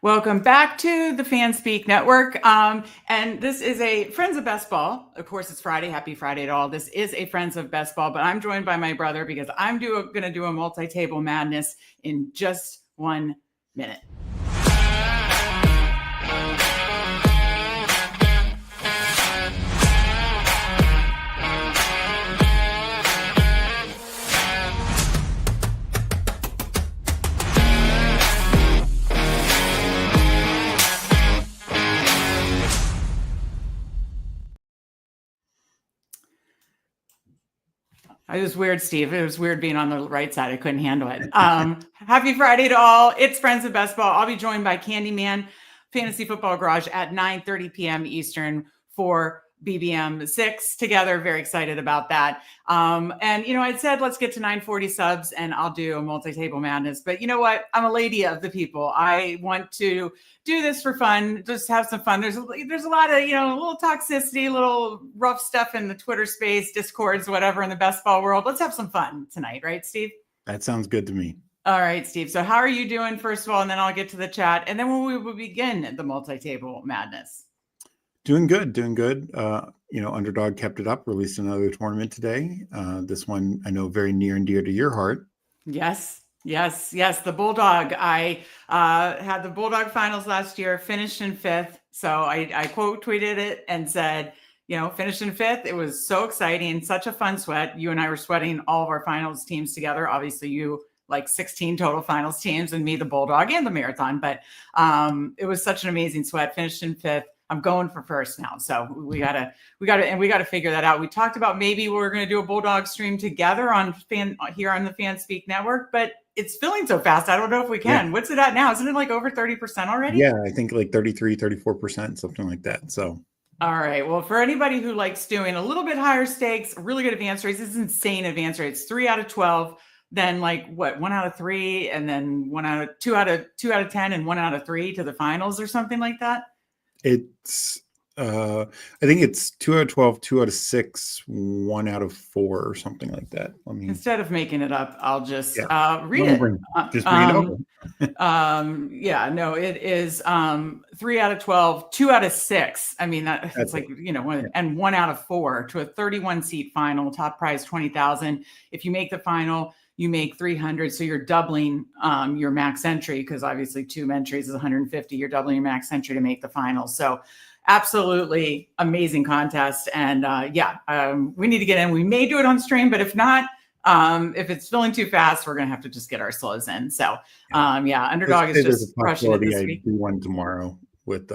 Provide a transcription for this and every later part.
Welcome back to the Fanspeak Network. And this is a Friends of Best Ball. Of course, it's Friday. Happy Friday to all. This is a Friends of Best Ball, but I'm joined by my brother because I'm going to do a multi-table madness in just 1 minute. It was weird, Steve. It was weird being on the right side. I couldn't handle it. Happy Friday to all. It's Friends of Best Ball. I'll be joined by Candyman Fantasy Football Garage at 9:30 p.m. Eastern for BBM 6 together. Very excited about that. And, you know, I'd said, let's get to 940 subs and I'll do a multi-table madness. But you know what? I'm a lady of the people. I want to do this for fun, just have some fun. There's a lot of, you know, a little toxicity, a little rough stuff in the Twitter space, Discords, whatever in the best ball world. Let's have some fun tonight. Right, Steve? That sounds good to me. All right, Steve. So how are you doing, first of all? And then I'll get to the chat. And then when we will begin the multi-table madness. Doing good. You know, Underdog kept it up, released another tournament today. This one I know very near and dear to your heart. Yes. The Bulldog. I had the Bulldog finals last year, finished in 5th. So I quote tweeted it and said, you know, finished in 5th. It was so exciting, such a fun sweat. You and I were sweating all of our finals teams together. Obviously, you like 16 total finals teams and me, the Bulldog and the Marathon. But it was such an amazing sweat. Finished in 5th. I'm going for first now. So we gotta figure that out. We talked about maybe we're going to do a Bulldog stream together here on the Fanspeak Network, but it's filling so fast. I don't know if we can. Yeah. What's it at now? Isn't it like over 30% already? Yeah, I think like 33, 34%, something like that. So. All right. Well, for anybody who likes doing a little bit higher stakes, really good advance rates, this is insane advance rates, 3 out of 12. Then like what, 1 out of 3, and then 2 out of 10, and 1 out of 3 to the finals or something like that. It's I think it's 2 out of 12, 2 out of 6, 1 out of 4 or something like that. Instead of making it up, I'll just read it. Just read it over. It is 3 out of 12, 2 out of 6. I mean, that's like, you know, and 1 out of 4 to a 31 seat final, top prize 20,000. If you make the final, you make 300. So you're doubling your max entry, because obviously 2 entries is 150. You're doubling your max entry to make the final. So absolutely amazing contest. And we need to get in. We may do it on stream, but if not, if it's filling too fast, we're going to have to just get our slows in. So Underdog is just crushing it this week. I do one tomorrow with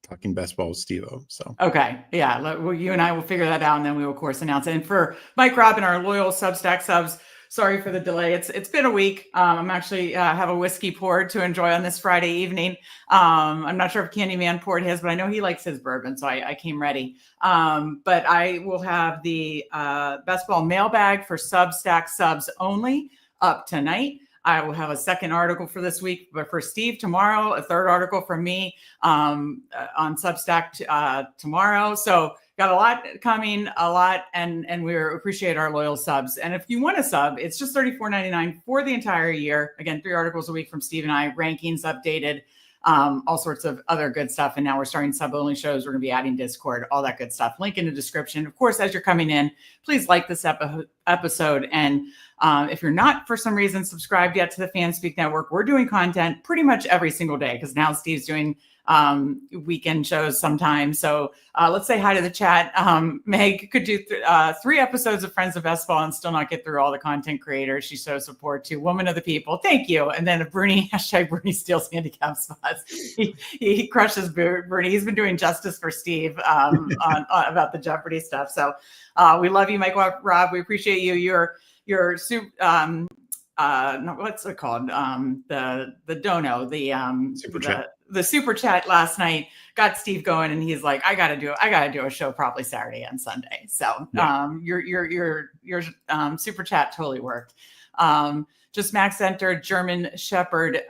talking best ball with Steve-O. So okay, yeah, well, you and I will figure that out, and then we will of course announce it. And for Mike Robin, our loyal Substack subs, sorry for the delay. It's been a week. I'm actually have a whiskey poured to enjoy on this Friday evening. I'm not sure if Candyman poured his, but I know he likes his bourbon, so I came ready. But I will have the best ball mailbag for Substack subs only up tonight. I will have a second article for this week, but for Steve tomorrow, a third article from me on Substack tomorrow. So got a lot coming, and we appreciate our loyal subs. And if you want to sub, it's just $34.99 for the entire year. Again, 3 articles a week from Steve and I, rankings updated, all sorts of other good stuff. And now we're starting sub-only shows. We're going to be adding Discord, all that good stuff. Link in the description. Of course, as you're coming in, please like this episode. And if you're not, for some reason, subscribed yet to the Fanspeak Network, we're doing content pretty much every single day, because now Steve's doing weekend shows sometimes. So let's say hi to the chat. Meg could do 3 episodes of Friends of Best Ball and still not get through all the content creators she shows support to. Woman of the people, thank you. And then Bernie, #Bernie steals handicap spots. He crushes Bernie. He's been doing justice for Steve on about the Jeopardy stuff. So we love you, Mike Rob. We appreciate you. You're what's it called? The dono, super chat. The super chat last night got Steve going, and he's like, I gotta do a show probably Saturday and Sunday. So your super chat totally worked. Just max entered German Shepherd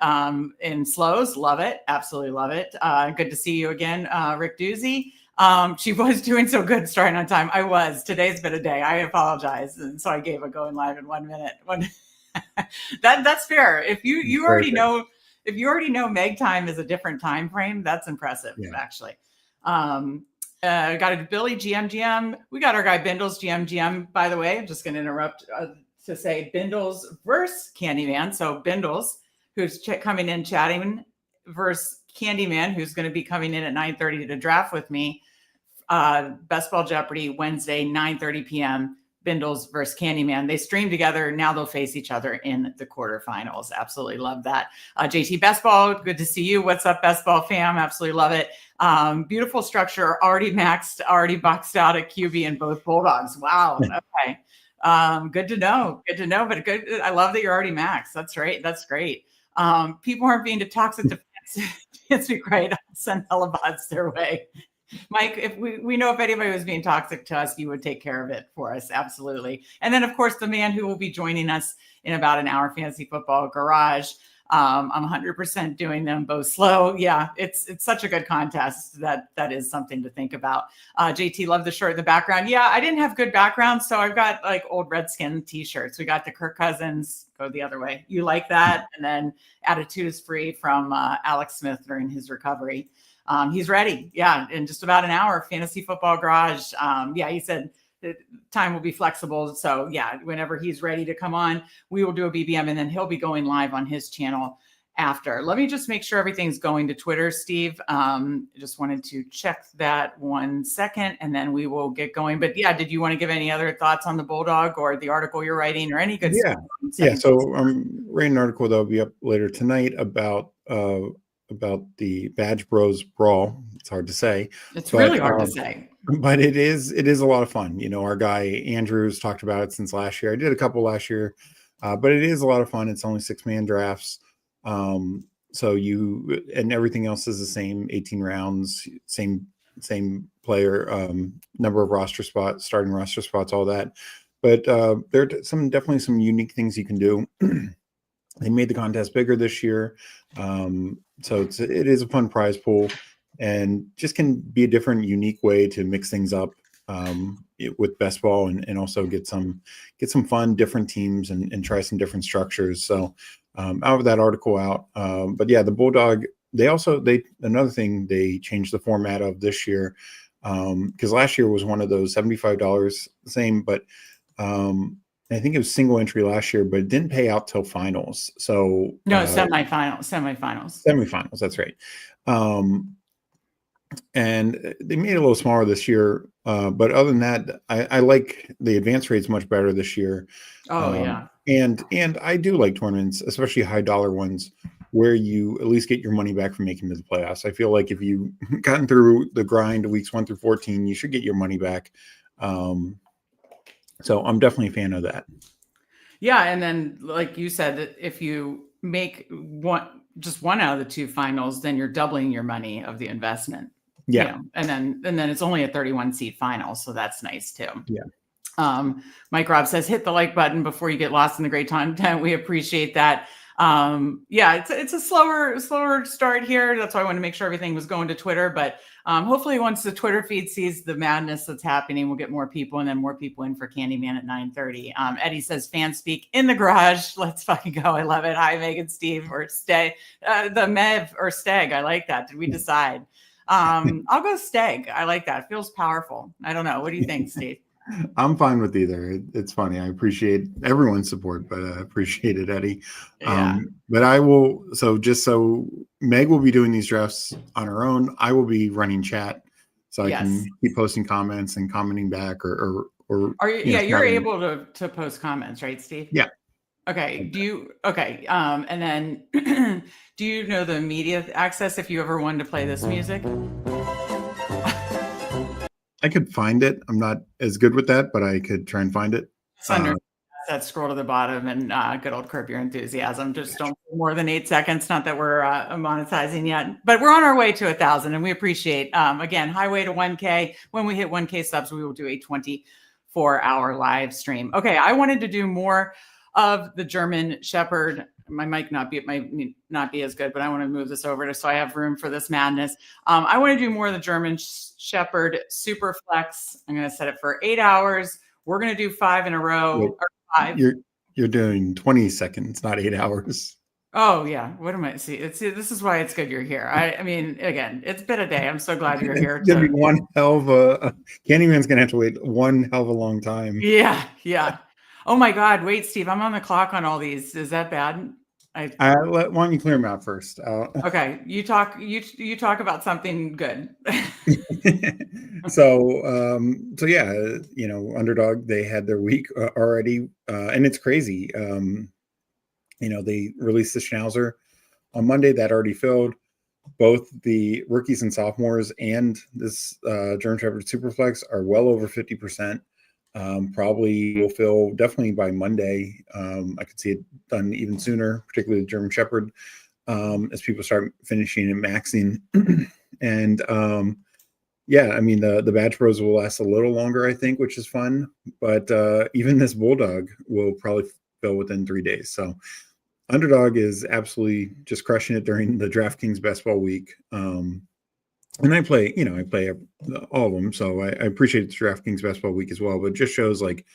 in slows. Love it. Absolutely love it. Good to see you again, Rick Doozy. She was doing so good starting on time. I was. Today's been a day. I apologize. And so I gave a going live in 1 minute. That's fair. If you already know if you already know Meg time is a different time frame, that's impressive, actually. Got a Billy GM. We got our guy Bindles GM. By the way, I'm just going to interrupt to say Bindles versus Candyman. So Bindles, who's coming in chatting, versus Candyman, who's going to be coming in at 9:30 to draft with me. Best Ball Jeopardy Wednesday, 9:30 p.m. Bindles versus Candyman. They stream together. Now they'll face each other in the quarterfinals. Absolutely love that. JT Best Ball, good to see you. What's up, Best Ball fam? Absolutely love it. Beautiful structure, already maxed, already boxed out at QB in both Bulldogs. Wow. Okay. Good to know. But good. I love that you're already maxed. That's right. That's great. People aren't being toxic to fans. Be great. I'll send helipods their way. Mike, if we know if anybody was being toxic to us, you would take care of it for us. Absolutely. And then, of course, the man who will be joining us in about an hour, Fantasy Football Garage. I'm 100% doing them both slow. Yeah, it's such a good contest that is something to think about. JT, love the shirt in the background. Yeah, I didn't have good background, so I've got like old Redskin t-shirts. We got the Kirk Cousins, go the other way. You like that? And then Attitude is Free from Alex Smith during his recovery. He's ready. Yeah, in just about an hour, Fantasy Football Garage. Yeah, he said the time will be flexible. So yeah, whenever he's ready to come on, we will do a BBM and then he'll be going live on his channel after. Let me just make sure everything's going to Twitter, Steve. Just wanted to check that 1 second and then we will get going. But yeah, did you want to give any other thoughts on the Bulldog or the article you're writing or any good stuff? Yeah. So I'm writing an article that'll be up later tonight about the Badge Bros Brawl. It's hard to say. It's really hard to say. But it is a lot of fun. You know, our guy Andrews talked about it since last year. I did a couple last year, but it is a lot of fun. It's only 6-man drafts. So and everything else is the same, 18 rounds, same player, number of roster spots, starting roster spots, all that. But there are definitely some unique things you can do. They made the contest bigger this year. So it is a fun prize pool and just can be a different, unique way to mix things up with best ball and also get some fun, different teams and try some different structures. So out of that article out. But yeah, the Bulldog, another thing they changed the format of this year because last year was one of those $75 the same, but I think it was single entry last year, but it didn't pay out till finals. So no, semifinals. That's right. And they made it a little smaller this year. But other than that, I like the advance rates much better this year. Yeah. And I do like tournaments, especially high dollar ones, where you at least get your money back from making it to the playoffs. I feel like if you've gotten through the grind of weeks 1 through 14, you should get your money back. So I'm definitely a fan of that. Yeah. And then, like you said, if you make just one out of the two finals, then you're doubling your money of the investment. Yeah. You know? And then it's only a 31 seed final. So that's nice too. Yeah. Mike Robb says, hit the like button before you get lost in the great content. We appreciate that. It's a slower start here. That's why I wanted to make sure everything was going to Twitter, but hopefully once the Twitter feed sees the madness that's happening, we'll get more people and then more people in for Candyman at 9:30. Eddie says Fanspeak in the garage. Let's fucking go. I love it. Hi, Megan, Steve, or Steg, the Mev or Steg. I like that. Did we decide? I'll go Steg. I like that. It feels powerful. I don't know. What do you think, Steve? I'm fine with either. It's funny. I appreciate everyone's support, but I appreciate it, Eddie. Yeah. But I will. So Meg will be doing these drafts on her own. I will be running chat, so I can keep posting comments and commenting back, or. Are you? Yeah, you're able to post comments, right, Steve? Yeah. Okay. And then do you know the media access if you ever wanted to play this music? I could find it. I'm not as good with that, but I could try and find it. It's under that scroll to the bottom and good old Curb Your Enthusiasm. Just don't more than 8 seconds. Not that we're monetizing yet, but we're on our way to 1,000 and we appreciate, again, highway to 1K. When we hit 1K subs, we will do a 24-hour live stream. Okay. I wanted to do more of the German Shepherd. My mic might not be as good, but I want to move this over so I have room for this madness. I want to do more of the German Shepherd Superflex. I'm going to set it for 8 hours. We're going to do 5 in a row. Wait, or 5. You're doing 20 seconds, not 8 hours. Oh yeah. What am I see? This is why it's good you're here. I mean, again, it's been a day. I'm so glad you're here It's gonna be to one hell of a Candyman's gonna have to wait one hell of a long time. yeah, yeah. Oh my God. Wait, Steve, I'm on the clock on all these. Is that bad? I Why don't you clear them out first? okay. You talk about something good. So yeah, Underdog, they had their week already, and it's crazy. They released the Schnauzer on Monday that already filled. Both the rookies and sophomores and this German Shepherd Superflex are well over 50%. Probably will fill definitely by Monday. I could see it done even sooner, particularly the German Shepherd, as people start finishing and maxing. And yeah, I mean the Badge Bros will last a little longer, I think, which is fun. But even this Bulldog will probably fill within 3 days. So Underdog is absolutely just crushing it during the DraftKings Best Ball Week. And I play all of them, so I appreciate the DraftKings Best Ball Week as well. But it just shows like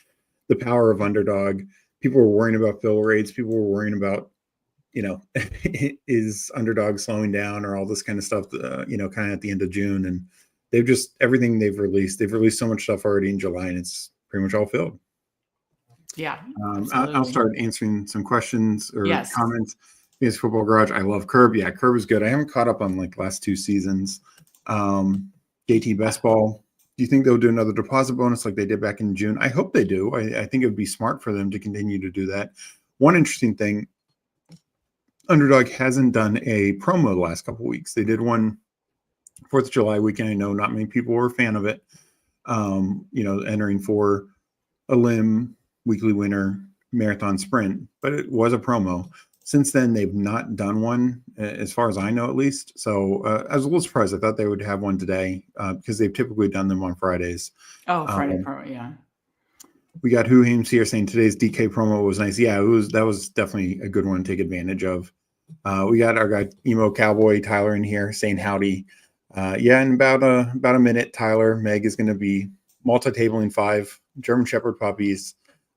the power of Underdog. People were worrying about fill rates. People were worrying about, is Underdog slowing down or all this kind of stuff, kind of at the end of June. And they've just, everything they've released so much stuff already in July, and it's pretty much all filled. Yeah. I'll start answering some questions or Yes. comments. Is Football Garage. I love Curb. Yeah, Curb is good. I haven't caught up on like last 2 seasons. JT Best Ball. Do you think they'll do another deposit bonus like they did back in June? I hope they do. I think it would be smart for them to continue to do that. One interesting thing, Underdog hasn't done a promo the last couple of weeks. They did one 4th of July weekend. I know not many people were a fan of it. Entering for a limb, weekly winner, marathon sprint, but it was a promo. Since then, they've not done one, as far as I know, at least. So I was a little surprised. I thought they would have one today because they've typically done them on Fridays. Oh, Friday promo, yeah. We got Who Hames here saying today's DK promo was nice. Yeah, that was definitely a good one to take advantage of. We got our guy Emo Cowboy Tyler in here saying howdy. In about a minute, Tyler, Meg is going to be multi-tabling 5 German Shepherd puppies,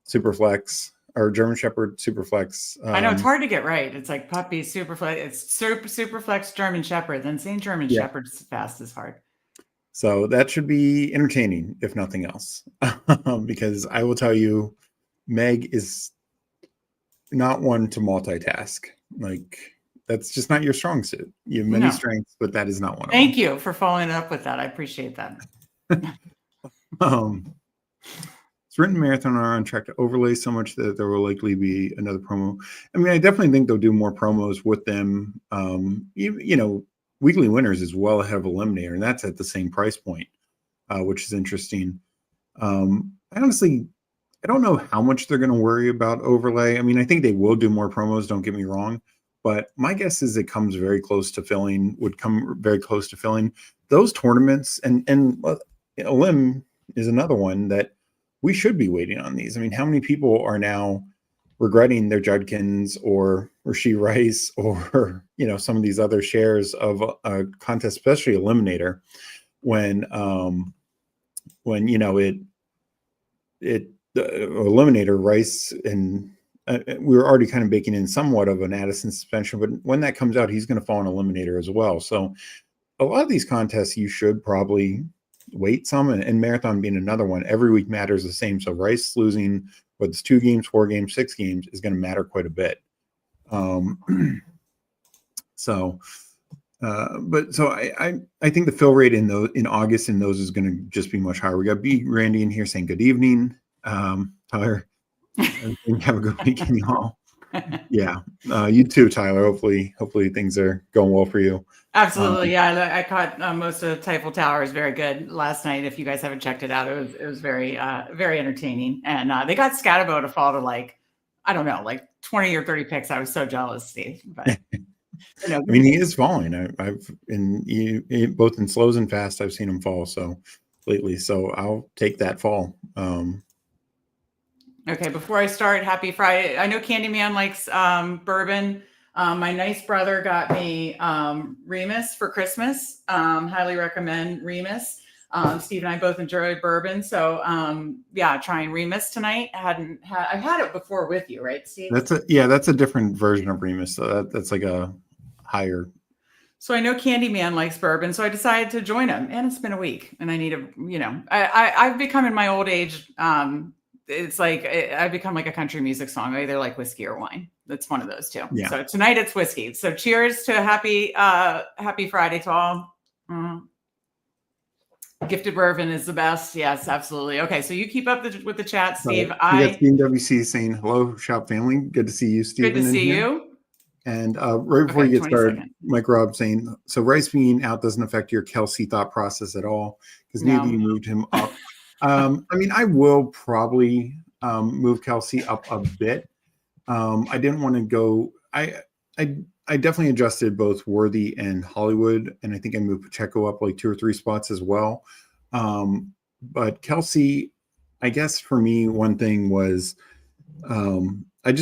Superflex, or German Shepherd Superflex. I know it's hard to get right. It's like puppy Superflex. It's Superflex German Shepherd. Then saying German Shepherd fast is hard. So that should be entertaining, if nothing else, because I will tell you, Meg is not one to multitask. Like that's just not your strong suit. You have many strengths, but that is not one. Thank you for following up with that. I appreciate that. Sprint and Marathon are on track to overlay so much that there will likely be another promo. I mean, I definitely think they'll do more promos with them. Weekly Winners is well ahead of Eliminator, and that's at the same price point, which is interesting. I don't know how much they're going to worry about overlay. I mean, I think they will do more promos, don't get me wrong, but my guess is it would come very close to filling those tournaments. And Elim is another one that we should be waiting on these. I mean, how many people are now regretting their Judkins or Rasheed Rice or, some of these other shares of a contest, especially Eliminator, when Eliminator Rice and we were already kind of baking in somewhat of an Addison suspension, but when that comes out, he's going to fall in Eliminator as well. So a lot of these contests, you should probably wait some, and Marathon being another one. Every week matters the same. So Rice losing, whether it's 2 games, 4 games, 6 games, is going to matter quite a bit. But I think the fill rate in August in those is going to just be much higher. We got B Randy in here saying good evening. Tyler, have a good weekend, y'all. Yeah, you too, Tyler. Hopefully things are going well for you. Absolutely, yeah. I caught most of Typhoon Tower is very good last night. If you guys haven't checked it out, it was very very entertaining. And they got Scatabo to fall to like 20 or 30 picks. I was so jealous, Steve. But I mean, he is falling. I've both in slows and fast. I've seen him fall lately. So I'll take that fall. Okay, before I start, happy Friday. I know Candyman likes bourbon. My nice brother got me Remus for Christmas. Highly recommend Remus. Steve and I both enjoy bourbon. So yeah, trying Remus tonight. I've had it before with you, right, Steve? That's a different version of Remus. So that's like a higher. So I know Candyman likes bourbon, so I decided to join him. And it's been a week, and I need I've become in my old age. It's like I've become like a country music song. I either like whiskey or wine. That's one of those two. Yeah. So tonight it's whiskey. So cheers to happy Friday to all. Gifted bourbon is the best. Yes, absolutely. Okay, so you keep up with the chat, Steve. We got CNWC saying hello, shop family. Good to see you, Steve. Good to see you. And right before you get started, Mike Rob saying, so Rice being out doesn't affect your Kelsey thought process at all because neither you moved him up. I mean, I will probably move Kelsey up a bit. I didn't want to go. I definitely adjusted both Worthy and Hollywood, and I think I moved Pacheco up like 2 or 3 spots as well. But Kelsey, I guess for me, one thing was I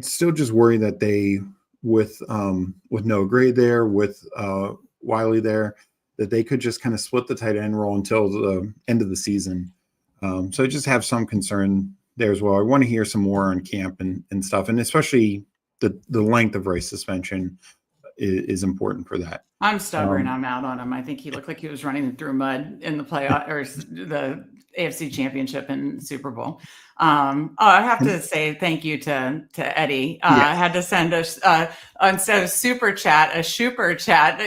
still just worry that they with Noah Gray there, with Wiley there, that they could just kind of split the tight end role until the end of the season. So I just have some concern there as well. I want to hear some more on camp and stuff, and especially the length of Rice suspension is important for that. I'm stubborn. I'm out on him. I think he looked like he was running through mud in the playoff or the AFC Championship and Super Bowl. I have to say thank you to Eddie. Yes. I had to send us instead of super chat, a super chat.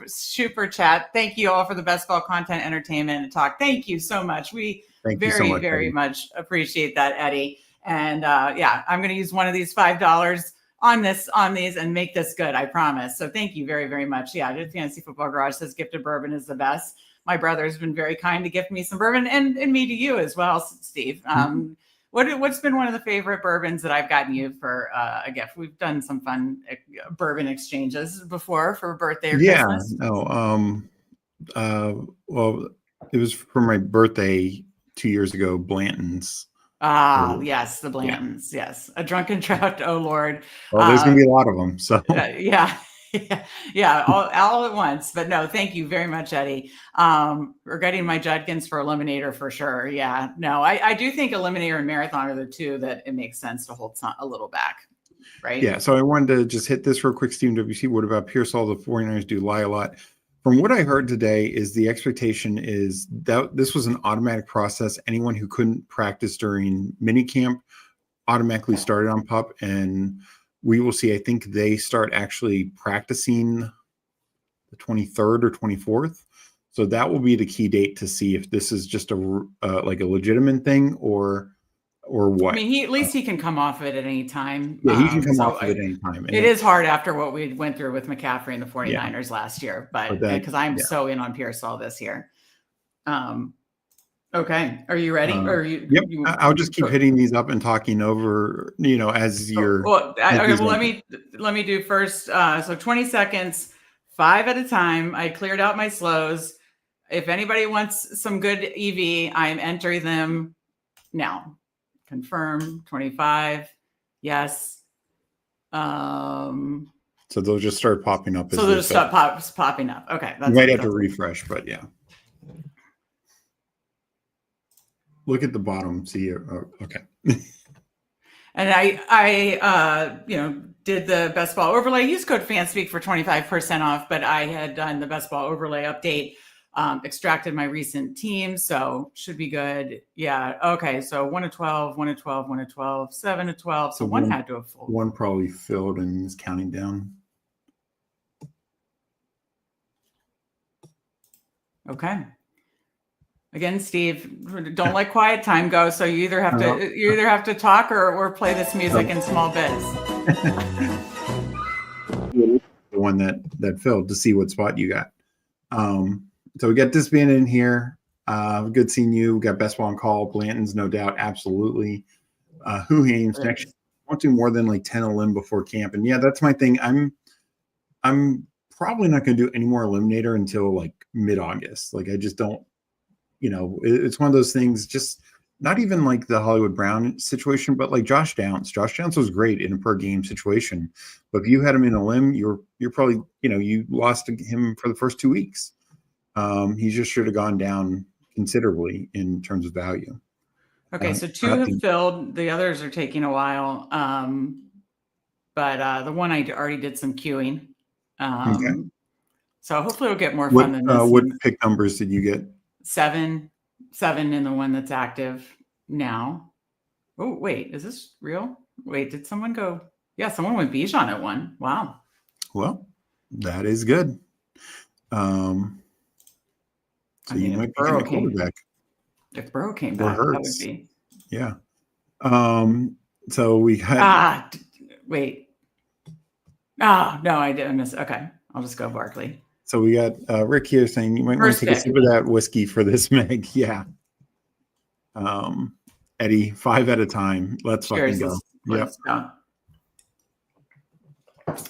Super chat. Thank you all for the best ball content, entertainment, and talk. Thank you so much. We very much appreciate that, Eddie. And I'm going to use one of these $5 on these and make this good. I promise. So thank you very, very much. Yeah, the Fantasy Football Garage says gifted bourbon is the best. My brother has been very kind to gift me some bourbon and me to you as well, Steve. What's been one of the favorite bourbons that I've gotten you for a gift? We've done some fun bourbon exchanges before for birthday or Christmas. Well, it was for my birthday 2 years ago, Blanton's. Yes, the Blantons. Yeah. Yes, a drunken trout. Oh Lord. Well, there's gonna be a lot of them. So all at once. But no, thank you very much, Eddie. Regretting my Judkins for Eliminator for sure. Yeah, no, I do think Eliminator and Marathon are the two that it makes sense to hold a little back, right? Yeah. So I wanted to just hit this real quick. Steven WC. What about Pearsall? The 49ers do lie a lot. From what I heard today is the expectation is that this was an automatic process. Anyone who couldn't practice during minicamp automatically started on PUP, and we will see. I think they start actually practicing the 23rd or 24th. So that will be the key date to see if this is just like a legitimate thing or what. I mean, at least he can come off of it at any time. Yeah, he can come off of it at any time. It is hard after what we went through with McCaffrey and the 49ers last year, but because I'm so in on Pearsall this year. Okay. Are you ready? Yep. I'll just keep hitting these up and talking over, as you're. Let me do first. So 20 seconds, 5 at a time. I cleared out my slows. If anybody wants some good EV, I'm entering them now. Confirm 25. Yes. So they'll just start popping up. So they'll just start popping up. Okay. You might have to refresh, but yeah. Look at the bottom. See here. Oh, okay. And I did the best ball overlay. Use code Fanspeak for 25% off. But I had done the best ball overlay update. Extracted my recent team, so should be good. Yeah. Okay. So 1 to 12, 1 to 12, 1 to 12, 7 to 12. So one had to have filled. One probably filled and is counting down. Okay. Again, Steve, don't let quiet time go. So you either have to talk or play this music in small bits. The one that filled to see what spot you got. So we got this being in here. Good seeing you. We got best ball on call. Blanton's, no doubt. Absolutely. Who Hames next? I want to do more than like 10 a limb before camp. And yeah, that's my thing. I'm probably not going to do any more eliminator until like mid-August. Like I just don't, it's one of those things, just not even like the Hollywood Brown situation, but like Josh Downs. Josh Downs was great in a per game situation. But if you had him in a limb, you're probably, you lost him for the first 2 weeks. He just should have gone down considerably in terms of value. Okay, so 2 have filled. The others are taking a while. But the one I already did some queuing. Okay. So hopefully we'll get more fun than this. What pick numbers did you get? 7 in the one that's active now. Oh, wait, is this real? Wait, did someone go? Yeah, someone went Bijan at 1. Wow. Well, that is good. So you might be a quarterback. If Burrow came back, that would be. Yeah. So we got. Wait. No, I didn't miss. Okay, I'll just go Barkley. So we got Rick here saying you might want to take a sip of that whiskey for this, Meg. Yeah. Eddie, 5 at a time. Let's fucking go. Let's go.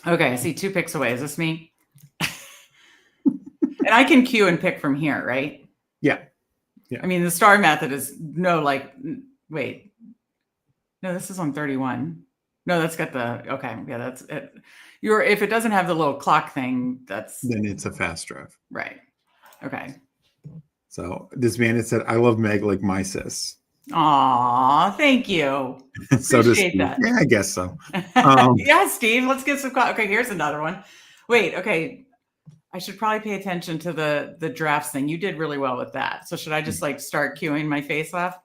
Okay, I see 2 picks away. Is this me? And I can queue and pick from here, right? Yeah. I mean, the star method is wait. No, this is on 31. No, that's got okay. Yeah, that's it. If it doesn't have the little clock thing, then it's a fast draft. Right. Okay. So this man had said, I love Meg like my sis. Aw, thank you. So does Steve. That. Yeah, I guess so. Yeah, Steve, let's get some. Okay, here's another one. Wait, okay. I should probably pay attention to the drafts thing. You did really well with that. So should I just start queuing my face off?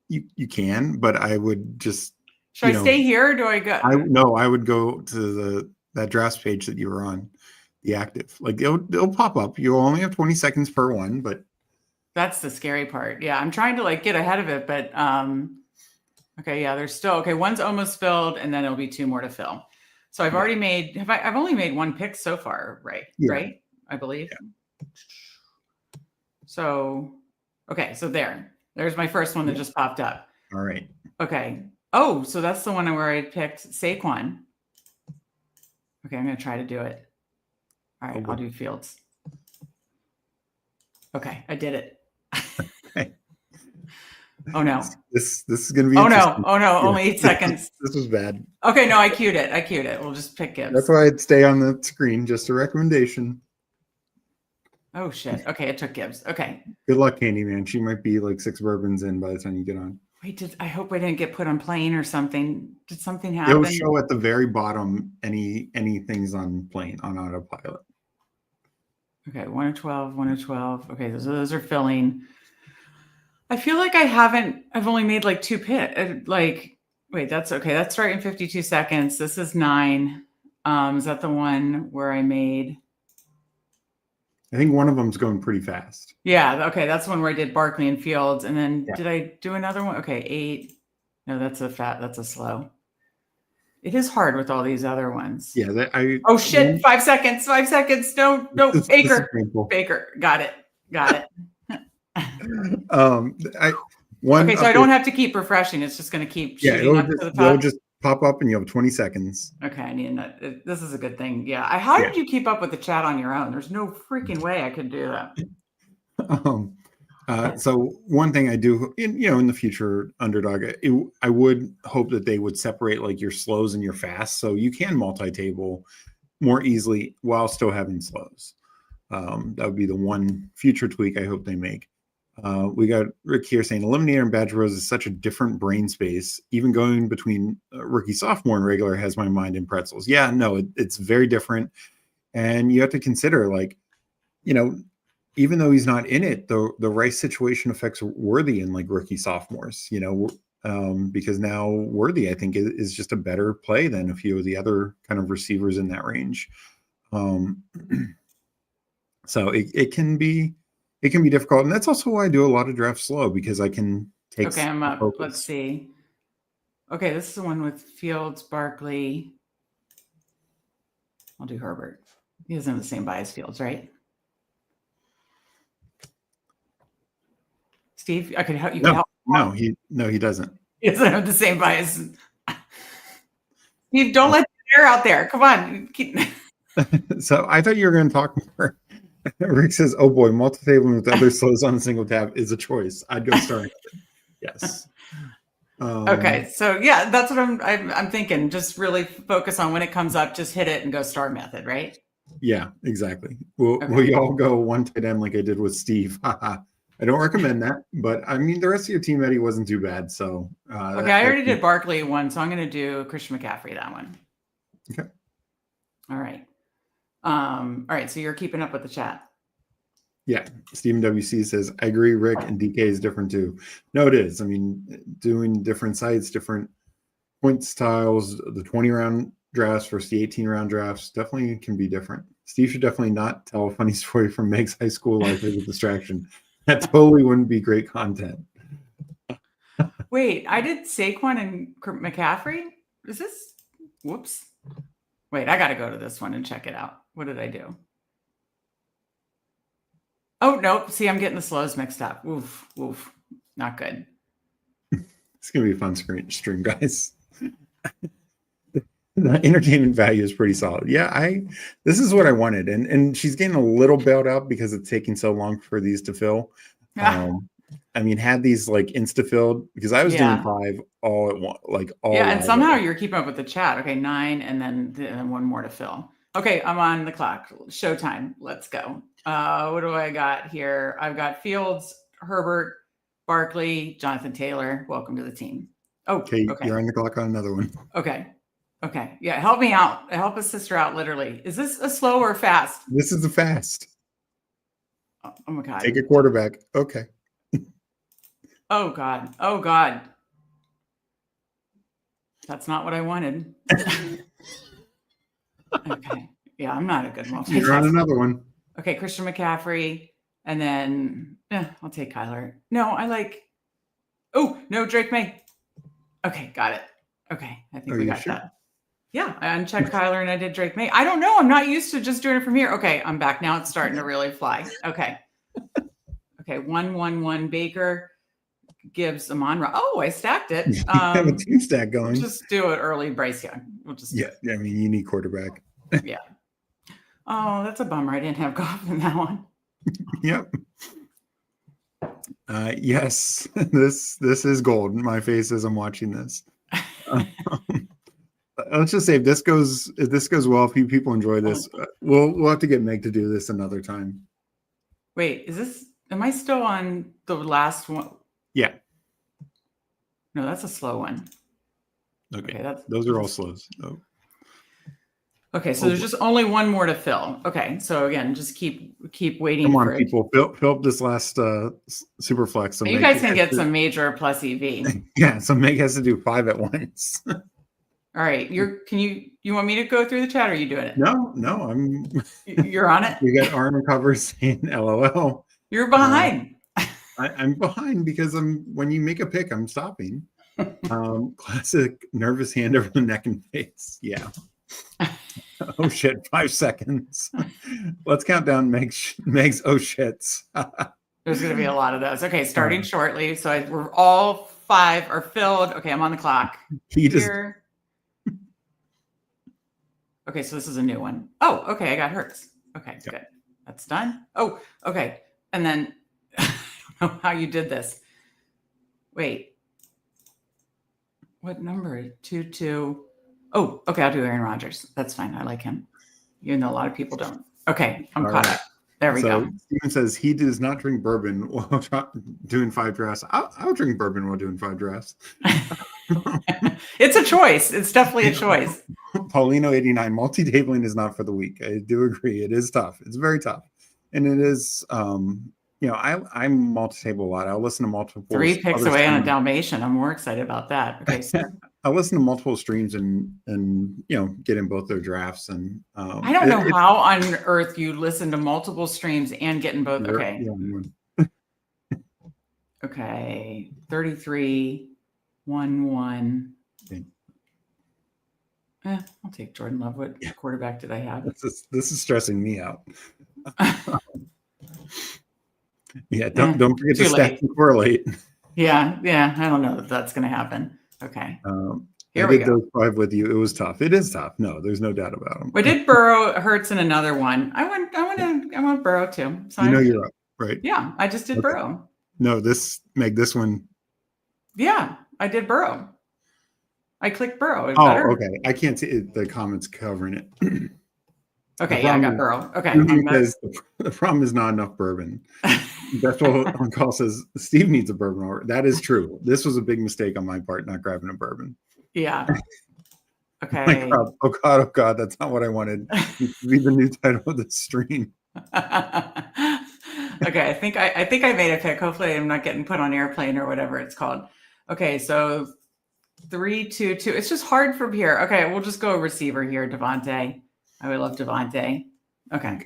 You can, but I would just. Should I stay here or do I go? I would go to that drafts page that you were on, the active. Like it'll pop up. You'll only have 20 seconds per one, but. That's the scary part. Yeah, I'm trying to get ahead of it, but okay, yeah, there's still one's almost filled, and then it'll be 2 more to fill. So I've already made. I've only made 1 pick so far, right? Yeah. Right, I believe. Yeah. So, okay, so there's my first one that just popped up. All right. Okay. Oh, so that's the one where I picked Saquon. Okay, I'm gonna try to do it. All right, I'll do Fields. Okay, I did it. Okay. Oh no. This is gonna be. Oh no! Only 8 seconds. This was bad. Okay, no, I queued it. We'll just pick Gibbs. That's why I'd stay on the screen. Just a recommendation. Oh shit! Okay, it took Gibbs. Okay. Good luck, Candyman. She might be 6 bourbons in by the time you get on. Wait, I hope I didn't get put on plane or something. Did something happen? It'll show at the very bottom any things on plane on autopilot. Okay, 1 of 12, 1 of 12. Okay, those are filling. I feel like I've only made 2 pit. Wait, that's okay. That's starting 52 seconds. This is 9. Is that the one where I made? I think one of them's going pretty fast. Yeah. Okay. That's the one where I did Barkley and Fields. And then did I do another one? Okay. 8. No, that's a slow. It is hard with all these other ones. Yeah. Oh shit. 5 seconds. 5 seconds. No, Baker. Got it. Okay, so I don't have to keep refreshing. It's just going to keep shooting up to the top. It'll just pop up and you have 20 seconds. Okay, I need that. This is a good thing. Yeah. How did you keep up with the chat on your own? There's no freaking way I could do that. So one thing I do, in the future, Underdog, I would hope that they would separate your slows and your fasts, so you can multi-table more easily while still having slows. That would be the one future tweak I hope they make. We got Rick here saying Eliminator and Badger Rose is such a different brain space. Even going between rookie, sophomore, and regular has my mind in pretzels. Yeah, no, it's very different. And you have to consider, even though he's not in it, the Rice situation affects Worthy in rookie sophomores, because now Worthy, I think, is just a better play than a few of the other kind of receivers in that range. So it can be difficult. And that's also why I do a lot of drafts slow, because I can take. Okay, I'm up. Focus. Let's see. Okay, this is the one with Fields, Barkley. I'll do Herbert. He doesn't have the same bias Fields, right? Steve, I could help you. No, he doesn't. He doesn't have the same bias. Steve, don't let the air out there. Come on. So I thought you were going to talk more. Rick says, "Oh boy, multi-tabling with other slows on a single tab is a choice. I'd go start." Yes. Okay, so yeah, that's what I'm thinking. Just really focus on when it comes up, just hit it and go star method, right? Yeah, exactly. We'll Okay. we all go one tight end like I did with Steve. I don't recommend that, but I mean the rest of your team, Eddie, wasn't too bad. So Okay, I already did Barkley one, so I'm going to do Christian McCaffrey that one. Okay. All right. All right. So you're keeping up with the chat. Yeah, Stephen WC says, I agree, Rick, and DK is different too. No, it is. I mean, doing different sites, different point styles, the 20-round drafts versus the 18-round drafts definitely can be different. Steve should definitely not tell a funny story from Meg's high school life as a distraction. That totally wouldn't be great content. Wait, I did Saquon and McCaffrey? Is this? Whoops. Wait, I got to go to this one and check it out. What did I do? Oh, nope. See, I'm getting the slows mixed up. Oof, oof. Not good. It's going to be a fun stream, guys. The entertainment value is pretty solid. Yeah, this is what I wanted. And she's getting a little bailed out because it's taking so long for these to fill. I mean, had these like insta-filled because I was doing 5 all at once, like all. Yeah, and somehow you're keeping up with the chat. Okay, 9 and then one more to fill. Okay, I'm on the clock. Showtime. Let's go. What do I got here? I've got Fields, Herbert, Barkley, Jonathan Taylor. Welcome to the team. Oh, okay. You're on the clock on another one. Okay. Yeah, help me out. Help a sister out, literally. Is this a slow or fast? This is a fast. Oh my God. Take a quarterback. Okay. Oh God. That's not what I wanted. Okay. Yeah, I'm not a good multitasker. You're on another one. Okay, Christian McCaffrey. And then I'll take Kyler. No, no, Drake May. Okay, got it. Okay, I think we got that. Yeah, I unchecked Kyler and I did Drake May. I don't know. I'm not used to just doing it from here. Okay, I'm back now. It's starting to really fly. Okay. 1-1-1 Baker. Gibbs, Amon-Ra. Oh, I stacked it. You have a team stack going. Just do it early, Bryce Young. We'll just do it. I mean, you need quarterback. Yeah. Oh, that's a bummer. I didn't have Goff in that one. Yep. Yes, this is gold. My face as I'm watching this. Let's just say if this goes well, if people enjoy this, we'll have to get Meg to do this another time. Wait, am I still on the last one? Yeah. No, that's a slow one. Okay, those are all slows. Oh. Okay, so there's just only one more to fill. Okay, so again, just keep waiting. Come on, people, fill up this last Superflex. So you guys can get some major plus EV. Yeah, so Meg has to do 5 at once. All right, you want me to go through the chat, or are you doing it? No, You're on it. You got Arm Cover saying LOL. You're behind. I'm behind because when you make a pick, I'm stopping. Classic nervous hand over the neck and face. Yeah. Oh shit, 5 seconds. Let's count down Meg's oh shits. There's going to be a lot of those. Okay, starting shortly. So we're all 5 are filled. Okay, I'm on the clock. Here. Okay, so this is a new one. Oh, okay, I got Hurts. Okay, good. That's done. Oh, okay. And then I don't know how you did this. Wait. What number? 2. Oh, okay, I'll do Aaron Rodgers. That's fine. I like him. Even though a lot of people don't. Okay, I'm caught up. There we go. Steven says he does not drink bourbon while doing 5 drafts. I'll drink bourbon while doing 5 drafts. It's a choice. It's definitely a choice. Paulino89, multi-tabling is not for the weak. I do agree. It is tough. It's very tough. And it is, I multi-table a lot. I'll listen to multiple. 3 picks away on a Dalmatian. I'm more excited about that. Okay. So. I listen to multiple streams and get in both their drafs. And I don't know how on earth you listen to multiple streams and get in both. Okay. Okay. 33, 1-1. I'll take Jordan Love. What quarterback did I have? This is stressing me out. Yeah, don't forget to stack and correlate. Yeah. I don't know if that's going to happen. Okay. Here we go. Those 5 with you. It was tough. It is tough. No, there's no doubt about them. We did Burrow, Hurts, in another one. I want Burrow too. So you're up, right? Yeah, I just did Burrow. No, this one. Yeah, I did Burrow. I clicked Burrow. Okay. I can't see the comments covering it. Okay, yeah, I got Burrow. Okay. Says, the problem is not enough bourbon. That's what on call says. Steve needs a bourbon. That is true. This was a big mistake on my part, not grabbing a bourbon. Yeah. Okay. Oh God, that's not what I wanted. It to be the new title of the stream. Okay, I think I made a pick. Hopefully, I'm not getting put on airplane or whatever it's called. Okay, so 3-2-2. It's just hard from here. Okay, we'll just go receiver here, Devontae. I would love Devontae. Okay.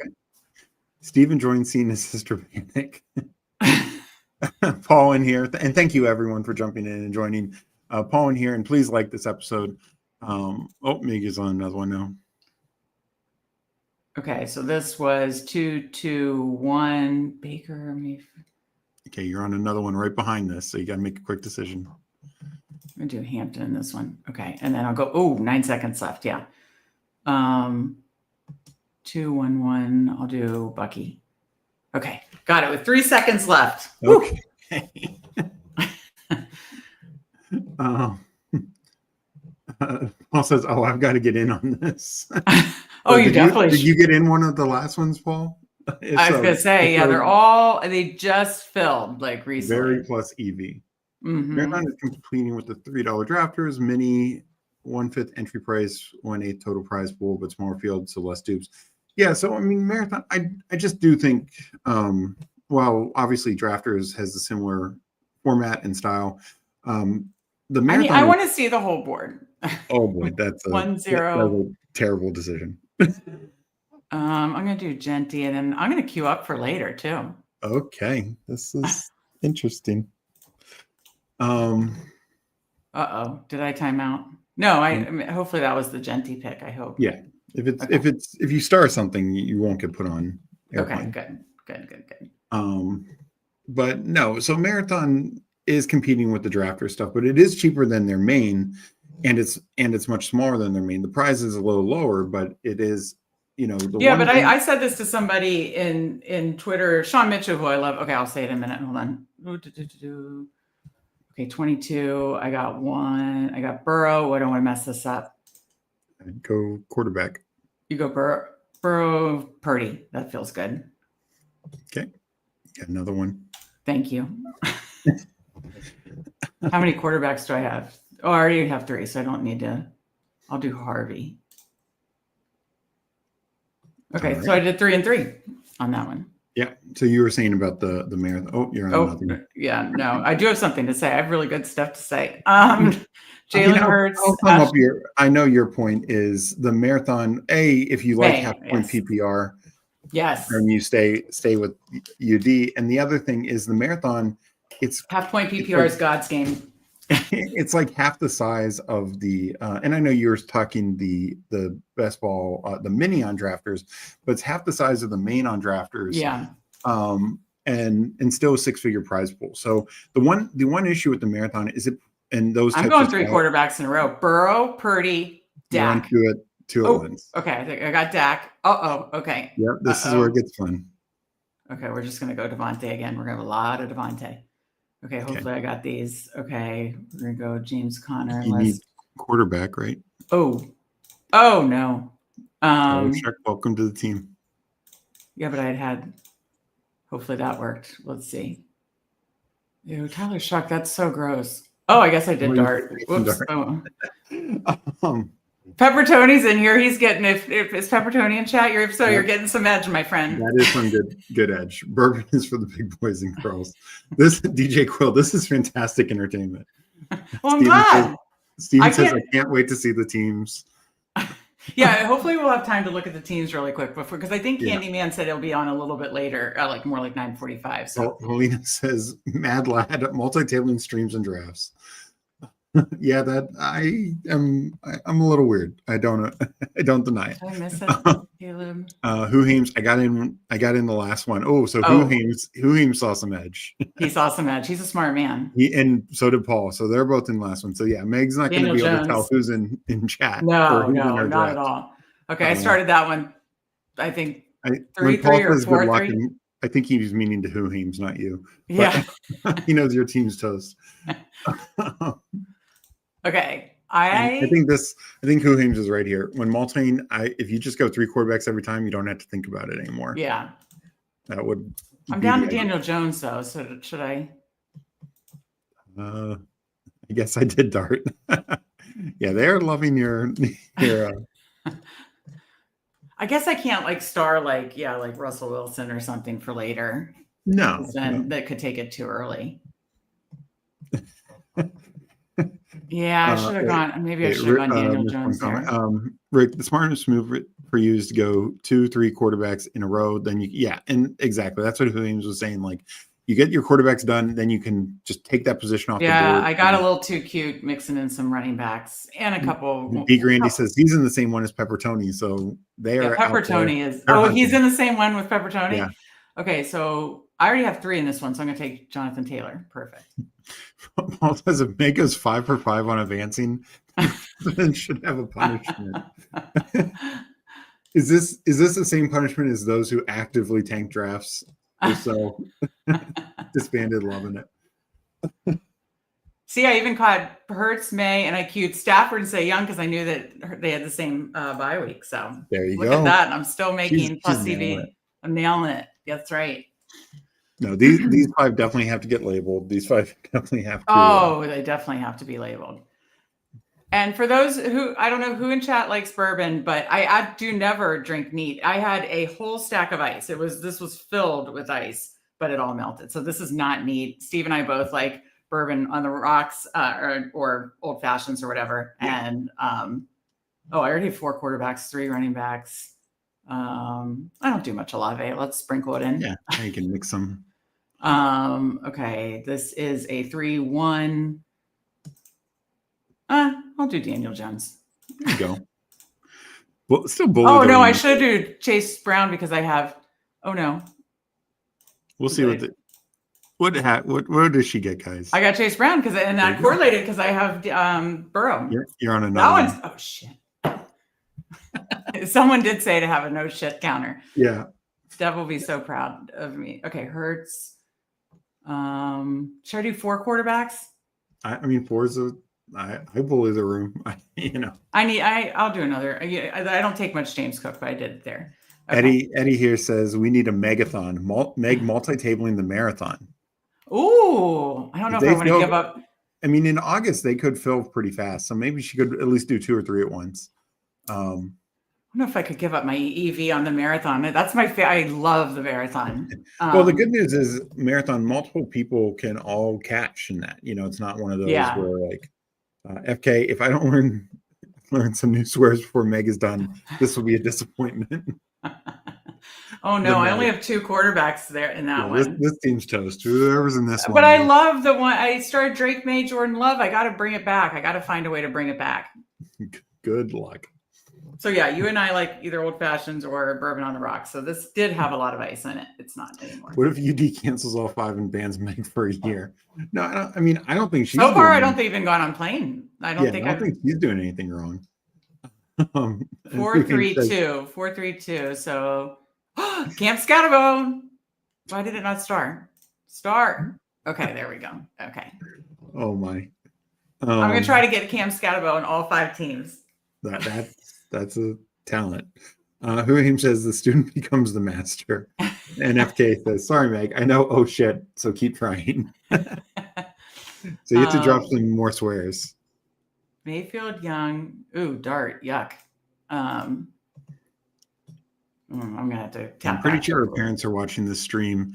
Steve enjoying seeing his sister panic. Paul in here, and thank you everyone for jumping in and joining. Paul in here, and please like this episode. Miggy's on another one now. Okay, so this was 2-2-1. Baker. Okay, you're on another one right behind this, so you got to make a quick decision. I'm gonna do Hampton in this one. Okay, and then I'll go. Oh, 9 seconds left. Yeah. 2-1-1. I'll do Bucky. Okay, got it with 3 seconds left. Okay. Paul says, "Oh, I've got to get in on this." Definitely. Did you get in one of the last ones, Paul? I was gonna say, yeah, they just filled like recently. Very plus EV. Marathon is completing with the $3 drafters, mini 1/5 entry price, 1/8 total prize pool, but smaller field, so less dupes. Yeah, so I mean, Marathon, I just do think, while obviously drafters has a similar format and style, the Marathon. I want to see the whole board. Oh boy, that's 1-0. a terrible decision. I'm gonna do Genty, and then I'm gonna queue up for later too. Okay, this is interesting. Did I time out? No, I mean, hopefully that was the Genty pick. I hope. Yeah, if you start something, you won't get put on airplane. Okay, good. But no, so Marathon is competing with the drafter stuff, but it is cheaper than their main, and it's much smaller than their main. The prize is a little lower, but it is, I said this to somebody in Twitter, Sean Mitchell, who I love. Okay, I'll say it in a minute. Hold on. Okay, 22. I got one. I got Burrow. I don't want to mess this up. I'd go quarterback. You go Burrow, Purdy. That feels good. Okay. Got another one. Thank you. How many quarterbacks do I have? Oh, I already have 3, so I don't need to. I'll do Harvey. Okay, right. So I did 3 and 3 on that one. Yeah. So you were saying about the marathon. Oh, you're on nothing. Yeah. No, I do have something to say. I have really good stuff to say. Jalen Hurts. I'll come up here. I know your point is the marathon. If you like half point PPR, yes, and you stay with UD. And the other thing is the marathon. It's half point PPR is God's game. It's like half the size of the and I know you were talking the best ball, the mini on drafters, but it's half the size of the main on drafters. Yeah. And still a 6-figure prize pool. So the one issue with the marathon is and those I'm going 3 quarterbacks in a row. Burrow, Purdy, Dak. 2 Owens. Okay, I think I got Dak. Okay. Yep, this is where it gets fun. Okay, we're just gonna go Devontae again. We're gonna have a lot of Devontae. Okay, hopefully I got these. Okay, we're gonna go James Conner. You need quarterback, right? Oh no. Welcome to the team. Yeah, but I had. Hopefully that worked. Let's see. Ew, Tyler Shuck, that's so gross. Oh, I guess I did Dart. Whoops. Dart. Pepper Tony's in here. He's getting if it's Pepper Tony in chat. You're getting some edge, my friend. That is some good edge. Bourbon is for the big boys and girls. This DJ Quill, this is fantastic entertainment. Well, I'm glad. Steven says, I can't wait to see the teams. Yeah, hopefully we'll have time to look at the teams really quick because I think Candyman said it'll be on a little bit later, like more like 9:45. So Helena says, Mad Lad, multi-tabling streams and drafts. Yeah, that I'm a little weird. I don't deny it. I miss it, Caleb. Huheems, I got in the last one. Oh, so Huheems saw some edge. He saw some edge. He's a smart man. And so did Paul. So they're both in the last one. So yeah, Meg's not going to be able to tell who's in chat. No, not at all. Okay, I started that one. I think 3-3 or 4-3. I think he was meaning to Huheems, not you. Yeah, he knows your team's toast. Okay. I think Who Hames is right here. When multing, if you just go 3 quarterbacks every time, you don't have to think about it anymore. Yeah. That would. I'm down to Daniel Jones though. So should I? I guess I did Dart. Yeah, they're loving your. I guess I can't like star like Russell Wilson or something for later. No, then that could take it too early. Yeah, I should have gone. Maybe I should have gone Daniel Jones there. Rick, the smartest move for you is to go 2-3 quarterbacks in a row. Then and exactly that's what Williams was saying. Like, you get your quarterbacks done, then you can just take that position off the board. Yeah, I got a little too cute mixing in some running backs and a couple. B. Grandy says he's in the same one as Pepper Tony, so they are. Pepper Tony is. Oh, he's in the same one with Pepper Tony. Yeah. Okay, so I already have 3 in this one, so I'm going to take Jonathan Taylor. Perfect. Paul says if Meg goes 5 for 5 on advancing, then should have a punishment. Is this the same punishment as those who actively tank drafts? So disbanded, loving it. See, I even caught Hurts, May, and I queued Stafford and Say Young because I knew that they had the same bye week. So there you go. Look at that. And I'm still making plus CV. I'm nailing it. That's right. No, these 5 definitely have to get labeled. These 5 definitely have to. Oh, they definitely have to be labeled. And for those who, I don't know who in chat likes bourbon, but I do never drink neat. I had a whole stack of ice. This was filled with ice, but it all melted. So this is not neat. Steve and I both like bourbon on the rocks or old fashions or whatever. Yeah. And I already have 4 quarterbacks, 3 running backs. I don't do much Olave. Let's sprinkle it in. Yeah, you can mix them. Okay, this is a 3-1. I'll do Daniel Jones. There you go. Well, still bully. Oh no, I should do Chase Brown because I have. Oh no. We'll see what does she get, guys? I got Chase Brown because and that correlated because I have Burrow. You're on another. That one's shit. Someone did say to have a no shit counter. Yeah. Steph will be so proud of me. Okay, Hurts. Should I do 4 quarterbacks? I mean, 4 is I bully the room. I'll do another. I don't take much James Cook, but I did it there. Okay. Eddie here says we need a megathon. Meg multi-tabling the marathon. Ooh, I don't know if I want to give up. I mean, in August they could fill pretty fast, so maybe she could at least do 2 or 3 at once. I don't know if I could give up my EV on the marathon. That's my I love the marathon. Well, the good news is marathon, multiple people can all catch in that. It's not one of those where like FK, if I don't learn some new swears before Meg is done, this will be a disappointment. Oh no, I only have 2 quarterbacks there in that one. This team's toast. Whoever's in this one. But I love the one I started Drake May, Jordan Love. I got to bring it back. I got to find a way to bring it back. Good luck. So yeah, you and I like either old fashions or bourbon on the rocks. So this did have a lot of ice in it. It's not anymore. What if UD cancels all 5 and bans Meg for a year? No, I don't think she's. So far, I don't think even gone on plane. I don't think she's doing anything wrong. 4-3-2, 4-3-2. So Camp Scatterbone. Why did it not start? Start. Okay, there we go. Okay. Oh my. I'm gonna try to get Cam Scatterbone on all 5 teams. That's a talent. Who says the student becomes the master. And FK says, sorry, Meg. I know. Oh shit. So keep trying. So you have to drop some more swears. Mayfield, Young. Ooh, Dart. Yuck. I'm gonna have to tap. I'm pretty sure our parents are watching this stream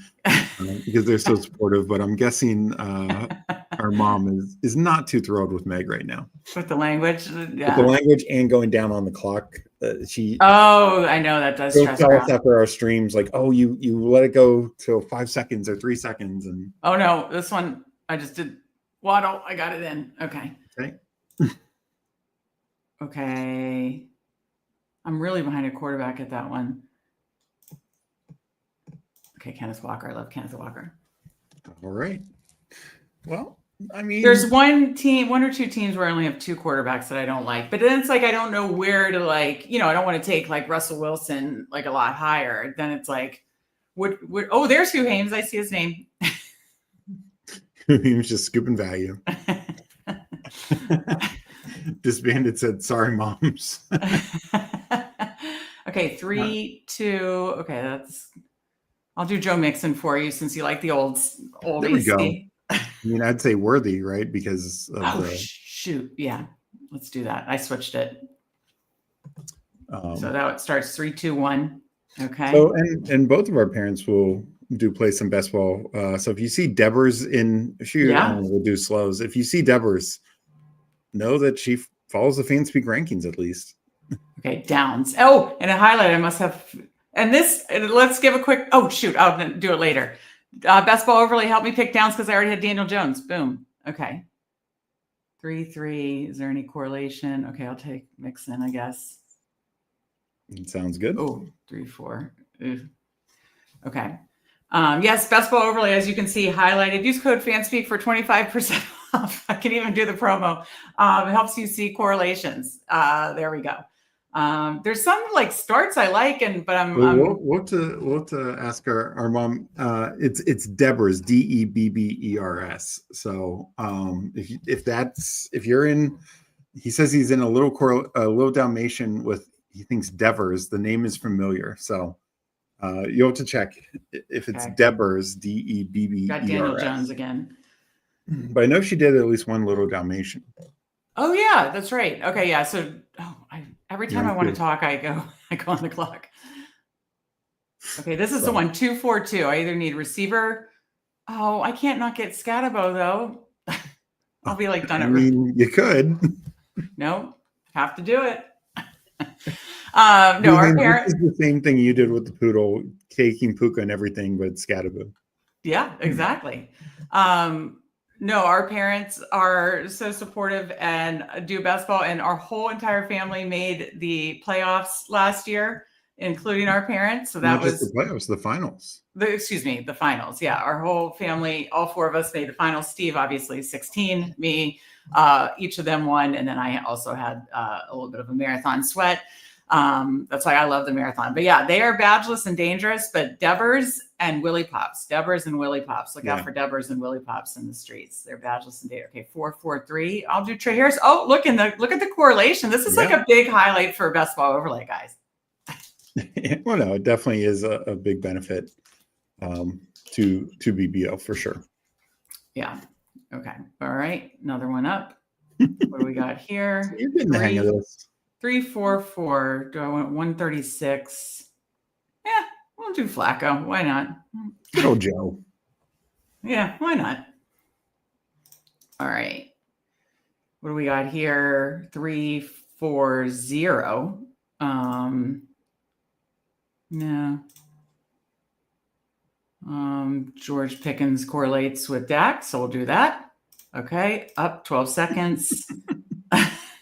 because they're so supportive. But I'm guessing our mom is not too thrilled with Meg right now. With the language, yeah. With the language and going down on the clock. I know that does stress her out. After our streams, like, oh, you let it go till 5 seconds or 3 seconds, and oh no, this one I just did Waddle. I got it in. Okay. Okay. I'm really behind a quarterback at that one. Okay, Kenneth Walker. I love Kenneth Walker. All right. Well, I mean, there's one or 2 teams where I only have 2 quarterbacks that I don't like, but then it's like I don't know where to I don't want to take like Russell Wilson like a lot higher. Then it's like, there's Hugh Hames. I see his name. He was just scooping value. disbanded said, "Sorry, moms." Okay, 3, 2. Okay, I'll do Joe Mixon for you since you like the There we oldies. go. I mean, I'd say worthy, right? Because of Oh, the shoot. Yeah, let's do that. I switched it. So um, that starts 3, 2, 1. Okay. so and both of our parents will do play some best ball. So if you see Devers Yeah. we'll do slows. If you see Devers, know that she follows the Fanspeak rankings at least. Okay, downs. Oh, and a highlight I must have. And let's give a quick. Oh, shoot. I'll do it later. Best ball overlay helped me pick downs because I already had Daniel Jones. Boom. Okay. 3, 3. Is there any correlation? Okay, I'll take Mixon, I guess. It sounds good. Oh, 3, 4. Okay. Yes, best ball overlay, as you can see, highlighted. Use code Fanspeak for 25% off. I can even do the promo. It helps you see correlations. There we go. There's some like starts I like, We'll have to ask our mom. It's Devers, Debbers. So if you're in, he says he's in a little Dalmatian with, he thinks Devers. The name is familiar, so you'll have to check if it's Okay. Devers, Debbers. Got Daniel Jones again. But I know she did at least one little Dalmatian. Oh yeah, that's right. Okay, yeah. So every time I want to talk, I go on the clock. Okay, this is the one, 2, 4, 2. I either need receiver. Oh, I can't not get Scatabo though. I'll be like done. I mean, you could. No, have to do it. No, our parents. This is the same thing you did with the poodle, taking Puka and everything, but Scatabo. Yeah, exactly. No, our parents are so supportive and do best ball, and our whole entire family made the playoffs last year, including our parents. So that Not was just the playoffs, the finals. The finals. Yeah, our whole family, all 4 of us made the finals. Steve, obviously, 16. Me, each of them won, and then I also had a little bit of a marathon sweat. That's why I love the marathon. But yeah, they are badgeless and dangerous. But Devers and Willie Pops, Look out for Devers and Willie Pops in the streets. They're badgeless and dangerous. Okay, 4, 4, 3. I'll do Trey Harris. Oh, look at the correlation. This is like a big highlight for best ball overlay, guys. Well, no, it definitely is a big benefit to BBO for sure. Yeah. Okay. All right. Another one up. What do we got here? You're getting the hang of this. 3, 4, 4. Do I want 136? Yeah, we'll do Flacco. Why not? Good old Joe. Yeah, why not? All right. What do we got here? 3, 4, 0. No. George Pickens correlates with Dak, so we'll do that. Okay, up 12 seconds.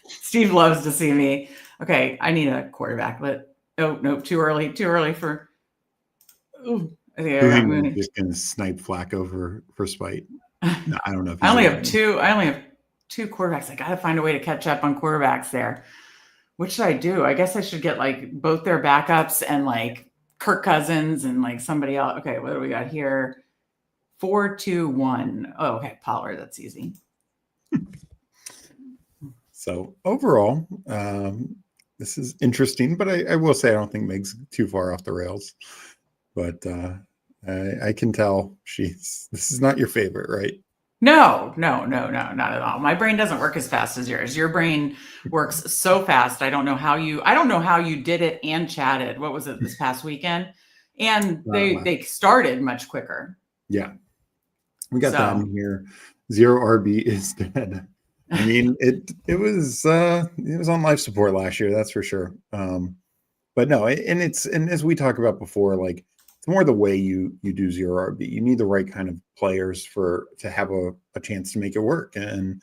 Steve loves to see me. Okay, I need a quarterback, but nope, too early for. Ooh, I'm just gonna snipe Flacco for spite. No, I don't know. If I only have two quarterbacks. I got to find a way to catch up on quarterbacks there. What should I do? I guess I should get like both their backups and like Kirk Cousins and like somebody else. Okay, what do we got here? 4, 2, 1. Oh, okay, Pollard. That's easy. So overall, this is interesting, but I will say I don't think Meg's too far off the rails. But I can tell this is not your favorite, right? No, not at all. My brain doesn't work as fast as yours. Your brain works so fast. I don't know how you did it and chatted. What was it this past weekend? And they started much quicker. Yeah. We got that in here. 0 RB is dead. I mean, it was on life support last year, that's for sure. But no, and as we talked about before, like it's more the way you do 0 RB. You need the right kind of players to have a chance to make it work. And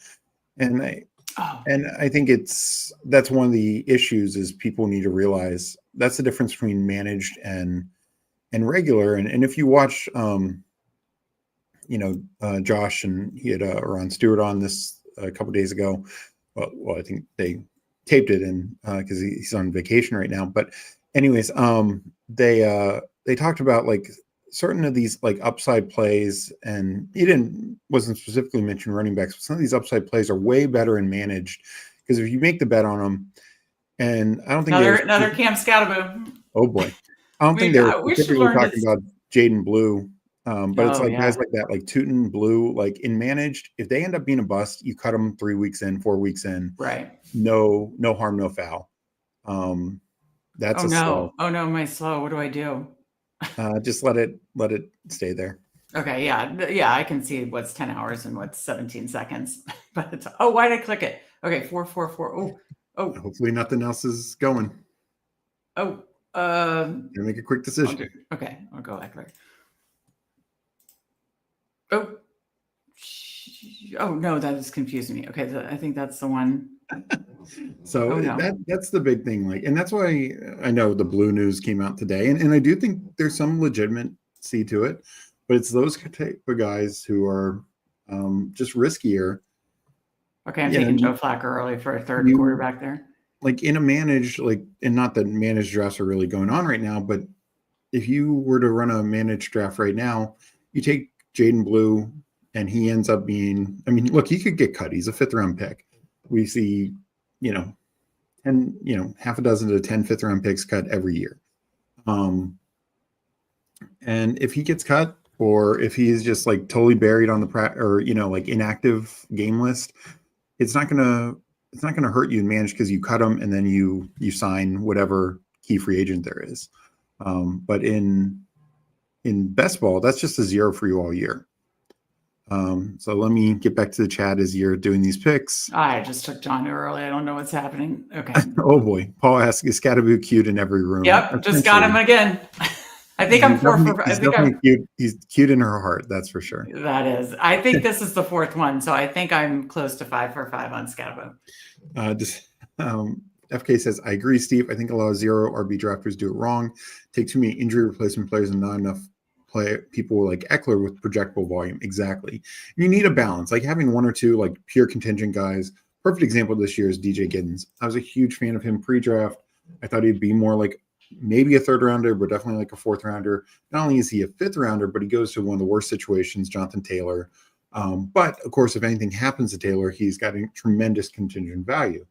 I think that's one of the issues is people need to realize that's the difference between managed and regular. And if you watch Josh, and he had Ron Stewart on this a couple days ago. Well, I think they taped it in because he's on vacation right now. But anyways, they talked about like certain of these like upside plays, and he wasn't specifically mentioned running backs, but some of these upside plays are way better and managed because if you make the bet on them, and I don't think another Cam Scatterboo. Oh boy, I don't think they were we should specifically learn talking about Jaden Blue, but it's like guys yeah. like that, like Tootin, Blue, like in managed. If they end up being a bust, you cut them 3 weeks in, 4 weeks in. Right. No harm, no foul. That's slow. Oh no, my slow. What do I do? Just let it stay there. Okay, yeah, I can see what's 10 hours and what's 17 seconds. But it's, why did I click it? Okay, 444. Oh. Hopefully nothing else is going. Make a quick decision. Okay, I'll go Eckler. Oh no, that is confusing me. Okay, I think that's the one. So that's the big thing. Like, and that's why I know the Blue news came out today, and I do think there's some legitimacy to it, but it's those type of guys who are just riskier. Okay, I'm taking Joe Flacco early for a third quarterback there. Like in a managed, and not that managed drafts are really going on right now, but if you were to run a managed draft right now, you take Jaden Blue and he ends up being, I mean, look, he could get cut. He's a 5th round pick. We see, half a dozen to 10 5th round picks cut every year. And if he gets cut, or if he's just like totally buried on the inactive game list, it's not gonna hurt you in manage because you cut him and then you sign whatever key free agent there is. But in best ball, that's just a 0 for you all year. So let me get back to the chat as you're doing these picks. I just took John early. I don't know what's happening. Okay. Oh boy. Paul asks, is Scatterboo cute in every room? Yep. Just got him again. I think I'm 4 for 5. He's definitely cute. He's cute in her heart. That's for sure. That is. I think this is the 4th one. So I think I'm close to 5 for 5 on Scatterboo. FK says, I agree, Steve. I think a lot of 0 RB drafters do it wrong. Take too many injury replacement players and not enough people like Eckler with projectable volume. Exactly. You need a balance, like having 1 or 2 like pure contingent guys. Perfect example this year is DJ Giddens. I was a huge fan of him pre-draft. I thought he'd be more like maybe a 3rd rounder, but definitely like a 4th rounder. Not only is he a 5th rounder, but he goes to one of the worst situations, Jonathan Taylor. But of course, if anything happens to Taylor, he's got a tremendous contingent value.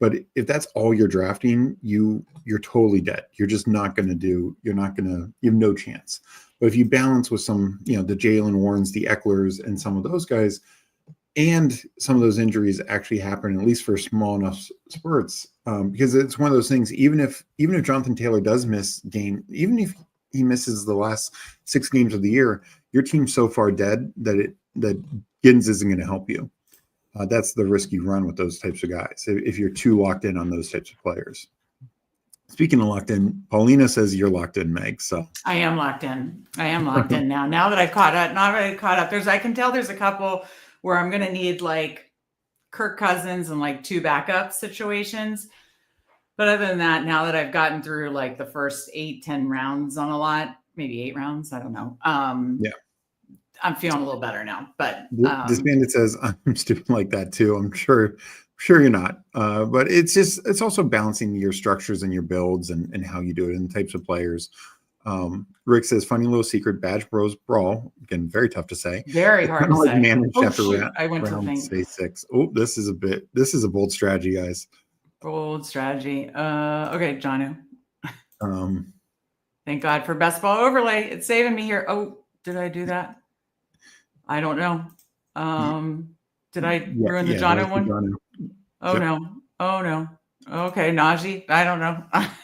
But if that's all you're drafting, you're totally dead. You're just not going to you have no chance. But if you balance with some, the Jalen Warrens, the Ecklers, and some of those guys, and some of those injuries actually happen, at least for small enough spurts, because it's one of those things, even if Jonathan Taylor does miss game, even if he misses the last 6 games of the year, your team's so far dead that Giddens isn't going to help you. That's the risk you run with those types of guys, if you're too locked in on those types of players. Speaking of locked in, Paulina says you're locked in, Meg. So I am locked in. In now. Now that I've caught up, I can tell there's a couple where I'm going to need like Kirk Cousins and like 2 backup situations. But other than that, now that I've gotten through like the first 8-10 rounds on a lot, maybe 8 rounds, I don't know. Yeah. I'm feeling a little better now, but this bandit says I'm stupid like that too. I'm sure you're not, but it's also balancing your structures and your builds and how you do it and the types of players. Rick says, funny little secret, Badge Bros Brawl. Again, very tough to say. Very hard to say. Managed after I went to think. Say 6. Oh, this is a bold strategy, guys. Bold strategy. Okay, Jonu. Um, Thank God for Best Ball Overlay. It's saving me here. Oh, did I do that? I don't know. Did I ruin the Jonu one? Oh no. Okay, Najee. I don't know.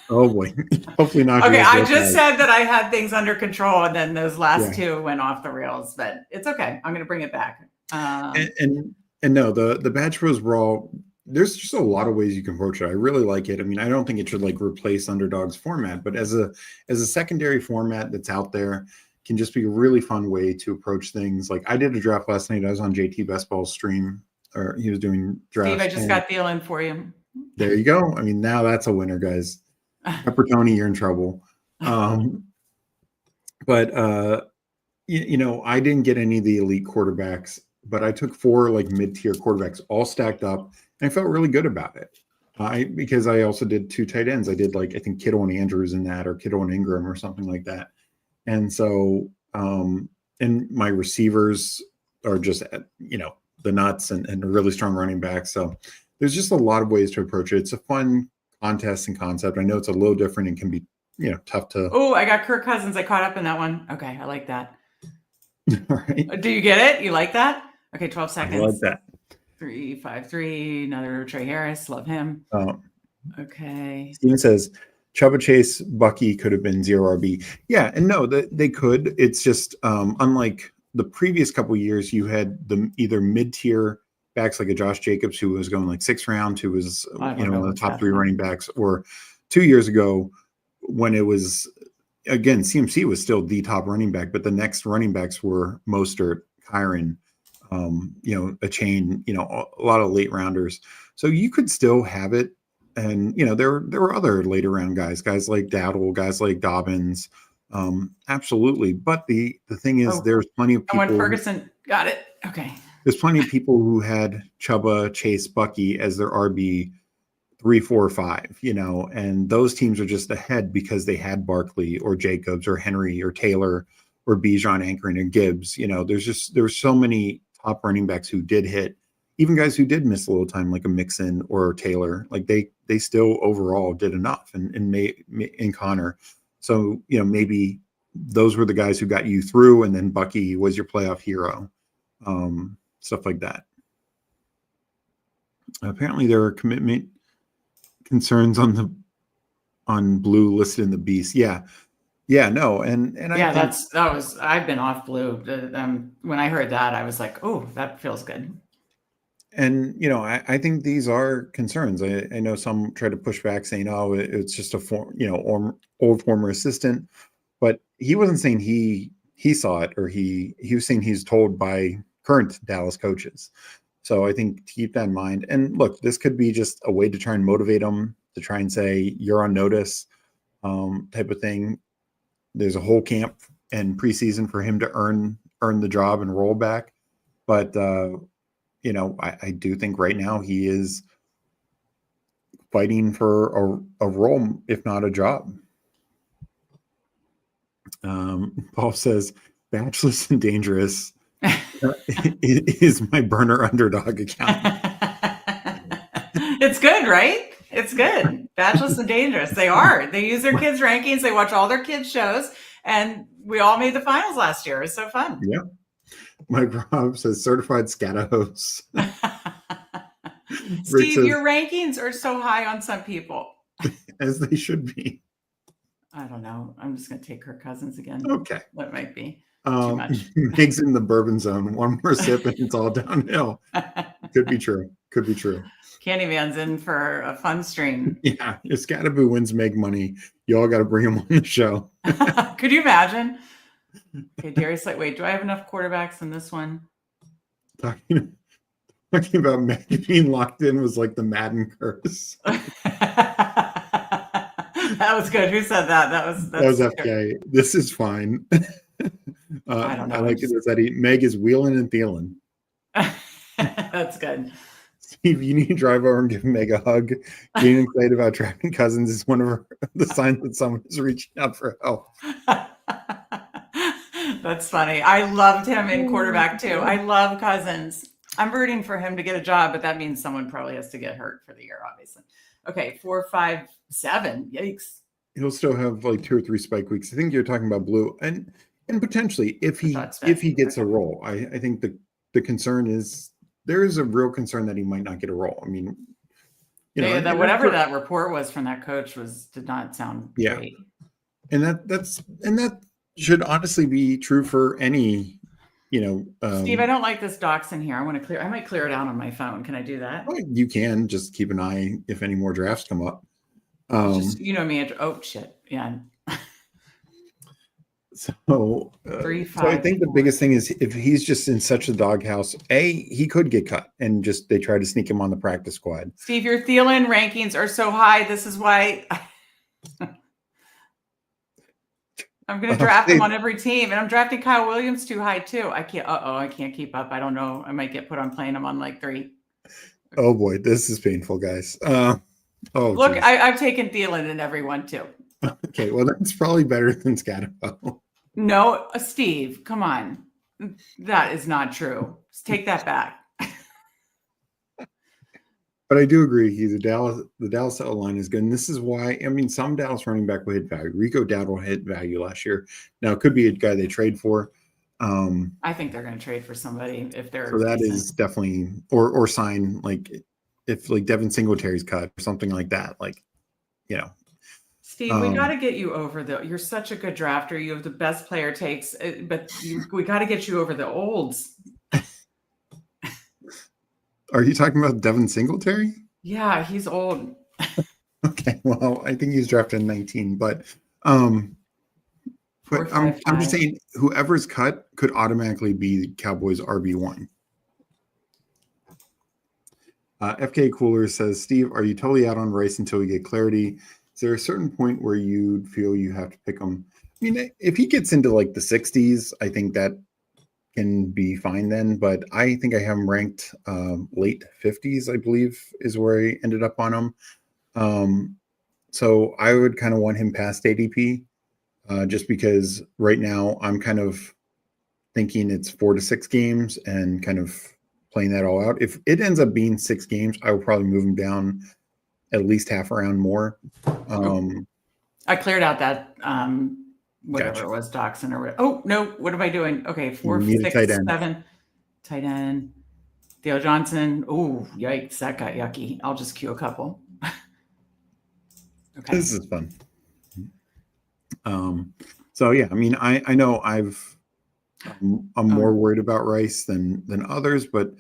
Oh boy. Hopefully Najee. Okay, I just said that I had things under control, and then those last 2 went off the rails, but it's okay. I'm going to bring it back. And no, the Badge Bros Brawl. There's just a lot of ways you can approach it. I really like it. I mean, I don't think it should like replace Underdog's format, but as a secondary format that's out there, can just be a really fun way to approach things. Like I did a draft last night. I was on JT Best Ball's stream, or he was doing drafts. Steve, I just got Thielen for you. There you go. I mean, now that's a winner, guys. Pepper Tony, you're in trouble. But I didn't get any of the elite quarterbacks, but I took 4 like mid-tier quarterbacks all stacked up, and I felt really good about it. Because I also did 2 tight ends. I did like I think Kittle and Andrews in that, or Kittle and Ingram, or something like that. And so, and my receivers are just, the nuts and a really strong running back. So there's just a lot of ways to approach it. It's a fun contest and concept. I know it's a little different and can be, tough to. Oh, I got Kirk Cousins. I caught up in that one. Okay, I like that. All right. Do you get it? You like that? Okay, 12 seconds. I like that. 3-5-3. Another Trey Harris. Love him. Okay. Steven says Chuba Chase, Bucky could have been 0 RB. Yeah, and no, they could. It's just unlike the previous couple of years, you had the either mid-tier backs like a Josh Jacobs who was going like 6th round, who was one of the top 3 running backs, or 2 years ago when it was again CMC was still the top running back, but the next running backs were Mostert, Kyron, a chain, a lot of late rounders. So you could still have it. And, there were other later round guys like Dowdle, guys like Dobbins. Absolutely. But the thing is, there's plenty of people. Ferguson got it. Okay. There's plenty of people who had Chuba, Chase, Bucky as their RB 3, 4, 5, and those teams are just ahead because they had Barkley or Jacobs or Henry or Taylor or Bijan anchoring and Gibbs. There's so many top running backs who did hit. Even guys who did miss a little time, like a Mixon or Taylor, like they still overall did enough, and Connor. So maybe those were the guys who got you through, and then Bucky was your playoff hero, stuff like that. Apparently, there are commitment concerns on Blue listed in the Beast. Yeah, no, and yeah, I've been off Blue. When I heard that, I was like, oh, that feels good. And, I think these are concerns. I know some try to push back saying, oh, it's just a old former assistant, but he wasn't saying he saw it, or he was saying he's told by current Dallas coaches. So I think to keep that in mind. And look, this could be just a way to try and motivate them, to try and say you're on notice, type of thing. There's a whole camp and preseason for him to earn the job and roll back. But, I do think right now he is fighting for a role, if not a job. Paul says, Batchless and Dangerous is my burner Underdog account. It's good, right? It's good. Batchless and Dangerous. They are. They use their kids' rankings. They watch all their kids' shows. And we all made the finals last year. It was so fun. Yeah. Mike Rob says certified scata hosts. Steve, says, your rankings are so high on some people. As they should be. I don't know. I'm just going to take Kirk Cousins again. Okay. That might be too much. Meg's in the bourbon zone. One more sip and it's all downhill. Could be true. Candyman's in for a fun stream. Yeah. If Scataboo wins Meg money, you all got to bring him on the show. Could you imagine? Okay, Darius, wait, do I have enough quarterbacks in this one? Talking about Meg being locked in was like the Madden curse. That was good. Who said that? That was FK. This is fine. I don't know. I like it that Meg is wheeling and feeling. That's good. Steve, you need to drive over and give Meg a hug. Getting excited about drafting Cousins is one of the signs that someone is reaching out for help. That's funny. I loved him in quarterback too. I love Cousins. I'm rooting for him to get a job, but that means someone probably has to get hurt for the year, obviously. Okay, 4, 5, 7. Yikes. He'll still have like 2 or 3 spike weeks. I think you're talking about Blue, and potentially if he gets a role, I think the concern is there is a real concern that he might not get a role. I mean, whatever that report was from that coach did not sound great. And that should honestly be true for any. Steve, I don't like this docs in here. I might clear it out on my phone. Can I do that? You can just keep an eye if any more drafts come up. Me. Oh shit. Yeah. So, 3, 5, so I think the biggest thing is if he's just in such a doghouse, he could get cut and just they try to sneak him on the practice squad. Steve, your Thielen rankings are so high. This is why I'm going to draft him on every team, and I'm drafting Kyle Williams too high too. I can't keep up. I don't know. I might get put on playing him on like 3. Oh boy, this is painful, guys. Look, I've taken Thielen in every one too. Okay, well that's probably better than Scatterbo. No, Steve, come on. That is not true. Just take that back. But I do agree. The Dallas line is good. And this is why, I mean, some Dallas running back will hit value. Rico Dowdle hit value last year. Now, it could be a guy they trade for. I think they're going to trade for somebody if they're So that decent. is definitely, or sign, like, if like Devin Singletary's cut or something like that. Like, you know. Steve, we got to get you over you're such a good drafter. You have the best player takes, but we got to get you over the olds. Are you talking about Devin Singletary? Yeah, he's old. Okay, well, I think he's drafted in 19, but I'm just saying whoever's cut could automatically be Cowboys RB1. FK Cooler says, Steve, are you totally out on Rice until we get clarity? Is there a certain point where you feel you have to pick him? I mean, if he gets into like the 60s, I think that can be fine then, but I think I have him ranked late 50s, I believe, is where I ended up on him. So I would kind of want him past ADP, just because right now I'm kind of thinking it's 4 to 6 games and kind of playing that all out. If it ends up being 6 games, I will probably move him down at least half a round more. I cleared out that whatever Gotcha. it was, Dachshund or whatever. Oh no, what am I doing? Okay, 4, You need a 6, tight end. 7 tight end. Theo Johnson. Oh, yikes, that got yucky. I'll just cue a couple. Okay. This is fun. So yeah, I mean, I know I'm more worried about Rice than others, but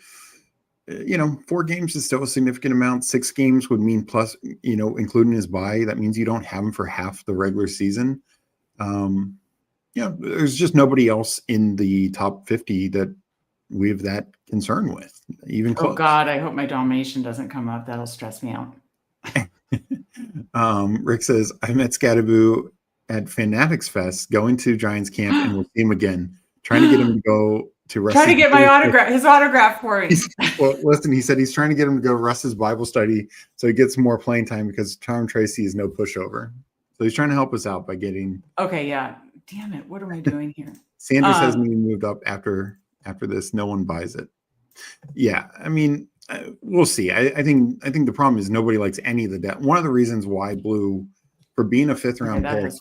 4 games is still a significant amount. 6 games would mean plus, including his bye, that means you don't have him for half the regular season. There's just nobody else in the top 50 that we have that concern with, even close. Oh God, I hope my Dalmatian doesn't come up. That'll stress me out. Rick says, I met Scattaboo at Fanatics Fest, going to Giants camp, and we'll see him again. Trying to get him to go to Russ's. Trying to get his autograph for me. Well, listen, he said he's trying to get him to go Russ's Bible study so he gets more playing time because Tom Tracy is no pushover. So he's trying to help us out by getting. Okay, yeah. Damn it, what am I doing here? Sanders hasn't even moved up after this. No one buys it. Yeah, I mean, we'll see. I think the problem is nobody likes any of the depth. One of the reasons why Blue, for being a 5th round pick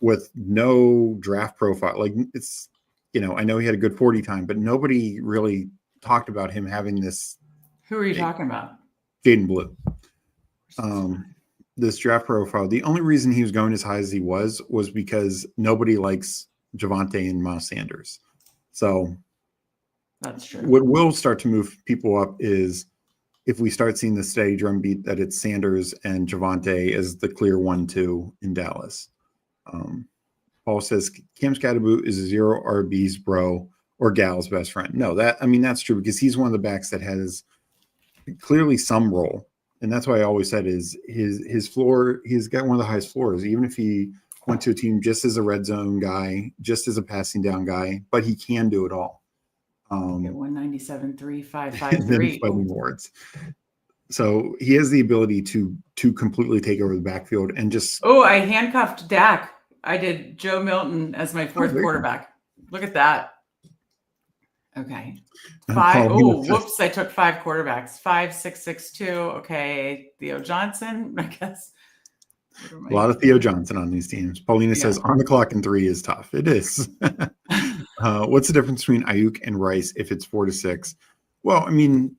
with no draft profile, like it's, I know he had a good 40 time, but nobody really talked about him having this. Who are you talking about? Jaden Blue. This draft profile. The only reason he was going as high as he was because nobody likes Javonte and Miles Sanders. So that's true. What will start to move people up is if we start seeing the steady drumbeat that it's Sanders and Javonte as the clear 1-2 in Dallas. Paul says Cam Scattaboo is a 0 RB's bro or gal's best friend. No, that's true because he's one of the backs that has clearly some role. And that's why I always said is his floor, he's got one of the highest floors, even if he went to a team just as a red zone guy, just as a passing down guy, but he can do it all. 197.355.3 fighting wards. So he has the ability to completely take over the backfield and just. Oh, I handcuffed Dak. I did Joe Milton as my 4th quarterback. Look at that. Okay. 5. Oh, whoops! I took 5 quarterbacks. 5, 6, 6, 2. Okay, Theo Johnson. I guess. A lot of Theo Johnson on these teams. Paulina says on the clock in 3 is tough. It is. What's the difference between Ayuk and Rice if it's 4 to 6? Well, I mean,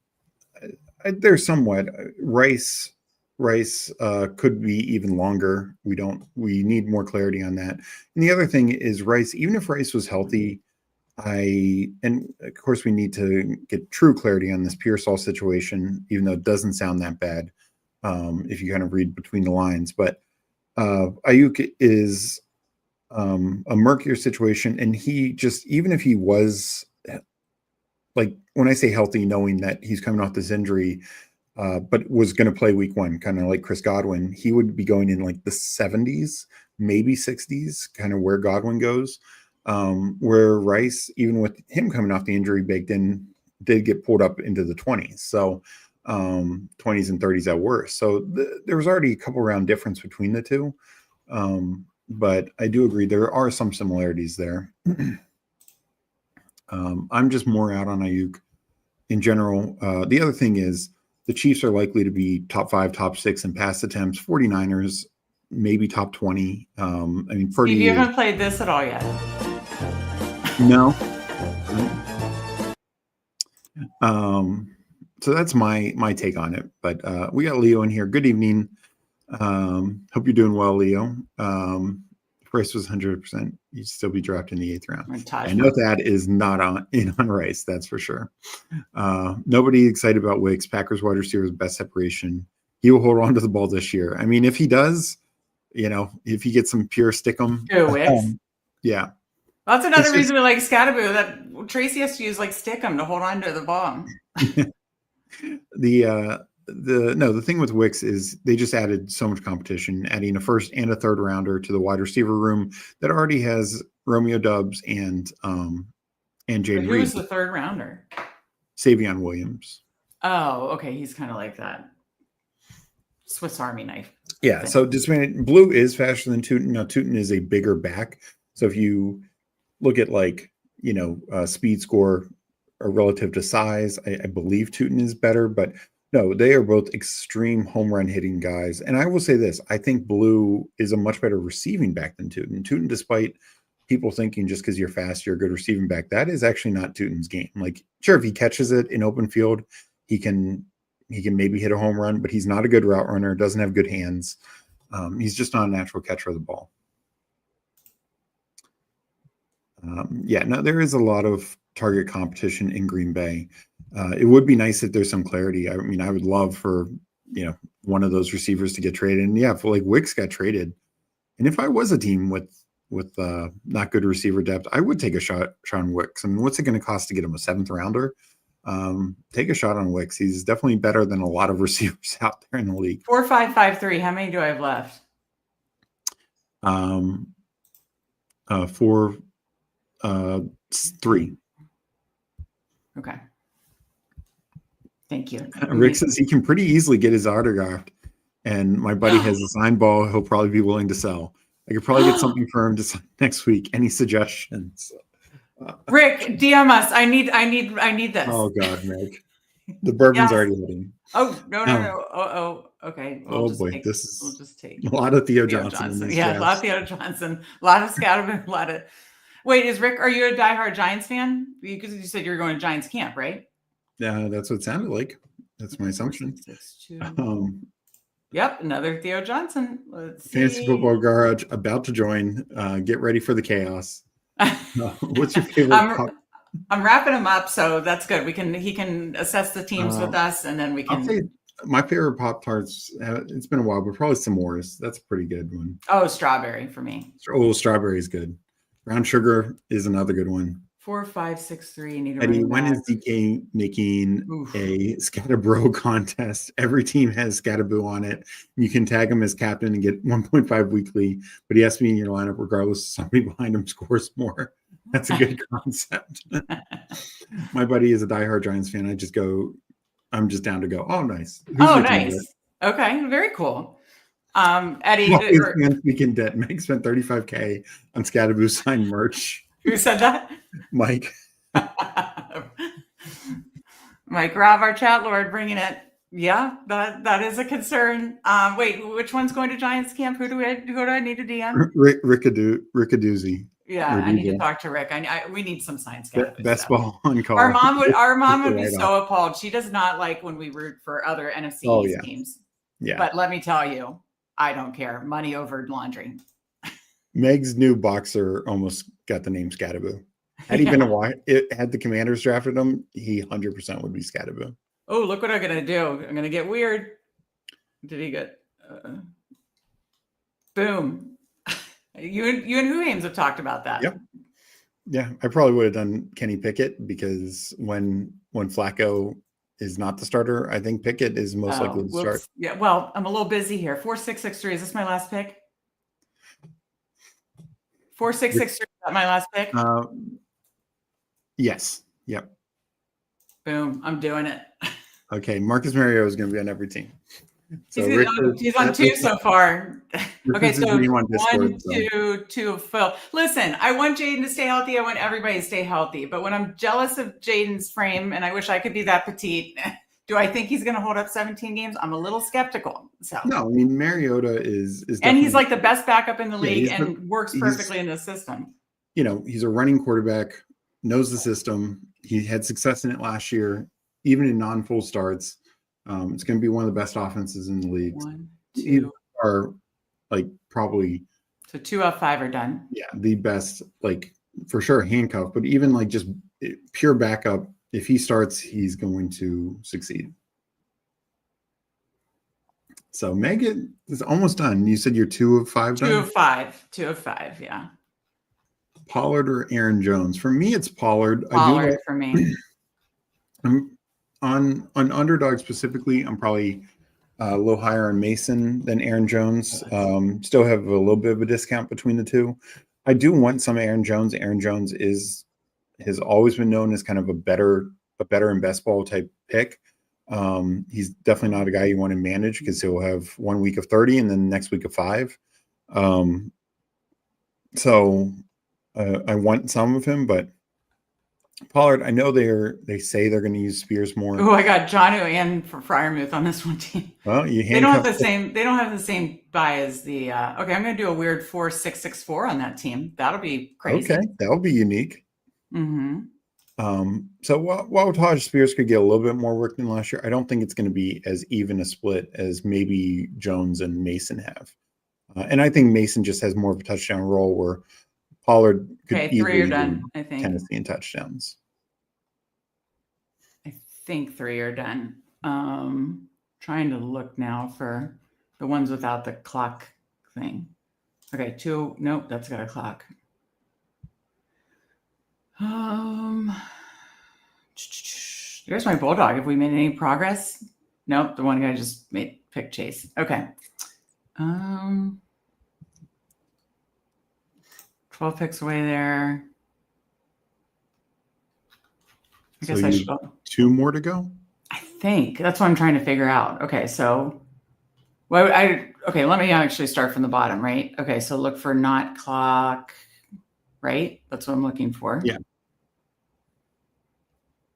there's somewhat. Rice could be even longer. We need more clarity on that. And the other thing is Rice, even if Rice was healthy, and of course we need to get true clarity on this Pearsall situation, even though it doesn't sound that bad if you kind of read between the lines. But Ayuk is a murkier situation, and he just, even if he was, like when I say healthy, knowing that he's coming off this injury, but was going to play week 1, kind of like Chris Godwin, he would be going in like the 70s, maybe 60s, kind of where Godwin goes. Where Rice, even with him coming off the injury baked in, did get pulled up into the 20s. So 20s and 30s at worst. So there was already a couple round difference between the two. But I do agree there are some similarities there. I'm just more out on Ayuk in general. The other thing is The Chiefs are likely to be top 5, top 6 in pass attempts. 49ers, maybe top 20. I mean, Purdy. Steve, you haven't played this at all yet. No. So that's my take on it. But we got Leo in here. Good evening. Hope you're doing well, Leo. Rice was 100%. You'd still be drafted in the 8th round. I know that is not on Rice, that's for sure. Nobody excited about Wicks. Packers wide receivers best separation. He will hold on to the ball this year. I mean, if he does, if he gets some pure stickum. Yeah. That's another reason we like Scatterbo, that Tracy has to use like stickum to hold on to the ball. The thing with Wicks is they just added so much competition, adding a first and a third rounder to the wide receiver room that already has Romeo Doubs and Jaden Reed. Who was the third rounder? Savion Williams. Oh, okay. He's kind of like that Swiss Army knife. Yeah. So Blue is faster than Tootin. Now Tootin is a bigger back. So if you look at speed score or relative to size, I believe Tootin is better, but no, they are both extreme home run hitting guys. And I will say this, I think Blue is a much better receiving back than Tootin. Tootin, despite people thinking just because you're fast, you're a good receiving back, that is actually not Tootin's game. Like, sure, if he catches it in open field, he can maybe hit a home run, but he's not a good route runner, doesn't have good hands. He's just not a natural catcher of the ball. There is a lot of target competition in Green Bay. It would be nice if there's some clarity. I mean, I would love for, one of those receivers to get traded. And if like Wicks got traded, and if I was a team with not good receiver depth, I would take a shot on Wicks. I mean, what's it going to cost to get him a 7th rounder? Take a shot on Wicks. He's definitely better than a lot of receivers out there in the league. 4553. How many do I have left? 3. Okay. Thank you. Rick says he can pretty easily get his autographed, and my buddy has a signed ball he'll probably be willing to sell. I could probably get something for him to sign next week. Any suggestions? Rick, DM us. I need this. Oh God, Meg. The bourbon's already hitting. Oh, no. Oh, okay. We'll just take a lot of Theo Johnson. Yeah, a lot of Theo Johnson. A lot of Scatterman. A lot of. Wait, are you a diehard Giants fan? Because you said you were going to Giants camp, right? Yeah, that's what it sounded like. That's my assumption. Yep, another Theo Johnson. Let's see. Fantasy Football Garage about to join. Get ready for the chaos. What's your favorite? I'm wrapping him up, so that's good. He can assess the teams with us, and then we can. I'll say my favorite Pop-Tarts. It's been a while, but probably s'mores. That's a pretty good one. Oh, strawberry for me. Oh, strawberry is good. Brown sugar is another good one. 4563. Eddie, when is DK making a Scatterbro contest? Every team has Scatterboo on it. You can tag him as captain and get 1.5 weekly, but he has to be in your lineup regardless if somebody behind him scores more. That's a good concept. My buddy is a diehard Giants fan. I'm just down to go. Oh, nice. Nice. Okay, very cool. Eddie, weekend debt. Meg spent $35,000 on Scatterboo signed merch. Who said that? Mike. Mike Rob, our chat lord, bringing it. Yeah, that is a concern. Wait, which one's going to Giants camp? Who do I need to DM? Rickadoozy. Yeah, I need to talk to Rick. We need some science. Best ball on call. Our mom would be so appalled. She does not like when we root for other NFC East teams. Yeah, but let me tell you, I don't care. Money over laundry. Meg's new boxer almost got the name Scatterboo. Had he been had the Commanders drafted him, he 100% would be Scatterboo. Oh, look what I'm gonna do! I'm gonna get weird. Did he get? Boom. You and Who Ames have talked about that. Yep. Yeah, I probably would have done Kenny Pickett because when Flacco is not the starter, I think Pickett is most likely to start. Yeah. Well, I'm a little busy here. 4663. Is this my last pick? 4663. Is that my last pick? Yes. Yep. Boom. I'm doing it. Okay. Marcus Mariota is going to be on every team. So he's on 2 so far. Okay, so Discord, 1, 2, Phil. Listen, I want Jaden to stay healthy. I want everybody to stay healthy. But when I'm jealous of Jaden's frame, and I wish I could be that petite, Do I think he's going to hold up 17 games? I'm a little skeptical. So No, I mean Mariota is and he's like the best backup in the Yeah, league and works perfectly in the system. You know, he's a running quarterback, knows the system. He had success in it last year, even in non-full starts. It's going to be one of the best offenses in the league. 1, These 2. are like probably So 2 of 5 are done. Yeah, the best, like for sure handcuff, but even like just pure backup. If he starts, he's going to succeed. So Megan is almost done. You said you're 2 of 5 done? 2 of 5. 2 of 5, yeah. Pollard or Aaron Jones? For me, it's Pollard. Pollard for me. I'm on Underdog specifically. I'm probably a little higher on Mason than Aaron Jones. Still have a little bit of a discount between the two. I do want some Aaron Jones. Aaron Jones has always been known as kind of a better and best ball type pick. He's definitely not a guy you want to manage because he'll have 1 week of 30 and then the next week of 5. So I want some of him, but Pollard, I know they say they're going to use Spears more. Oh, I got Jonnu and Fryermuth on this one team. Well, they don't have the same. They don't have the same buy as the. Okay, I'm going to do a weird 4-6-6-4 on that team. That'll be crazy. Okay, that'll be unique. Mm-hmm. So while Taj Spears could get a little bit more work than last year, I don't think it's going to be as even a split as maybe Jones and Mason have. And I think Mason just has more of a touchdown role where Pollard could 3 are done, I think. Tennessee in touchdowns. I think 3 are done. Trying to look now for the ones without the clock thing. Okay, 2. Nope, that's got a clock. Here's my Bulldog. Have we made any progress? Nope, the one guy just picked Chase. Okay. 12 picks away there. I guess I should go. 2 more to go? I think that's what I'm trying to figure out. Okay, so let me actually start from the bottom, right? Okay, so look for not clock, right? That's what I'm looking for. Yeah.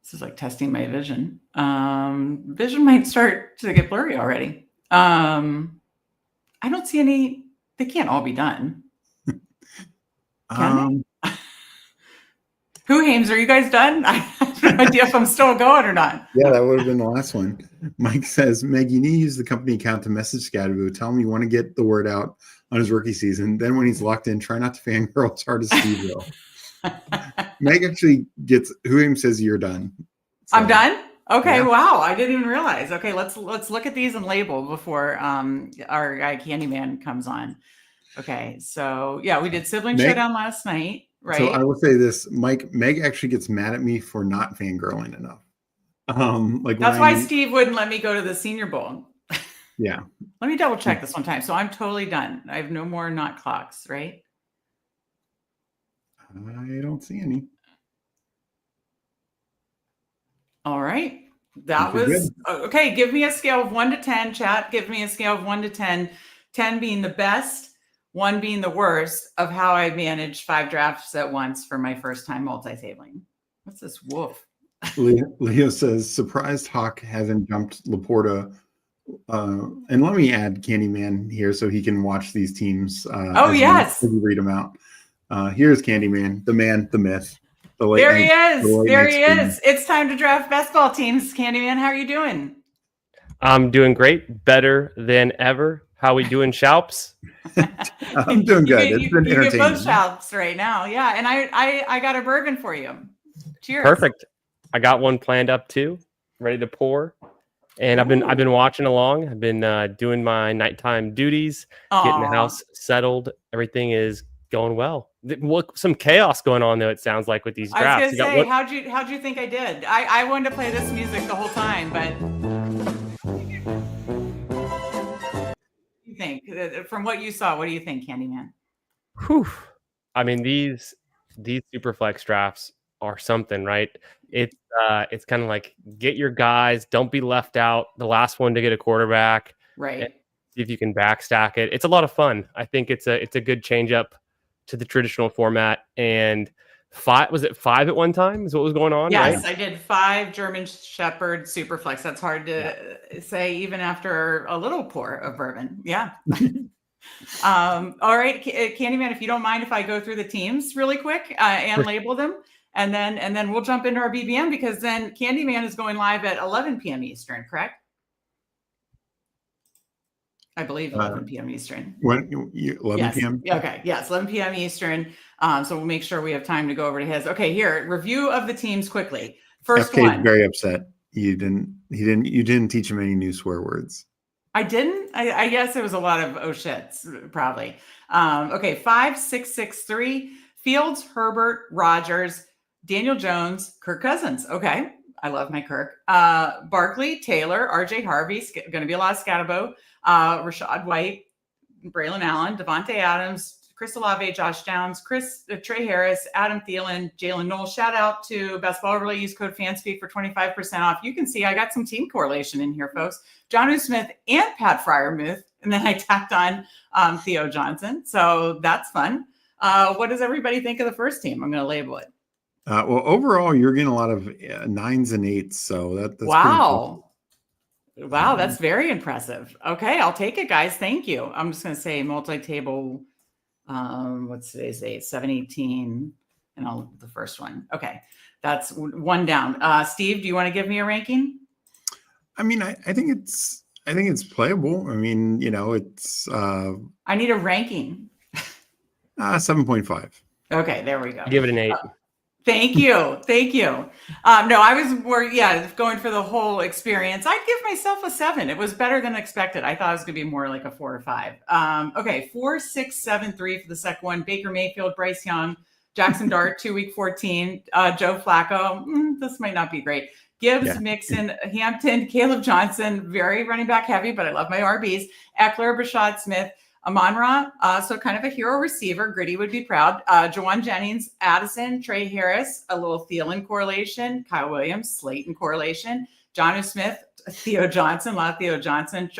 This is like testing my vision. Vision might start to get blurry already. I don't see any. They can't all be done. Can they? Who, Hames, are you guys done? I have no idea if I'm still going or not. Yeah, that would have been the last one. Mike says, Meg, you need to use the company account to message Scadaboo. Tell him you want to get the word out on his rookie season. Then when he's locked in, try not to fangirl as hard as Steve will. Meg actually gets who him says you're done. So, I'm done? Okay, yeah. Wow. I didn't even realize. Okay, let's look at these and label before our guy Candyman comes on. Okay, so yeah, we did Sibling Showdown last night, right? So I will say this, Mike, Meg actually gets mad at me for not fangirling enough. That's why Steve wouldn't let me go to the Senior Bowl. Yeah. Let me double check this one time. So I'm totally done. I have no more not clocks, right? I don't see any. All right. That was okay. Give me a scale of 1 to 10, chat. Give me a scale of 1 to 10, 10 being the best, 1 being the worst of how I managed 5 drafts at once for my first time multi-tabling. What's this wolf? Leo says, surprised Hawk hasn't jumped Laporta. And let me add Candyman here so he can watch these teams. Yes. Read them out. Here's Candyman, the man, the myth. There he is. There he is. It's time to draft best ball teams. Candyman, how are you doing? I'm doing great. Better than ever. How we doing, Shalps? I'm doing good. It's been entertaining. You get both Shalps right now. Yeah. And I got a bourbon for you. Cheers. Perfect. I got one planned up too, ready to pour. And I've been watching along. I've been doing my nighttime duties, getting the house settled. Everything is going well. Some chaos going on though. It sounds like with these drafts. I was gonna say, how'd you think I did? I wanted to play this music the whole time, but you think from what you saw, what do you think, Candyman? Whew. I mean, these Superflex drafts are something, right? It's kind of like get your guys, don't be left out. The last one to get a quarterback, right? See if you can backstack it. It's a lot of fun. I think it's a good change up to the traditional format. And 5. Was it 5 at one time? Is what was going on? Yes, Right? I did 5 German Shepherd Superflex. That's hard to say even after a little pour of bourbon. Yeah. All right, Candyman, if you don't mind if I go through the teams really quick and label them, and then we'll jump into our BBM, because then Candyman is going live at 11 p.m. Eastern, correct? I believe 11 p.m. Eastern. When 11 p.m. Okay. Yes, 11 p.m. Eastern. So we'll make sure we have time to go over to his. Okay, here, review of the teams quickly. First FK one. is very upset. You didn't teach him any new swear words. I didn't. I guess it was a lot of oh shits, probably. Okay, 5, 6, 6, 3. Fields, Herbert, Rogers, Daniel Jones, Kirk Cousins. Okay, I love my Kirk. Barkley, Taylor, RJ Harvey. Going to be a lot of Scatabo. Rashad White, Braylon Allen, Devontae Adams, Chris Olave, Josh Downs, Trey Harris, Adam Thielen, Jalen Knowles. Shout out to Best Ball Overlay. Use code Fanspeak for 25% off. You can see I got some team correlation in here, folks. Jonnu Smith and Pat Fryermuth. And then I tacked on Theo Johnson. So that's fun. What does everybody think of the first team? I'm going to label it. Well, overall, you're getting a lot of 9s and 8s. So that's wow. Wow, that's very impressive. Okay, I'll take it, guys. Thank you. I'm just going to say multi-table. What's today's date? 7/18, and the first one. Okay, that's one down. Steve, do you want to give me a ranking? I mean, I think it's playable. I mean, it's. I need a ranking. 7.5. Okay, there we go. Give it an 8. Thank you. No, I was more, going for the whole experience. I'd give myself a 7. It was better than expected. I thought it was going to be more like a 4 or 5. Okay, 4, 6, 7, 3 for the second one. Baker Mayfield, Bryce Young, Jackson Dart, 2 week 14. Joe Flacco. This might not be great. Gibbs, Mixon, Hampton, Caleb Johnson, very running back heavy, but I love my RBs. Eckler, Brashad Smith, Amon-Ra, so kind of a hero receiver. Gritty would be proud. Jawan Jennings, Addison, Trey Harris, a little Thielen correlation. Kyle Williams, Slayton correlation. Jonnu Smith, Theo Johnson, a lot of Theo Johnson.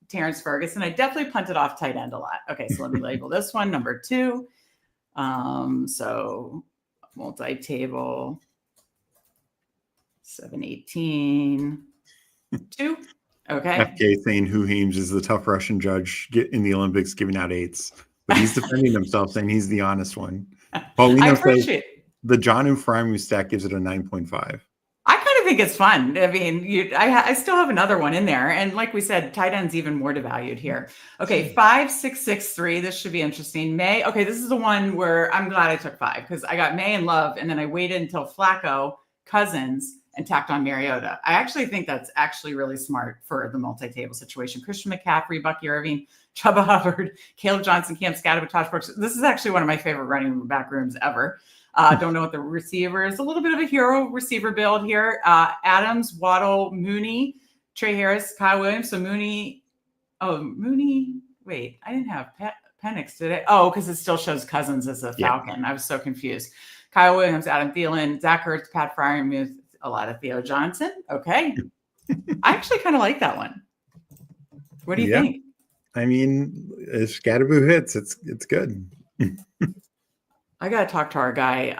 Terrence Ferguson. I definitely punted off tight end a lot. Okay, so let me label this one number 2. So multi-table, 7/18, 2. Okay. FK saying who Hames is the tough Russian judge in the Olympics giving out 8s, but he's defending himself saying he's the honest one. I appreciate the Jonnu Fryermuth stack gives it a 9.5. I kind of think it's fun. I mean, I still have another one in there, and like we said, tight end's even more devalued here. Okay, 5, 6, 6, 3. This should be interesting. May. Okay, this is the one where I'm glad I took 5 because I got May and Love, and then I waited until Flacco, Cousins, and tacked on Mariota. I actually think that's actually really smart for the multi-table situation. Christian McCaffrey, Bucky Irving, Chuba Hubbard, Caleb Johnson, Cam Scatterby, Tosh Brooks. This is actually one of my favorite running back rooms ever. Don't know what the receiver is. A little bit of a hero receiver build here. Adams, Waddle, Mooney, Trey Harris, Kyle Williams. So Mooney. Wait, I didn't have Penix, did it? Oh, because it still shows Cousins as a Falcon. Yeah. I was so confused. Kyle Williams, Adam Thielen, Zach Ertz, Pat Fryermuth, a lot of Theo Johnson. Okay. I actually kind of like that one. What do you think? I mean, if Scatterboo hits, it's good. I got to talk to our guy.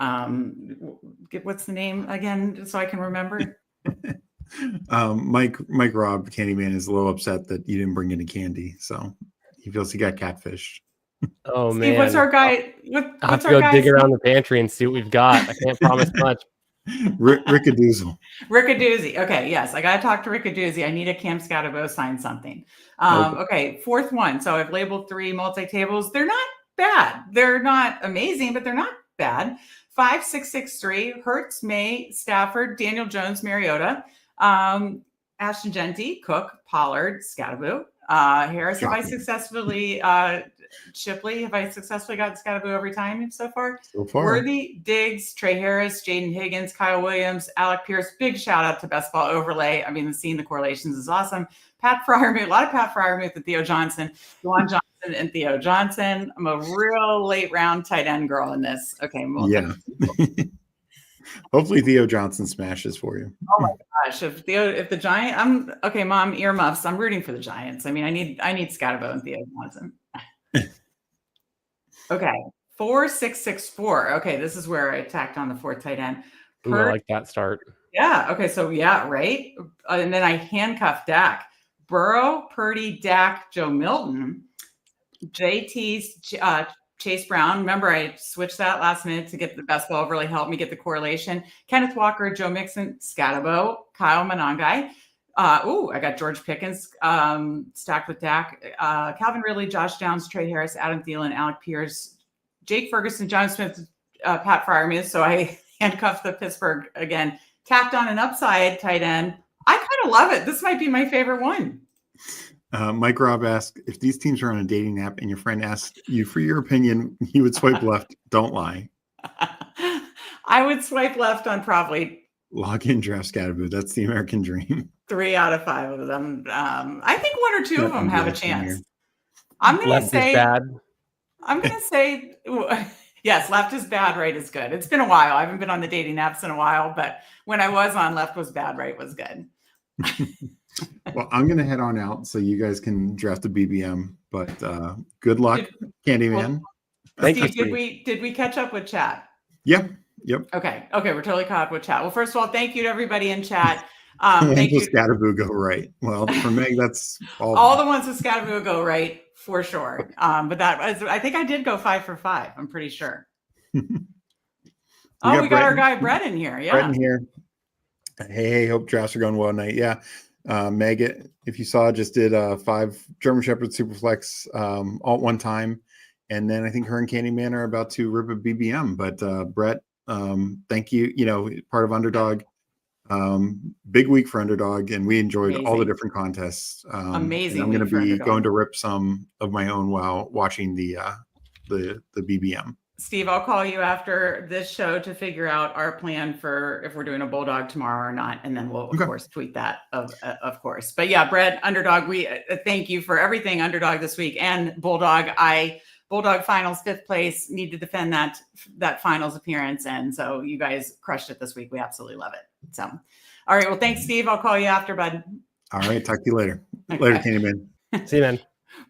What's the name again, so I can remember? Mike Robb, Candyman, is a little upset that you didn't bring any candy. So he feels he got catfished. Oh, Steve, man. what's our guy? I'll have to go dig around the pantry and see what we've got. I can't promise much. Rickadoozle. Rickadoozy. Okay, yes, I got to talk to Rickadoozy. I need a Cam Scatterbo sign something. Okay, fourth one. So I've labeled 3 multi-tables. They're not bad. They're not amazing, but they're not bad. 5, 6, 6, 3. Hurts, May, Stafford, Daniel Jones, Mariota, Ashton Genty, Cook, Pollard, Scatterbo, Harris. Have I successfully Shipley, have I successfully got Scatterbo every time so far? Worthy, Diggs, Trey Harris, Jaden Higgins, Kyle Williams, Alec Pierce. Big shout out to Best Ball Overlay. I mean, seeing the correlations is awesome. Pat Fryermuth, a lot of Pat Fryermuth and Theo Johnson. Juwan Johnson and Theo Johnson. I'm a real late round tight end girl in this. Okay. Hopefully Theo Johnson smashes for you. Oh my gosh. If the Giant, I'm okay, Mom, earmuffs. I'm rooting for the Giants. I mean, I need Scatterbo and Theo Johnson. Okay. 4664. Okay, this is where I tacked on the fourth tight end. Ooh, I like that start. Yeah. Okay. So yeah, right. And then I handcuffed Dak, Burrow, Purdy, Dak, Joe Milton, JT's Chase Brown. Remember, I switched that last minute to get the best ball. Really helped me get the correlation. Kenneth Walker, Joe Mixon, Scatabo, Kyle Monangai. I got George Pickens stacked with Dak, Calvin Ridley, Josh Downs, Trey Harris, Adam Thielen, Alec Pierce, Jake Ferguson, John Smith, Pat Freiermuth. So I handcuffed the Pittsburgh again. Tacked on an upside tight end. I kind of love it. This might be my favorite one. Mike Robb asked, if these teams are on a dating app and your friend asks you for your opinion, you would swipe left. Don't lie. I would swipe left on probably log in Draft Scatterboo. That's the American dream. 3 out of 5 of them. I think 1 or 2 of them have a chance. I'm going Left to say is bad. I'm going to say yes, left is bad, right is good. It's been a while. I haven't been on the dating apps in a while, but when I was on, left was bad, right was good. Well, I'm going to head on out so you guys can draft the BBM, but good luck, Candyman. Thank Steve, you. Did we catch up with chat? Yep. Okay, we're totally caught up with chat. Well, first of all, thank you to everybody in chat. Thank you. Scatterboo go right. Well, for Meg, that's all the ones with Scatterboo go right for sure. But I think I did go 5 for 5. I'm pretty sure. we got our guy Brett in here. Yeah, Brett in here. Hey, hope drafts are going well tonight. Yeah, Meg, if you saw, just did 5 German Shepherd Superflex all at one time, and then I think her and Candyman are about to rip a BBM. But Brett, thank you. You know, part of Underdog. Big week for Underdog, and we enjoyed all the different contests. Amazing. I'm going to be going to rip some of my own while watching the BBM. Steve, I'll call you after this show to figure out our plan for if we're doing a Bulldog tomorrow or not, and then we'll of course tweet that of course. But yeah, Brett, Underdog, we thank you for everything Underdog this week and Bulldog. Bulldog finals 5th place, need to defend that finals appearance, and so you guys crushed it this week. We absolutely love it. So, all right, well, thanks, Steve. I'll call you after, bud. All right, talk to you later. Okay. Later, Candyman. See you, man.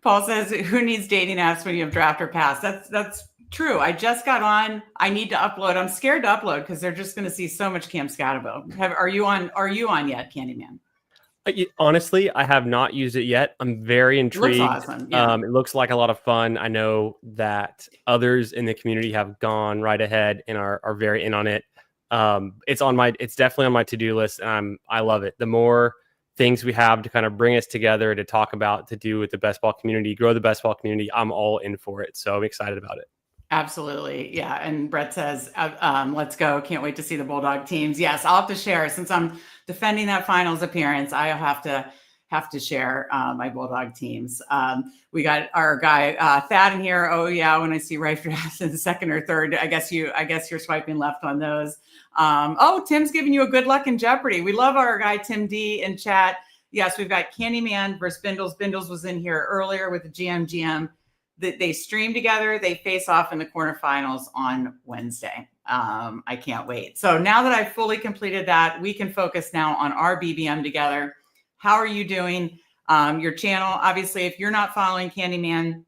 Paul says, "Who needs dating apps when you have Draft or Pass?" That's true. I just got on. I need to upload. I'm scared to upload because they're just going to see so much Cam Scatterbo. Are you on yet, Candyman? Honestly, I have not used it yet. I'm very intrigued. Looks awesome. Yeah. It looks like a lot of fun. I know that others in the community have gone right ahead and are very in on it. It's definitely on my to-do list, and I love it. The more things we have to kind of bring us together to talk about, to do with the best ball community, grow the best ball community, I'm all in for it. So I'm excited about it. Absolutely. Yeah. And Brett says, let's go. Can't wait to see the Bulldog teams. Yes, I'll have to share since I'm defending that finals appearance. I have to share my Bulldog teams. We got our guy Thad in here. Oh yeah. When I see right drafts in the 2nd or 3rd, I guess you're swiping left on those. Tim's giving you a good luck in Jeopardy. We love our guy Tim D in chat. Yes, we've got Candyman versus Bindles. Bindles was in here earlier with the GM. They stream together. They face off in the quarterfinals on Wednesday. I can't wait. So now that I've fully completed that, we can focus now on our BBM together. How are you doing? Your channel, obviously, if you're not following Candyman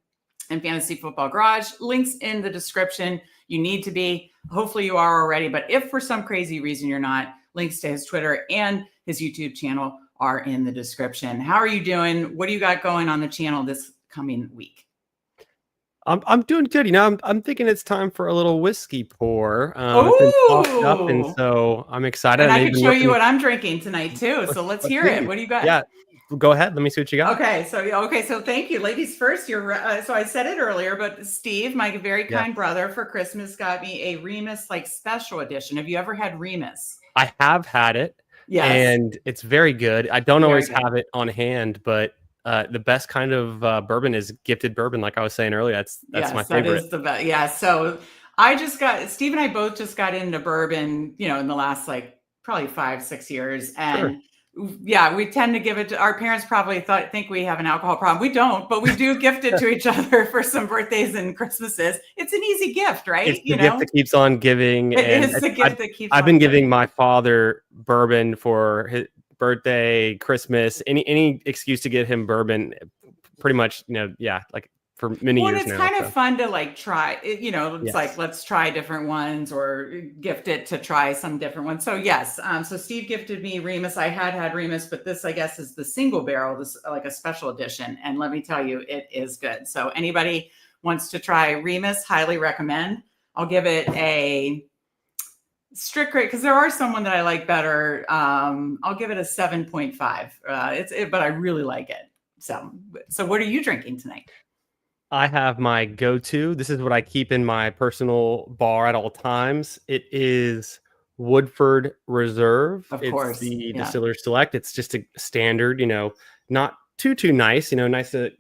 and Fantasy Football Garage, links in the description. You need to be. Hopefully you are already. But if for some crazy reason you're not, links to his Twitter and his YouTube channel are in the description. How are you doing? What do you got going on the channel this coming week? I'm doing good. You know, I'm thinking it's time for a little whiskey pour. It's been tossed up, and so I'm excited. And I can show you what I'm drinking tonight too. So let's hear it. What do you got? Yeah, go ahead. Let me see what you got. Okay, so thank you, ladies first. So I said it earlier, but Steve, my very kind brother, for Christmas got me a Remus special edition. Have you ever had Remus? I have had it. Yes, and it's very good. I don't always have it on hand, but. The best kind of bourbon is gifted bourbon, like I was saying earlier. That's my favorite. That is the best. Yeah. So Steve and I both just got into bourbon, in the last probably 5-6 years. And we tend to give it to our parents. Probably think we have an alcohol problem. We don't, but we do gift it to each other for some birthdays and Christmases. It's an easy gift, right? It's the gift that keeps on giving. It is the gift that keeps. I've been giving my father bourbon for his birthday, Christmas, any excuse to give him bourbon, pretty much, like for many Well, years it's now. kind of fun to like try, it's Yes. like, let's try different ones or gift it to try some different ones. So yes. So Steve gifted me Remus. I had Remus, but this, I guess, is the single barrel, this like a special edition. And let me tell you, it is good. So anybody wants to try Remus, highly recommend. I'll give it a strict rate because there are someone that I like better. I'll give it a 7.5. But I really like it. So what are you drinking tonight? I have my go-to. This is what I keep in my personal bar at all times. It is Woodford Reserve. Of It's course. the Yeah. Distiller Select. It's just a standard, not too nice, nice to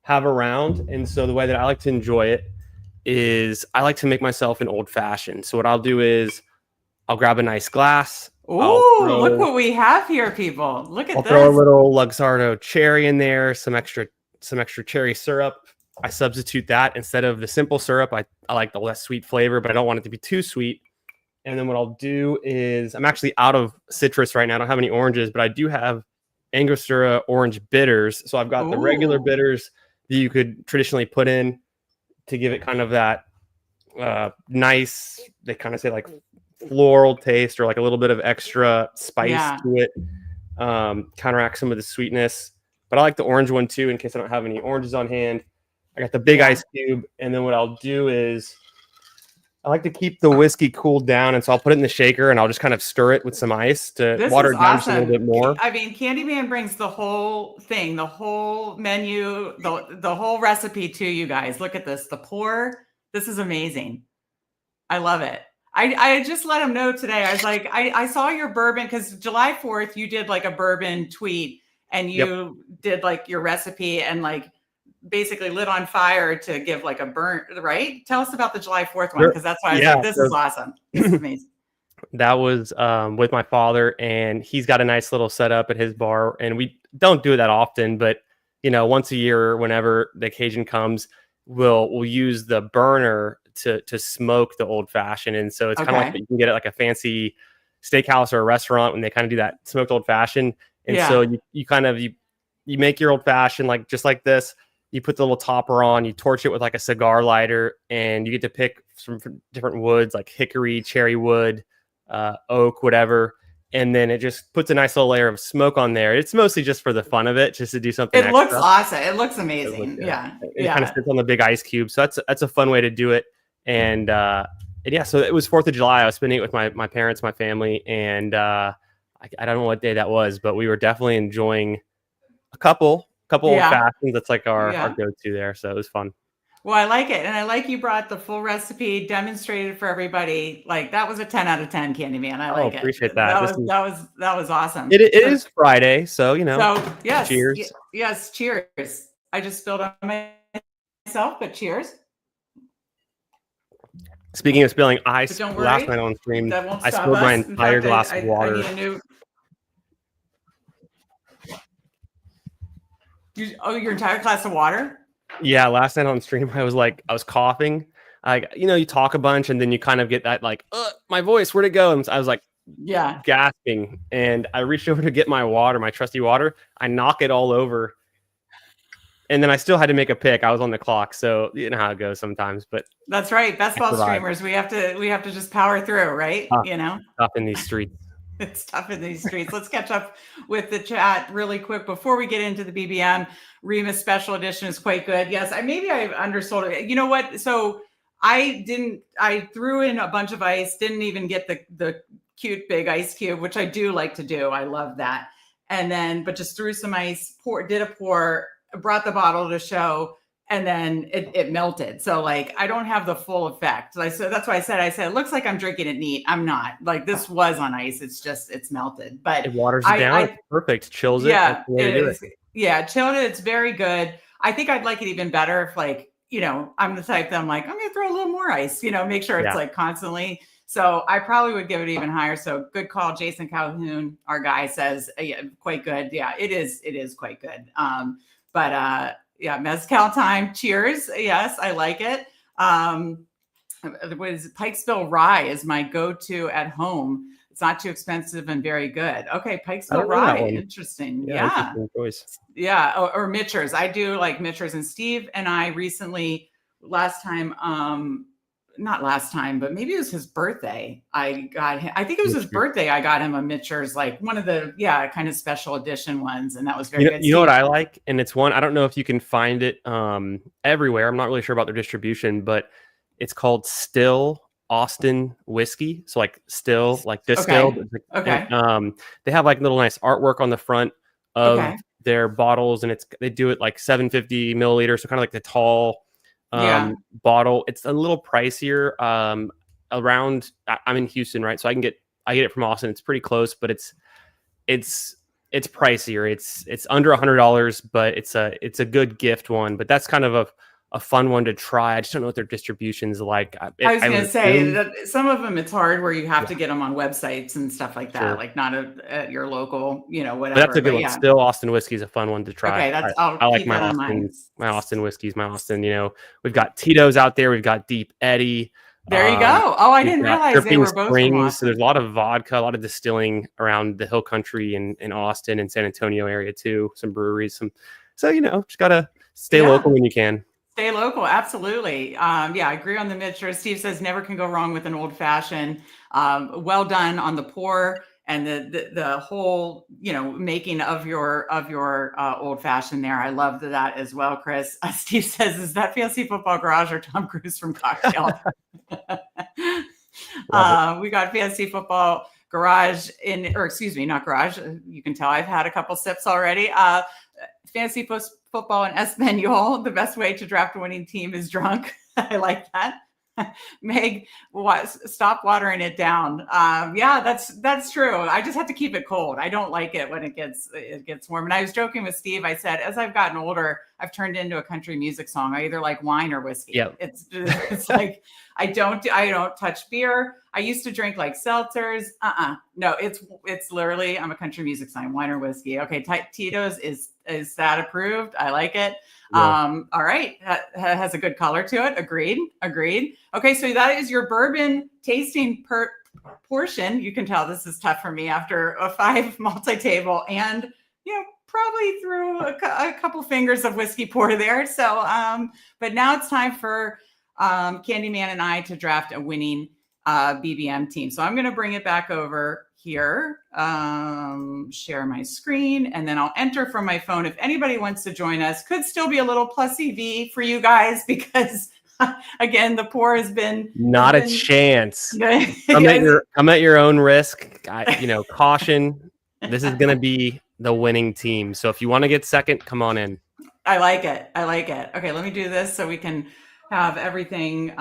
have around. And so the way that I like to enjoy it is I like to make myself an old fashioned. So what I'll do is I'll grab a nice glass. Oh, look what we have here, people. Look at I'll this. throw a little Luxardo cherry in there, some extra cherry syrup. I substitute that instead of the simple syrup. I like the less sweet flavor, but I don't want it to be too sweet. And then what I'll do is I'm actually out of citrus right now. I don't have any oranges, but I do have Angostura orange bitters. So I've got the regular bitters that you could traditionally put in to give it kind of that nice, they kind of say like floral taste or like a little bit of extra spice to it. Counteract some of the sweetness. But I like the orange one too, in case I don't have any oranges on hand. I got the big ice cube, and then what I'll do is I like to keep the whiskey cooled down, and so I'll put it in the shaker, and I'll just kind of stir it with some ice to water it down just a little bit more. I mean, Candyman brings the whole thing, the whole menu, the whole recipe to you guys. Look at this, the pour. This is amazing. I love it. I just let him know today. I was like, I saw your bourbon because July 4th, you did like a bourbon tweet, and you did like your recipe and like basically lit on fire to give like a burnt, right? Tell us about the July 4th one, because that's why I was like, this is awesome. This is amazing. That was with my father, and he's got a nice little setup at his bar, and we don't do it that often, but once a year, whenever the occasion comes, we'll use the burner to smoke the old fashioned. And so it's kind of like you can get it like a fancy steakhouse or a restaurant when they kind of do that smoked old fashioned. And so you kind of you make your old fashioned like just like this. You put the little topper on, you torch it with like a cigar lighter, and you get to pick some different woods like hickory, cherry wood, oak, whatever. And then it just puts a nice little layer of smoke on there. It's mostly just for the fun of it, just to do something extra. Looks awesome. It looks amazing. It kind of sits on the big ice cube. So that's a fun way to do it. And so it was 4th of July. I was spending it with my parents, my family, and I don't know what day that was, but we were definitely enjoying a couple old fashions. That's like our go-to there. So it was fun. Well, I like it. And I like you brought the full recipe, demonstrated for everybody. Like that was a 10 out of 10, Candyman. I like it. Appreciate that. That was awesome. It is Friday, so So yes. Cheers. Yes, cheers. I just spilled on myself, but cheers. Speaking of spilling, last night on stream, I spilled my entire glass of water. Your entire glass of water? Yeah, last night on stream, I was coughing. You talk a bunch and then you kind of get that like, my voice, where'd it go? And I was like, gasping. And I reached over to get my water, my trusty water. I knock it all over. And then I still had to make a pick. I was on the clock. So you know how it goes sometimes, but that's right. Best ball streamers. We have to just power through, right? Tough in these streets. It's tough in these streets. Let's catch up with the chat really quick before we get into the BBM. Remus Special Edition is quite good. Yes, I undersold it. You know what? So I threw in a bunch of ice, didn't even get the cute big ice cube, which I do like to do. I love that. And then, but just threw some ice, did a pour, brought the bottle to show, and then it melted. So like, I don't have the full effect. That's why I said, it looks like I'm drinking it neat. I'm not. Like this was on ice. It's melted, but it waters it down. It's perfect. Chills it. Yeah, yeah, chilled it. It's very good. I think I'd like it even better if like, I'm the type that I'm like, I'm going to throw a little more ice, make sure it's like constantly. So I probably would give it even higher. So good call. Jason Calhoun, our guy, says, quite good. Yeah, it is quite good. Mezcal time. Cheers. Yes, I like it. What is it? Pikesville Rye is my go-to at home. It's not too expensive and very good. Okay, I Pikesville don't know that Rye. one. Interesting. Yeah, Yeah. interesting choice. Yeah. Or Mitchers. I do like Mitchers. And Steve and I recently, not last time, but maybe it was his birthday. I think it was his birthday. I got him a Mitchers, like one of the, kind of special edition ones. And that was very good. You know what I like? And it's one, I don't know if you can find it everywhere. I'm not really sure about their distribution, but it's called Still Austin Whiskey. So like still, like distilled. Okay. And, they have like little nice artwork on the front of their bottles, and they do it like 750 milliliters. So kind of like the tall bottle. It's a little pricier around. I'm in Houston, right? So I get it from Austin. It's pretty close, but it's pricier. It's under $100, but it's a good gift one. But that's kind of a fun one to try. I just don't know what their distribution's like. I was going to say that some of them it's hard where you have to get them on websites and stuff like that, like not at your local, whatever. But that's a good one. Still, Austin whiskey is a fun one to try. Okay, I like my Austin whiskeys. My Austin, we've got Tito's out there. We've got Deep Eddy. There you go. Oh, I didn't realize they were both from Austin. So there's a lot of vodka, a lot of distilling around the Hill Country in Austin and San Antonio area too. Some breweries. So just gotta stay local when you can. Stay local, absolutely. I agree on the Mitchers. Steve says never can go wrong with an old fashioned. Well done on the pour and the whole making of your old fashioned there. I loved that as well, Chris. Steve says, is that Fantasy Football Garage or Tom Cruise from Cocktail? We got Fantasy Football Garage not Garage. You can tell I've had a couple sips already. Fantasy Football and Espanol. The best way to draft a winning team is drunk. I like that. Meg, stop watering it down. That's true. I just have to keep it cold. I don't like it when it gets warm. And I was joking with Steve. I said, as I've gotten older, I've turned into a country music song. I either like wine or whiskey. Yep. It's like I don't touch beer. I used to drink like seltzers. No, it's literally I'm a country music song, wine or whiskey. Okay, Tito's is that approved? I like it. Yeah. All right. Has a good color to it. Agreed. Okay. So that is your bourbon tasting portion. You can tell this is tough for me after a 5 multi-table and, probably threw a couple fingers of whiskey pour there. So, but now it's time for Candyman and I to draft a winning BBM team. So I'm going to bring it back over here, share my screen, and then I'll enter from my phone. If anybody wants to join us, could still be a little plus EV for you guys because again, the pour has been not a chance. Come at your own risk. Caution. This is going to be the winning team. So if you want to get second, come on in. I like it. Okay, let me do this so we can have everything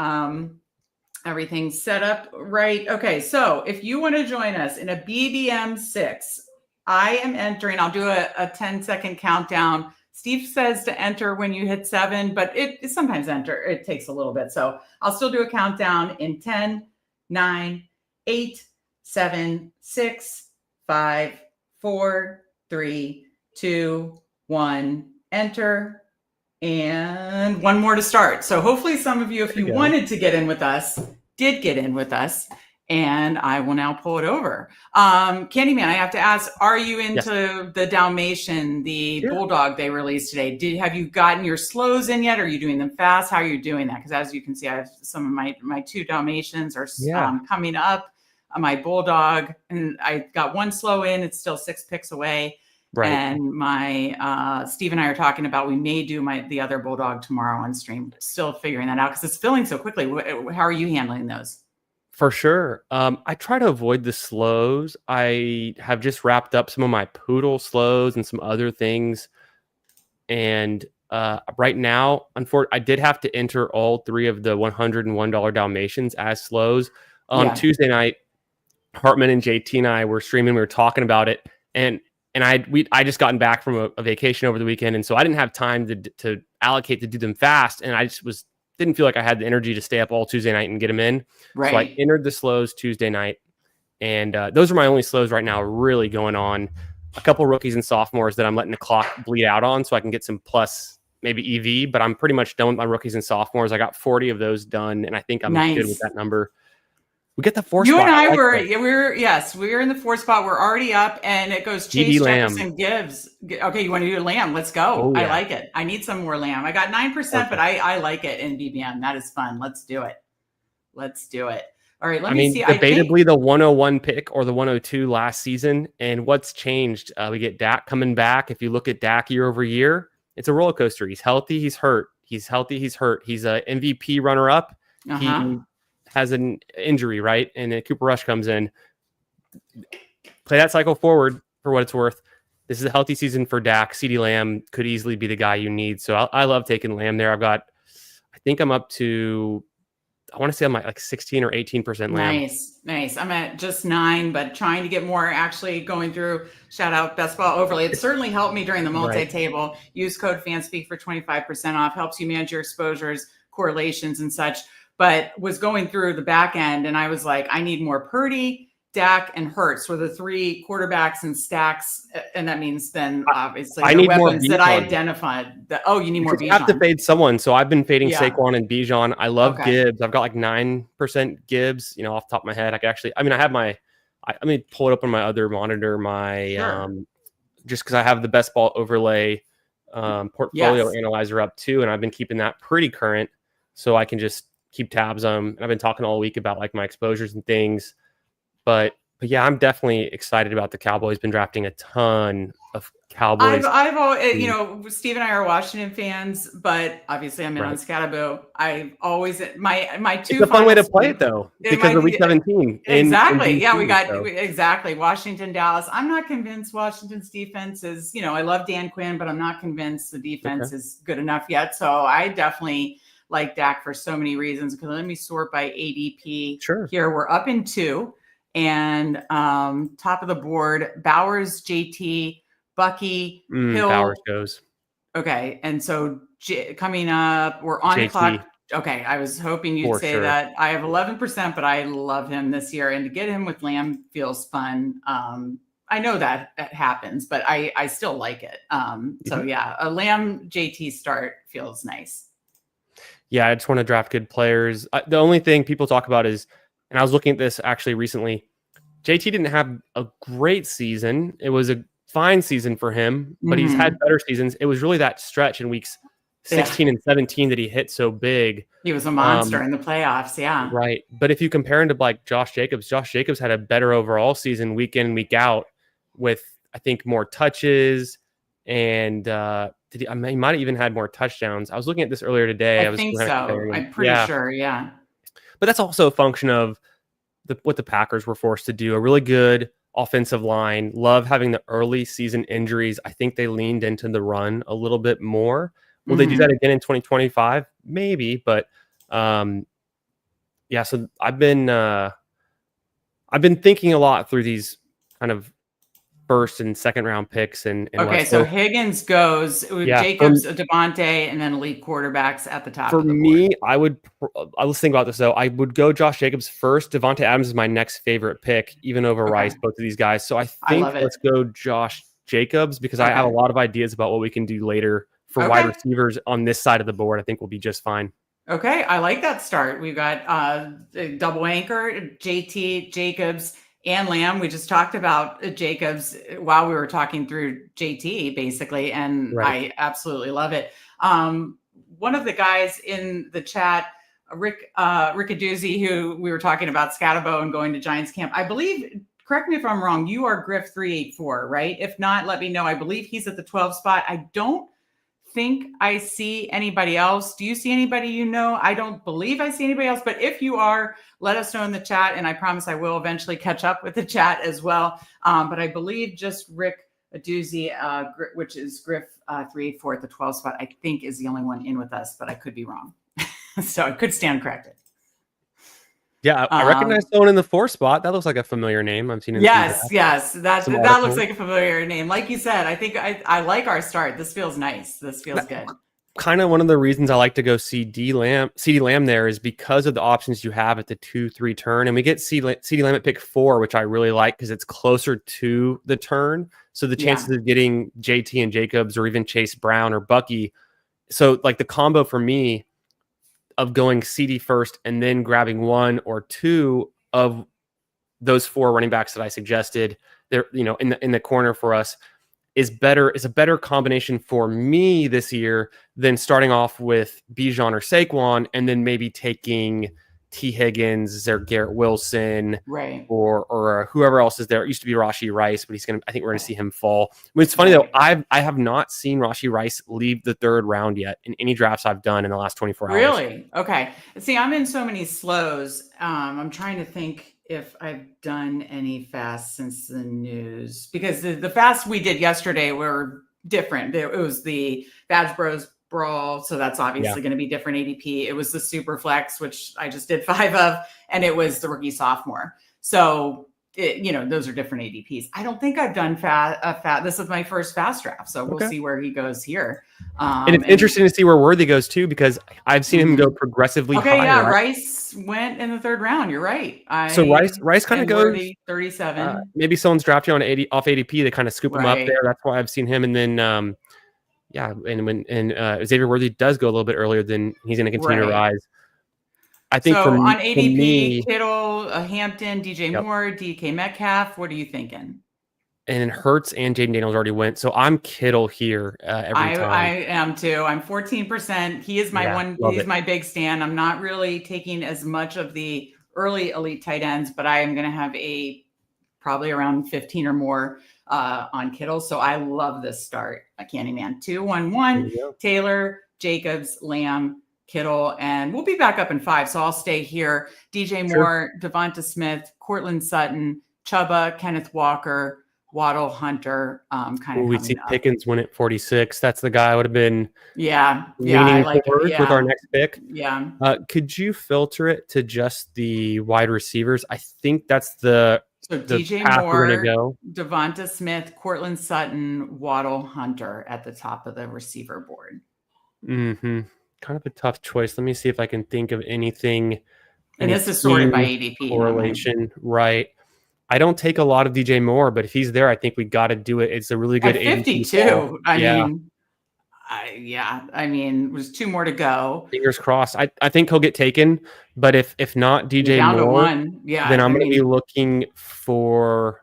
set up right. Okay, so if you want to join us in a BBM 6, I am entering. I'll do a 10-second countdown. Steve says to enter when you hit 7, but it sometimes it takes a little bit. So I'll still do a countdown in 10, 9, 8, 7, 6, 5, 4, 3, 2, 1, enter. And one more to start. So hopefully some of you, if you wanted to get in with us, did get in with us. And I will now pull it over. Candyman, I have to ask, are you into the Dalmatian, the Bulldog they released today? Have you gotten your slows in yet? Are you doing them fast? How are you doing that? Because as you can see, I have some of my 2 Dalmatians are coming up. My Bulldog, and I got 1 slow in. It's still 6 picks away. Right. And my Steve and I are talking about we may do the other Bulldog tomorrow on stream. Still figuring that out because it's filling so quickly. How are you handling those? For sure. I try to avoid the slows. I have just wrapped up some of my poodle slows and some other things. And right now, unfortunately, I did have to enter all 3 of the $101 Dalmatians as slows. On Tuesday night, Hartman and JT and I were streaming. We were talking about it. And I just gotten back from a vacation over the weekend. And so I didn't have time to allocate to do them fast. And I just didn't feel like I had the energy to stay up all Tuesday night and get them in. Right. So I entered the slows Tuesday night. And those are my only slows right now really going on. A couple rookies and sophomores that I'm letting the clock bleed out on so I can get some plus maybe EV. But I'm pretty much done with my rookies and sophomores. I got 40 of those done. And I think I'm good with that number. We get the 4 You spot. and I like were, that. yeah, we were in the 4 spot. We're already up, and it goes CD Chase, Lamb. Jefferson, Gibbs. Okay, you want to do Lamb? Let's go. Oh, I yeah. like it. I need some more Lamb. I got 9%, but I like it in BBM. That is fun. Let's do it. Let's do it. All right, let me see. Debatably the 101 pick or the 102 last season. And what's changed? We get Dak coming back. If you look at Dak year over year, it's a roller coaster. He's healthy. He's hurt. He's healthy. He's hurt. He's a MVP runner up. He has an injury, right? And then Cooper Rush comes in. Play that cycle forward for what it's worth. This is a healthy season for Dak. CeeDee Lamb could easily be the guy you need. So I love taking Lamb there. I think I'm up to, I want to say I'm like 16 or 18% Lamb. Nice. I'm at just 9, but trying to get more. Actually going through, shout out Best Ball Overlay. It certainly helped me during the multi-table. Use code Fanspeak for 25% off. Helps you manage your exposures, correlations, and such. But was going through the back end, and I was like, I need more Purdy, Dak, and Hurts were the 3 quarterbacks and stacks, and that means then obviously I the need weapons more that I Bijan. identified. You need more Bijan. You have to fade someone, so I've been fading Saquon and Bijan. I love Gibbs. I've got like 9% Gibbs. Off the top of my head, I can actually. I have my. Let me pull it up on my other monitor. Just because I have the Best Ball Overlay portfolio analyzer up too, and I've been keeping that pretty current, so I can just keep tabs on. And I've been talking all week about like my exposures and things. But yeah, I'm definitely excited about the Cowboys. Been drafting a ton of Cowboys. I've always, Steve and I are Washington fans, but obviously I'm in on Scatterbo. I've always my 2. It's a fun way to play it though, because of Week 17. Exactly. In we got so. exactly Washington, Dallas. I'm not convinced Washington's defense is. I love Dan Quinn, but I'm not convinced the defense is good enough yet. So I definitely like Dak for so many reasons. Because let me sort by ADP. Sure. Here we're up in 2. And top of the board, Bowers, JT, Bucky, Hill. Bowers goes. Okay. And so coming up, we're on the clock. Okay. I was hoping you'd say that. I have 11%, but I love him this year. And to get him with Lamb feels fun. I know that happens, but I still like it. So yeah, a Lamb JT start feels nice. Yeah, I just want to draft good players. The only thing people talk about is, and I was looking at this actually recently, JT didn't have a great season. It was a fine season for him, but he's had better seasons. It was really that stretch in weeks 16 and 17 that he hit so big. He was a monster in the playoffs, Right. But if you compare him to like Josh Jacobs had a better overall season week in and week out with, I think, more touches and he might have even had more touchdowns. I was looking at this earlier today. I think so. I'm pretty sure, But that's also a function of what the Packers were forced to do. A really good offensive line. Love having the early season injuries. I think they leaned into the run a little bit more. Will they do that again in 2025? Maybe. But so I've been thinking a lot through these kind of first and second round picks. And okay, so Higgins goes with Jacobs, Devontae, and then elite quarterbacks at the top. For of the me, board. I was thinking about this though. I would go Josh Jacobs first. Devontae Adams is my next favorite pick, even over Rice, both of these guys. So I think let's go Josh Jacobs because I have a lot of ideas about what we can do later for wide receivers on this side of the board. I think we'll be just fine. Okay, I like that start. We've got double anchor, JT, Jacobs, and Lamb. We just talked about Jacobs while we were talking through JT, basically, and I absolutely love it. One of the guys in the chat, Rick Aduzzi, who we were talking about Scatterbo and going to Giants camp, I believe, correct me if I'm wrong, you are Griff 384, right? If not, let me know. I believe he's at the 12 spot. I don't think I see anybody else. Do you see anybody I don't believe I see anybody else, but if you are, let us know in the chat, and I promise I will eventually catch up with the chat as well. But I believe just Rick Aduzzi, which is Griff 384 at the 12 spot, I think is the only one in with us, but I could be wrong. So I could stand corrected. Yeah, I recognize someone in the 4 spot. That looks like a familiar name. I've seen it. Yes. That looks like a familiar name. Like you said, I think I like our start. This feels nice. This feels good. Kind of one of the reasons I like to go CeeDee Lamb there is because of the options you have at the 2-3 turn. And we get CeeDee Lamb at pick 4, which I really like because it's closer to the turn. So the chances of getting JT and Jacobs or even Chase Brown or Bucky. So like the combo for me of going CD first and then grabbing 1 or 2 of those 4 running backs that I suggested, they're, in the corner for us is a better combination for me this year than starting off with Bijan or Saquon and then maybe taking T. Higgins or Garrett Wilson, right, or whoever else is there. It used to be Rashee Rice, but I think we're going to see him fall. I mean, it's funny though. I have not seen Rashee Rice leave the 3rd round yet in any drafts I've done in the last 24 hours. Really? Okay. See, I'm in so many slows. I'm trying to think if I've done any fasts since the news, because the fasts we did yesterday were different. It was the Badge Bros Brawl, so that's obviously going to be different ADP. It was the Superflex, which I just did 5 of, and it was the rookie sophomore. So those are different ADPs. I don't think I've done fat. This is my first fast draft, so we'll see where he goes here. And it's interesting to see where Worthy goes too, because I've seen him go progressively higher. Yeah, Rice went in the 3rd round. You're right. So Rice kind of goes Worthy, 37. Maybe someone's drafting on off ADP. They kind of scoop him up there. That's why I've seen him. And then and when Xavier Worthy does go a little bit earlier, then he's going to continue to rise. I think so on ADP, for me, Kittle, Hampton, DJ Moore, DK Metcalf. What are you thinking? And Hurts and Jaden Daniels already went, so I'm Kittle here every time. I am too. I'm 14%. He is my one. He's my big stand. I'm not really taking as much of the early elite tight ends, but I am going to have probably around 15 or more on Kittle. So I love this start. Candyman 2-1-1. Taylor, Jacobs, Lamb, Kittle, and we'll be back up in 5. So I'll stay here. DJ Moore, Devonta Smith, Cortland Sutton, Chuba, Kenneth Walker, Waddle, Hunter. We see Pickens win at 46. That's the guy I would have been. I like it. With our next pick. Yeah. Could you filter it to just the wide receivers? I think that's the. So DJ Moore, Devonta Smith, Cortland Sutton, Waddle, Hunter at the top of the receiver board. Mm-hmm. Kind of a tough choice. Let me see if I can think of anything. And this is sorted by ADP. Correlation, right. I don't take a lot of DJ Moore, but if he's there, I think we got to do it. It's a really good at 52. I mean, there's 2 more to go. Fingers crossed. I think he'll get taken, but if not DJ down Moore, to 1. then I'm going to be looking for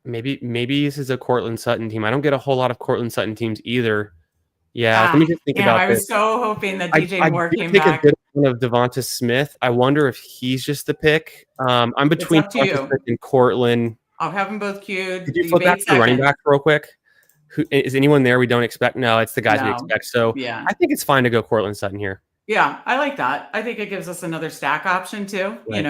maybe this is a Cortland Sutton team. I don't get a whole lot of Cortland Sutton teams either. Yeah, let me just think about this. I was so hoping that DJ Moore came back. A good one of Devonta Smith. I wonder if he's just the pick. I'm between Devonta Smith and Cortland. I'll have them both queued. Could you flip back to the running back real quick? Is anyone there we don't expect? No, it's the guys we expect. So I think it's fine to go Cortland Sutton here. Yeah, I like that. I think it gives us another stack option too. Right.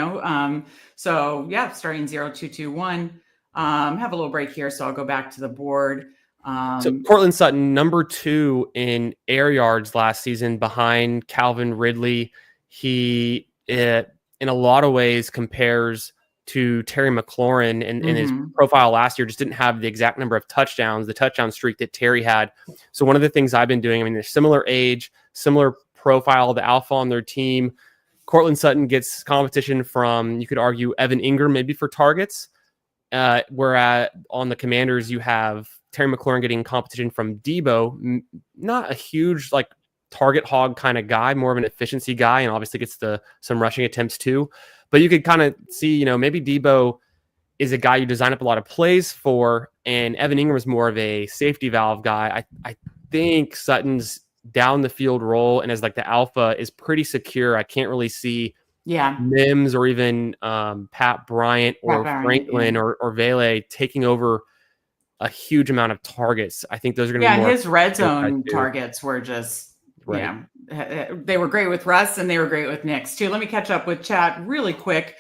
Starting 0, 2, 2, 1. Have a little break here, so I'll go back to the board. So Cortland Sutton, number 2 in air yards last season behind Calvin Ridley. He, in a lot of ways, compares to Terry McLaurin, and his profile last year just didn't have the exact number of touchdowns, the touchdown streak that Terry had. So one of the things I've been doing, they're similar age, similar profile, the alpha on their team. Cortland Sutton gets competition from, you could argue, Evan Ingram, maybe for targets. Whereas on the Commanders, you have Terry McLaurin getting competition from Debo, not a huge target hog kind of guy, more of an efficiency guy, and obviously gets some rushing attempts too. But you could kind of see, maybe Debo is a guy you design up a lot of plays for, and Evan Ingram is more of a safety valve guy. I think Sutton's down the field role and as the alpha is pretty secure. I can't really see Mims or even Pat Bryant or Franklin or Vele taking over a huge amount of targets. I think those are going to be more. His red zone targets were just, they were great with Russ and they were great with Knicks too. Let me catch up with chat really quick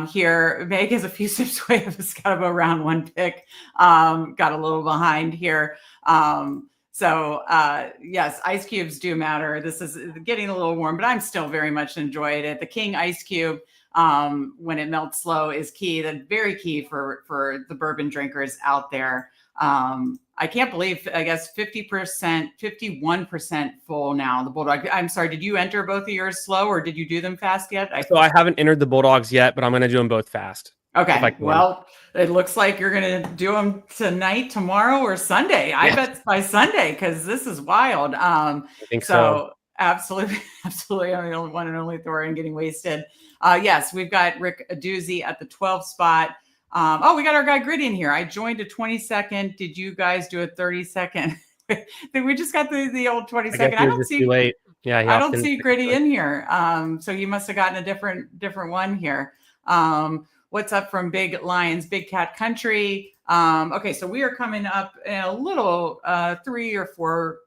here. Meg is a few steps away of a Scotabo round 1 pick. Got a little behind here. Yes, ice cubes do matter. This is getting a little warm, but I'm still very much enjoying it. The King Ice Cube, when it melts slow, is key. That's very key for the bourbon drinkers out there. I can't believe, I guess 51% full now. The Bulldog. I'm sorry, did you enter both of yours slow or did you do them fast yet? So I haven't entered the Bulldogs yet, but I'm going to do them both fast. Okay. Well, it looks like you're going to do them tonight, tomorrow, or Sunday. I bet by Sunday, because this is wild. I think so. Absolutely. I'm the only one and only Thorian getting wasted. Yes, we've got Rick Aduzzi at the 12 spot. We got our guy Gritty in here. I joined a 20-second. Did you guys do a 30-second? We just got the old 20-second. I don't see too late. Yeah, I don't see Gritty in here. So you must have gotten a different one here. What's up from Big Lions, Big Cat Country? Okay, so we are coming up in a little 3 or 4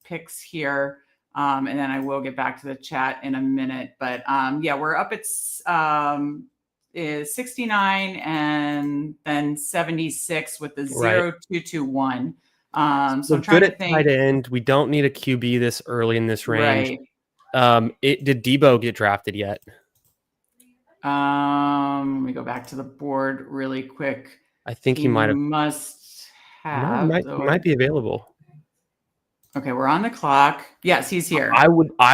picks here. And then I will get back to the chat in a minute. But we're up at 69 and then 76 with the 0-2-2-1. So I'm trying to think. Tight end. We don't need a QB this early in this range. Right. Did Debo get drafted yet? Let me go back to the board really quick. I think he might have. Must have. He might be available. Okay, we're on the clock. Yes, he's here. I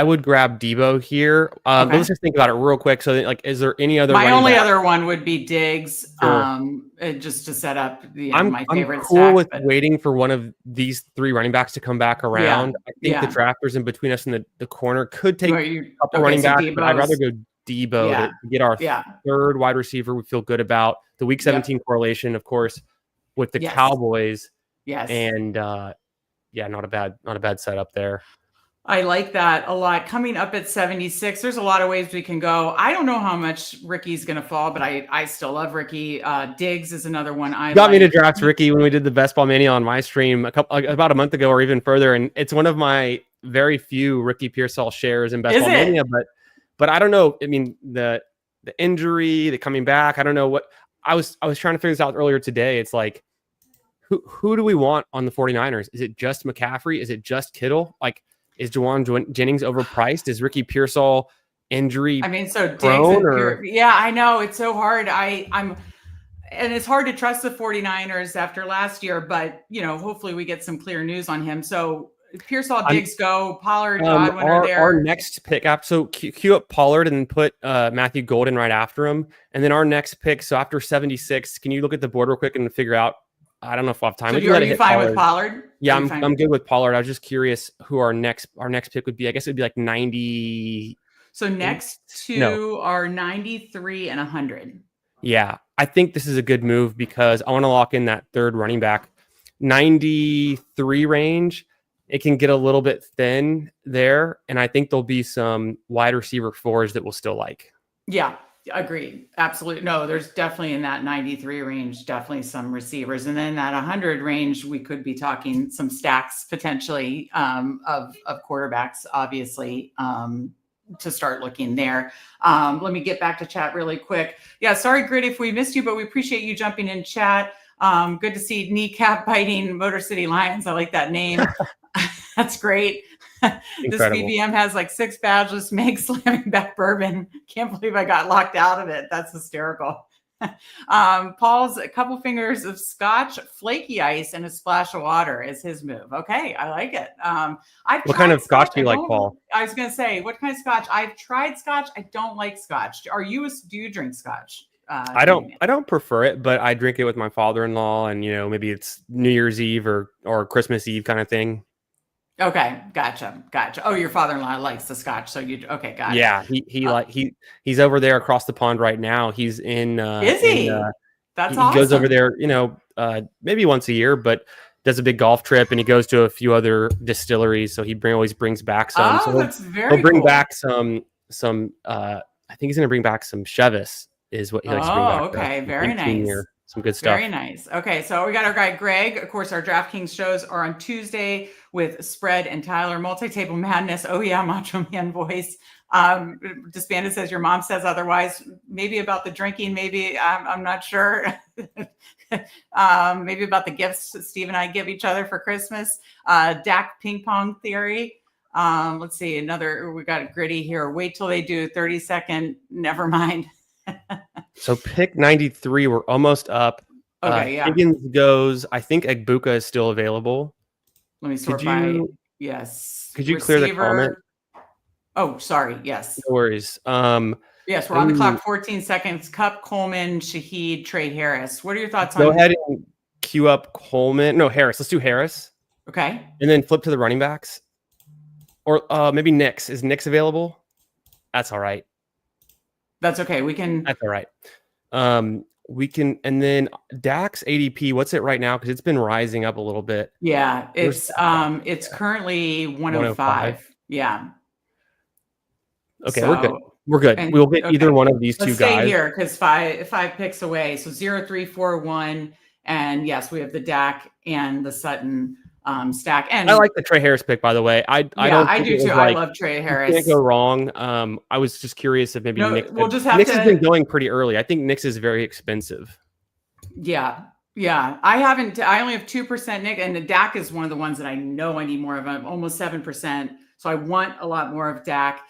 would grab Debo here. Okay. Let's just think about it real quick. So, is there any other? My only other one would be Diggs, sure. Just to set up my favorite. I'm cool with waiting for one of these 3 running backs to come back around. Yeah. I think the drafters in between us in the corner could take a couple running backs, but I'd rather go Debo to get our 3rd wide receiver. We feel good about the Week 17 correlation, of course, with the Cowboys. Yes, and. Not a bad setup there. I like that a lot. Coming up at 76, there's a lot of ways we can go. I don't know how much Ricky's going to fall, but I still love Ricky. Diggs is another one. Got me to draft Ricky when we did the Best Ball Mania on my stream about a month ago or even further, and it's one of my very few Ricky Pearsall shares in Best Ball Mania. But I don't know. I mean, the injury, the coming back. I don't know what I was trying to figure this out earlier today. It's like, who do we want on the 49ers? Is it just McCaffrey? Is it just Kittle? Like, is Juwan Jennings overpriced? Is Ricky Pearsall injury? I mean, so Diggs I know it's so hard. And it's hard to trust the 49ers after last year, but hopefully we get some clear news on him. So Pearsall, Diggs go, Pollard, Godwin are there. Our next pick, so queue up Pollard and then put Matthew Golden right after him. And then our next pick, so after 76, can you look at the board real quick and figure out, I don't know if we'll have time. So are you fine with Pollard? Yeah, I'm good with Pollard. I was just curious who our next pick would be. I guess it would be like 90. So next two are 93 and 100. Yeah, I think this is a good move because I want to lock in that 3rd running back. 93 range, it can get a little bit thin there, and I think there'll be some wide receiver 4s that we'll still like. Yeah. Agreed. Absolutely. No, there's definitely in that 93 range, definitely some receivers. And then that 100 range, we could be talking some stacks potentially of quarterbacks, obviously, to start looking there. Let me get back to chat really quick. Yeah, sorry, Grit, if we missed you, but we appreciate you jumping in chat. Good to see kneecap biting Motor City Lions. I like that name. That's great. This BBM has like 6 badgeless Meg slamming back bourbon. Can't believe I got locked out of it. That's hysterical. Paul's a couple fingers of scotch, flaky ice, and a splash of water is his move. Okay, I like it. What kind of scotch do you like, Paul? I was going to say, what kind of scotch? I've tried scotch. I don't like scotch. Do you drink scotch? I don't prefer it, but I drink it with my father-in-law, and maybe it's New Year's Eve or Christmas Eve kind of thing. Okay, gotcha. Oh, your father-in-law likes the scotch, so got it. Yeah, he's over there across the pond right now. He's in. Is he? That's awesome. He goes over there, maybe once a year, but does a big golf trip, and he goes to a few other distilleries. So he always brings back some. Oh, so that's very. He'll bring cool. back some. I think he's going to bring back some Chevis. Is what he likes to bring back. Oh, okay, very nice. Some good stuff. Very nice. Okay, so we got our guy Greg. Of course, our DraftKings shows are on Tuesday with Spread and Tyler. Multi-table madness. Oh yeah, Macho Man voice. Disbanded says your mom says otherwise. Maybe about the drinking. Maybe I'm not sure. Maybe about the gifts that Steve and I give each other for Christmas. Dak ping pong theory. Let's see. We got a Gritty here. Wait till they do 30-second. Never mind. So pick 93. We're almost up. Okay, yeah. Higgins goes. I think Egbuka is still available. Let me sort by. Yes. Could you clear the comment? Oh, sorry. Yes. No worries. Yes, we're on the clock. 14 seconds. Cup, Coleman, Shaheed, Trey Harris. What are your thoughts on? Go ahead and queue up Coleman. No, Harris. Let's do Harris. Okay. And then flip to the running backs. Or maybe Nix. Is Nix available? That's all right. That's okay. We can. That's all right. We can, and then Dak's ADP, what's it right now? Because it's been rising up a little bit. Yeah, Where's it's currently 105? 105. Yeah. Okay, we're good. So, We're good. and We'll get either okay, one of these two let's stay guys. here because five picks away. So 0, 3, 4, 1, and yes, we have the Dak and the Sutton stack. And I like the Trey Harris pick, by the way. I don't. I think do it was too. I love Trey you Harris. can't go wrong. I was just curious if maybe No, Nick. we'll just have Nick's to- has been going pretty early. I think Nick's is very expensive. Yeah. I only have 2% Nick, and the Dak is one of the ones that I know I need more of. I'm almost 7%. So I want a lot more of Dak.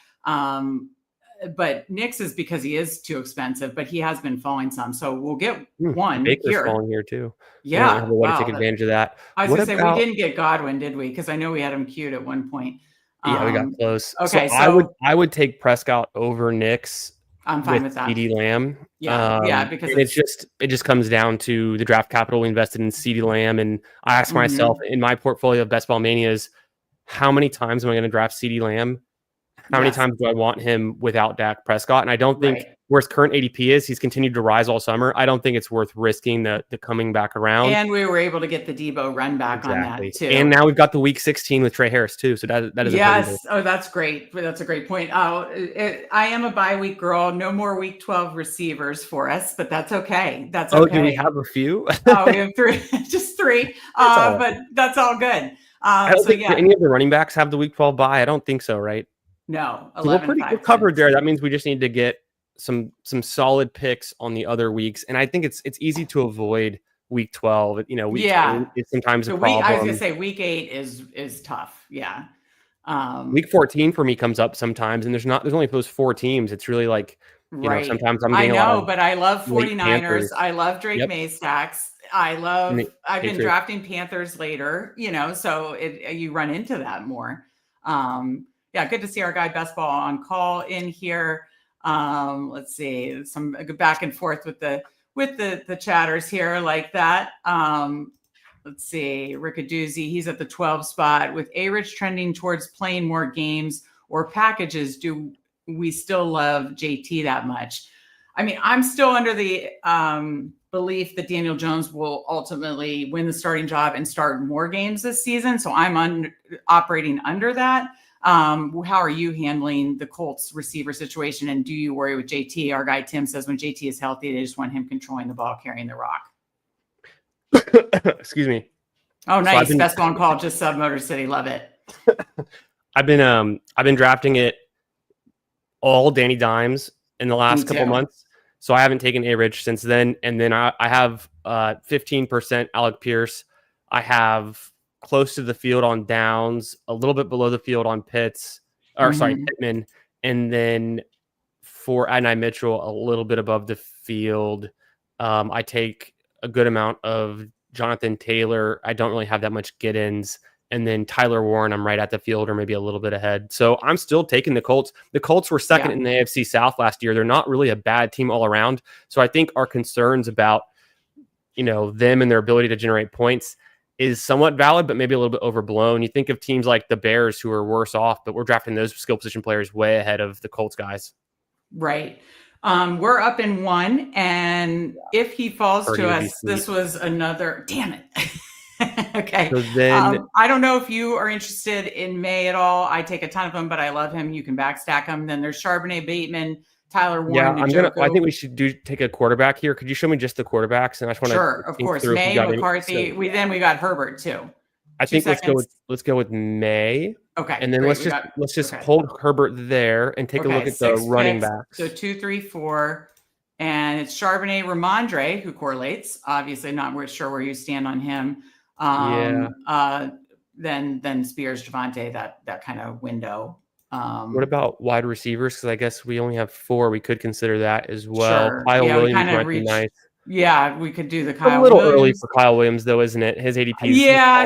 But Nick's is because he is too expensive, but he has been falling some. So we'll get one Baker's here. falling here too. Yeah. Have a way to take advantage of that. I was going to say, we didn't get Godwin, did we? Because I know we had him queued at one point. Yeah, we got close. Okay, so I would take Prescott over Nick's. I'm fine with that. CeeDee Lamb. Yeah, because it just comes down to the draft capital we invested in CeeDee Lamb, and I ask myself in my portfolio of Best Ball Manias, how many times am I going to draft CeeDee Lamb? How many times do I want him without Dak Prescott? And I don't think where his current ADP is, he's continued to rise all summer. I don't think it's worth risking the coming back around. And we were able to get the Debo run back on that too. And now we've got the week 16 with Trey Harris too. So that is that's great. That's a great point. I am a bye week girl. No more week 12 receivers for us, but that's okay. That's okay. Do we have a few? We have 3, just 3. But that's all good. I don't think any of the running backs have the week 12 bye. I don't think so, right? No, 11, so we're pretty good covered there. That means we just need to get some solid picks on the other weeks, and I think it's easy to avoid week 12. Week 8 is sometimes a problem. I was gonna say week 8 is tough. Yeah. Week 14 for me comes up sometimes, and there's only those 4 teams. It's really like sometimes I'm getting but I love 49ers. I love Drake May stacks. I've been drafting Panthers later. So you run into that more. Yeah, good to see our guy Best Ball on call in here. Let's see, some back and forth with the chatters here like that. Let's see, Rickadoozy, he's at the 12 spot with A-Rich trending towards playing more games or packages. Do we still love JT that much? I mean, I'm still under the belief that Daniel Jones will ultimately win the starting job and start more games this season. So I'm operating under that. How are you handling the Colts receiver situation? And do you worry with JT? Our guy Tim says when JT is healthy, they just want him controlling the ball, carrying the rock. Excuse me. Oh, nice. So Best on call, just sub Motor City. Love it. I've been drafting it all Danny Dimes in the last couple months. So I haven't taken A-Rich since then. And then I have 15% Alec Pierce. I have close to the field on Downs, a little bit below the field on Pittman, and then for Adonai Mitchell, a little bit above the field. I take a good amount of Jonathan Taylor. I don't really have that much get-ins. And then Tyler Warren, I'm right at the field or maybe a little bit ahead. So I'm still taking the Colts. The Colts were second in the AFC South last year. They're not really a bad team all around. So I think our concerns about, them and their ability to generate points is somewhat valid, but maybe a little bit overblown. You think of teams like the Bears who are worse off, but we're drafting those skill position players way ahead of the Colts guys. Right. We're up in 1, and if he falls to us, this was another, damn it. Okay. So then, I don't know if you are interested in May at all. I take a ton of them, but I love him. You can backstack him. Then there's Charbonnet, Bateman, Tyler Warren. I think we should take a quarterback here. Could you show me just the quarterbacks? And I just want to of course. May, McCarthy. We got Herbert too. I think let's go with May. Okay. And then let's just hold Herbert there and take a look at the running backs. So 2, 3, 4. And it's Charbonnet, Ramondre, who correlates. Obviously, not sure where you stand on him. Then Spears, Javonte, that kind of window. What about wide receivers? Because I guess we only have 4. We could consider that as well. Sure. Kyle Williams might be nice. Yeah, we could do the Kyle. A little early for Kyle Williams, though, isn't it? His ADP.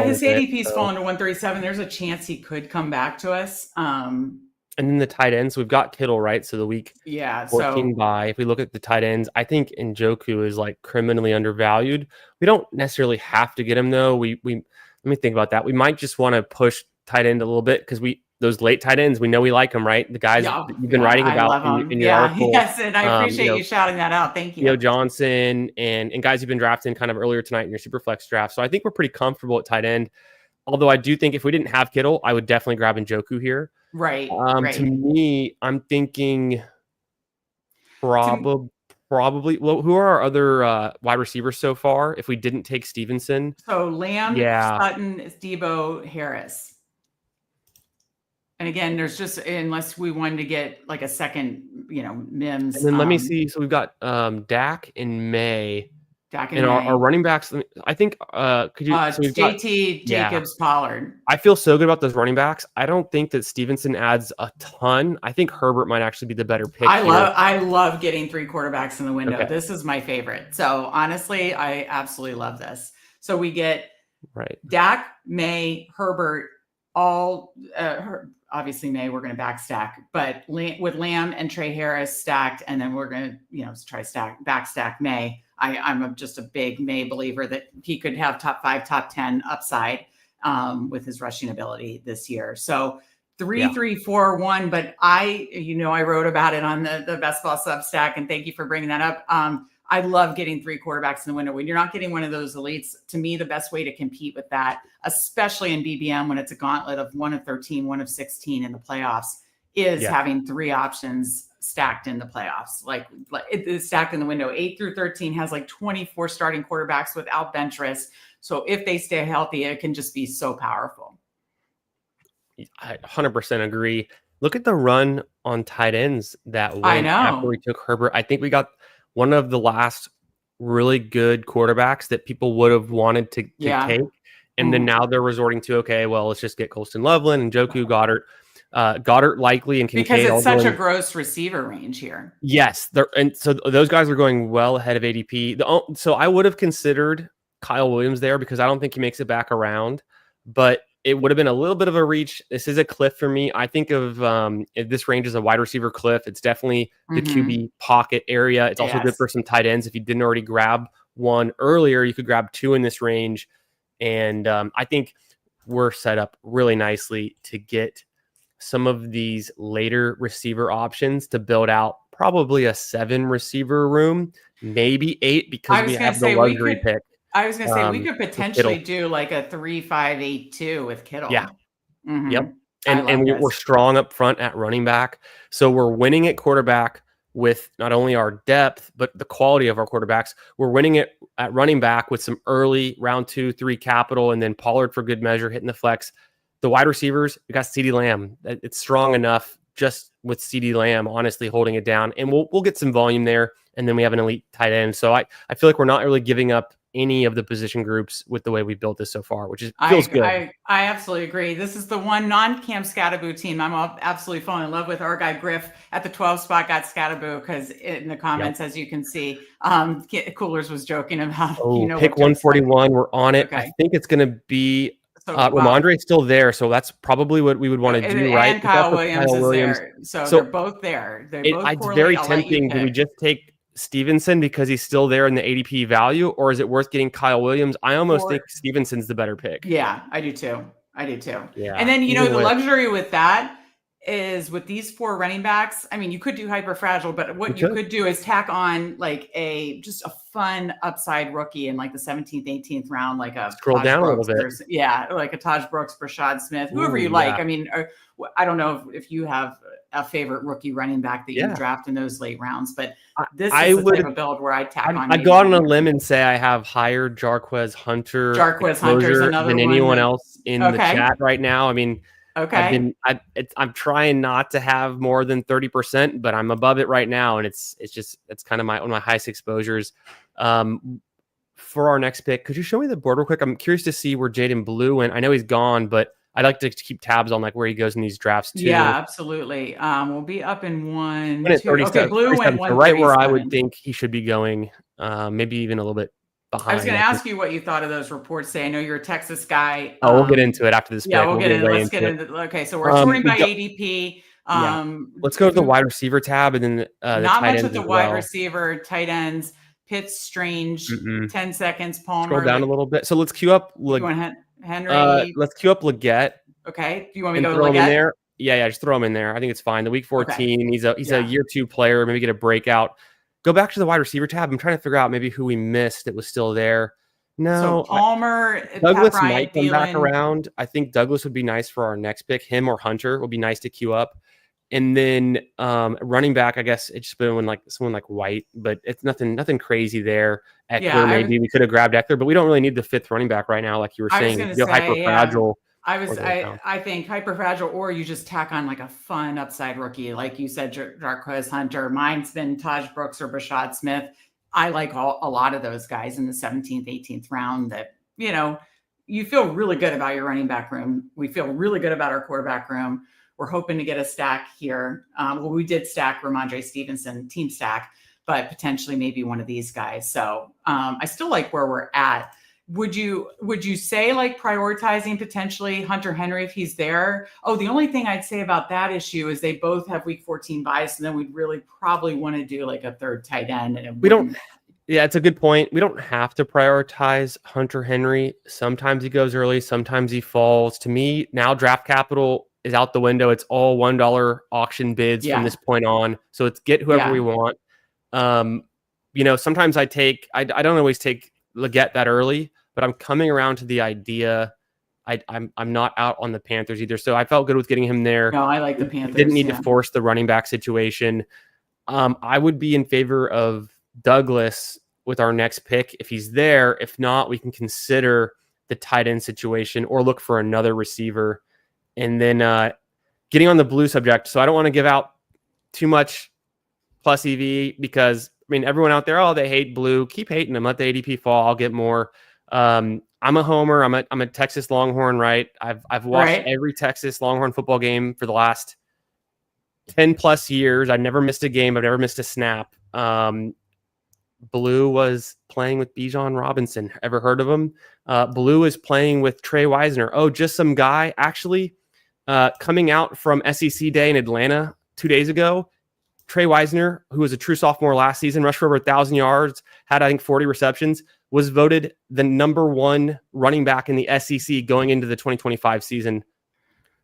His ADP's fallen to 137. There's a chance he could come back to us. And then the tight ends, we've got Kittle, right? So the week 14 bye. If we look at the tight ends, I think Njoku is like criminally undervalued. We don't necessarily have to get him though. We let me think about that. We might just want to push tight end a little bit because those late tight ends. We know we like them, right? The guys that you've been writing I love about them. in your article. Yes, and I appreciate you shouting that out. Thank you. Theo Johnson and guys you've been drafting kind of earlier tonight in your Superflex draft. So I think we're pretty comfortable at tight end. Although I do think if we didn't have Kittle, I would definitely grab Njoku here. Right. To me, I'm thinking probably. Well, who are our other wide receivers so far? If we didn't take Stevenson, so Lamb, Sutton, Debo, Harris. And again, there's just, unless we wanted to get like a second, Mims. And then let me see. So we've got Dak in May. And our running backs, I think, could you? So JT, Jacobs, Pollard. I feel so good about those running backs. I don't think that Stevenson adds a ton. I think Herbert might actually be the better pick. I love getting 3 quarterbacks in the window. Okay. This is my favorite. So honestly, I absolutely love this. So we get Dak, May, Herbert, all obviously May we're going to backstack, but with Lamb and Trey Harris stacked, and then we're going to try backstack May. I'm just a big May believer that he could have top 5, top 10 upside with his rushing ability this year. So 3-3-4-1, but I wrote about it on the Best Ball Substack, and thank you for bringing that up. I love getting 3 quarterbacks in the window. When you're not getting one of those elites, to me, the best way to compete with that, especially in BBM when it's a gauntlet of 1 of 13, 1 of 16 in the playoffs, is having 3 options stacked in the playoffs. Like it is stacked in the window. 8 through 13 has like 24 starting quarterbacks without bench risk. So if they stay healthy, it can just be so powerful. I 100% agree. Look at the run on tight ends that went after we took Herbert. I think we got one of the last really good quarterbacks that people would have wanted to take. And then now they're resorting to, let's just get Colston Loveland and Njoku, Goddard likely, and Kincaid. Because it's such a gross receiver range here. Yes. And so those guys are going well ahead of ADP. So I would have considered Kyle Williams there because I don't think he makes it back around. But it would have been a little bit of a reach. This is a cliff for me. I think of if this range is a wide receiver cliff. It's definitely the QB pocket area. It's also good for some tight ends. If you didn't already grab one earlier, you could grab 2 in this range. And I think we're set up really nicely to get some of these later receiver options to build out probably a 7 receiver room, maybe 8 because we have the luxury pick. I was going to say we could potentially do like a 3-5-8-2 with Kittle. Yeah. Yep. And we're strong up front at running back. So we're winning at quarterback with not only our depth, but the quality of our quarterbacks. We're winning it at running back with some early round 2, 3 capital, and then Pollard for good measure hitting the flex. The wide receivers, we got CeeDee Lamb. It's strong enough just with CeeDee Lamb, honestly, holding it down. And we'll get some volume there. And then we have an elite tight end. So I feel like we're not really giving up any of the position groups with the way we built this so far, which feels good. I absolutely agree. This is the one non-Cam Scattaboo team I'm absolutely falling in love with. Our guy Griff at the 12 spot got Scattaboo because in the comments, as you can see, Coolers was joking about, pick 141. We're on it. Okay. I think it's going to be Ramondre's still there, so that's probably what we would want to do, right? And Kyle Williams is there, so they're both there. It's very tempting. Do we just take Stevenson because he's still there in the ADP value, or is it worth getting Kyle Williams? I almost think Stevenson's the better pick. Yeah, I do too. Yeah, and then the luxury with that is with these 4 running backs. I mean, you could do hyper fragile, but what you could do is tack on like just a fun upside rookie in like the 17th, 18th round, like a scroll down a little bit. Like a Taj Brooks, Brashad Smith, whoever you like. I mean, I don't know if you have a favorite rookie running back that you draft in those late rounds, but this is the type of build where I tack on. I'd go on a limb and say I have higher Jarquez Hunter than anyone else in the chat right now. I mean, I'm trying not to have more than 30%, but I'm above it right now, and it's kind of one of my highest exposures. For our next pick, could you show me the board real quick? I'm curious to see where Jaden Blue went. I know he's gone, but I'd like to keep tabs on like where he goes in these drafts too. Yeah, absolutely. We'll be up in 1, 2. Okay, Blue went 1, right where I would think he should be going. Maybe even a little bit behind. I was going to ask you what you thought of those reports. I know you're a Texas guy. We'll get into it after this. Yeah, we'll get into. Let's get into. Okay, so we're sorting by ADP. Let's go to the wide receiver tab and then not much with the wide receiver, tight ends. Pitts, Strange, 10 seconds. Palmer. Scroll down a little bit. So let's queue up. Henry. Let's queue up Leggett. Okay. Do you want me to throw go him in Leggett? there? Yeah, just throw him in there. I think it's fine. The week 14, Okay. he's a year 2 player, maybe get a breakout. Go back to the wide receiver tab. I'm trying to figure out maybe who we missed that was still there. No, So Palmer, Douglas Pat might Bryant, come back Thielen. around. I think Douglas would be nice for our next pick. Him or Hunter would be nice to queue up. And then running back, I guess it's just been like someone like White, but it's nothing crazy there. Eckler, maybe we could have grabbed Eckler, but we don't really need the 5th running back right now, like you were saying. Hyper fragile. I think hyper fragile, or you just tack on like a fun upside rookie, like you said, Jarquez Hunter. Mine's been Taj Brooks or Rashad Smith. I like a lot of those guys in the 17th, 18th round that, you feel really good about your running back room. We feel really good about our quarterback room. We're hoping to get a stack here. We did stack Ramondre Stevenson, team stack, but potentially maybe one of these guys. So I still like where we're at. Would you say like prioritizing potentially Hunter Henry if he's there? Oh, the only thing I'd say about that issue is they both have week 14 buys, and then we'd really probably want to do like a 3rd tight end. And yeah, it's a good point. We don't have to prioritize Hunter Henry. Sometimes he goes early, sometimes he falls. To me, now draft capital is out the window. It's all $1 auction bids from this point on. So it's get whoever we want. Sometimes I don't always take Leggett that early, but I'm coming around to the idea. I'm not out on the Panthers either. So I felt good with getting him there. No, I like the Panthers. Didn't need to force the running back situation. I would be in favor of Douglas with our next pick if he's there. If not, we can consider the tight end situation or look for another receiver. And then getting on the blue subject. So I don't want to give out too much plus EV because everyone out there, they hate blue. Keep hating them. Let the ADP fall. I'll get more. I'm a homer. I'm a Texas Longhorn, right? I've watched every Texas Longhorn football game for the last 10 plus years. I've never missed a game. I've never missed a snap. Blue was playing with Bijan Robinson. Ever heard of him? Blue is playing with Trey Wisner. Oh, just some guy. Actually, coming out from SEC Day in Atlanta 2 days ago, Trey Wisner, who was a true sophomore last season, rushed for over 1,000 yards, had, I think, 40 receptions, was voted the number 1 running back in the SEC going into the 2025 season.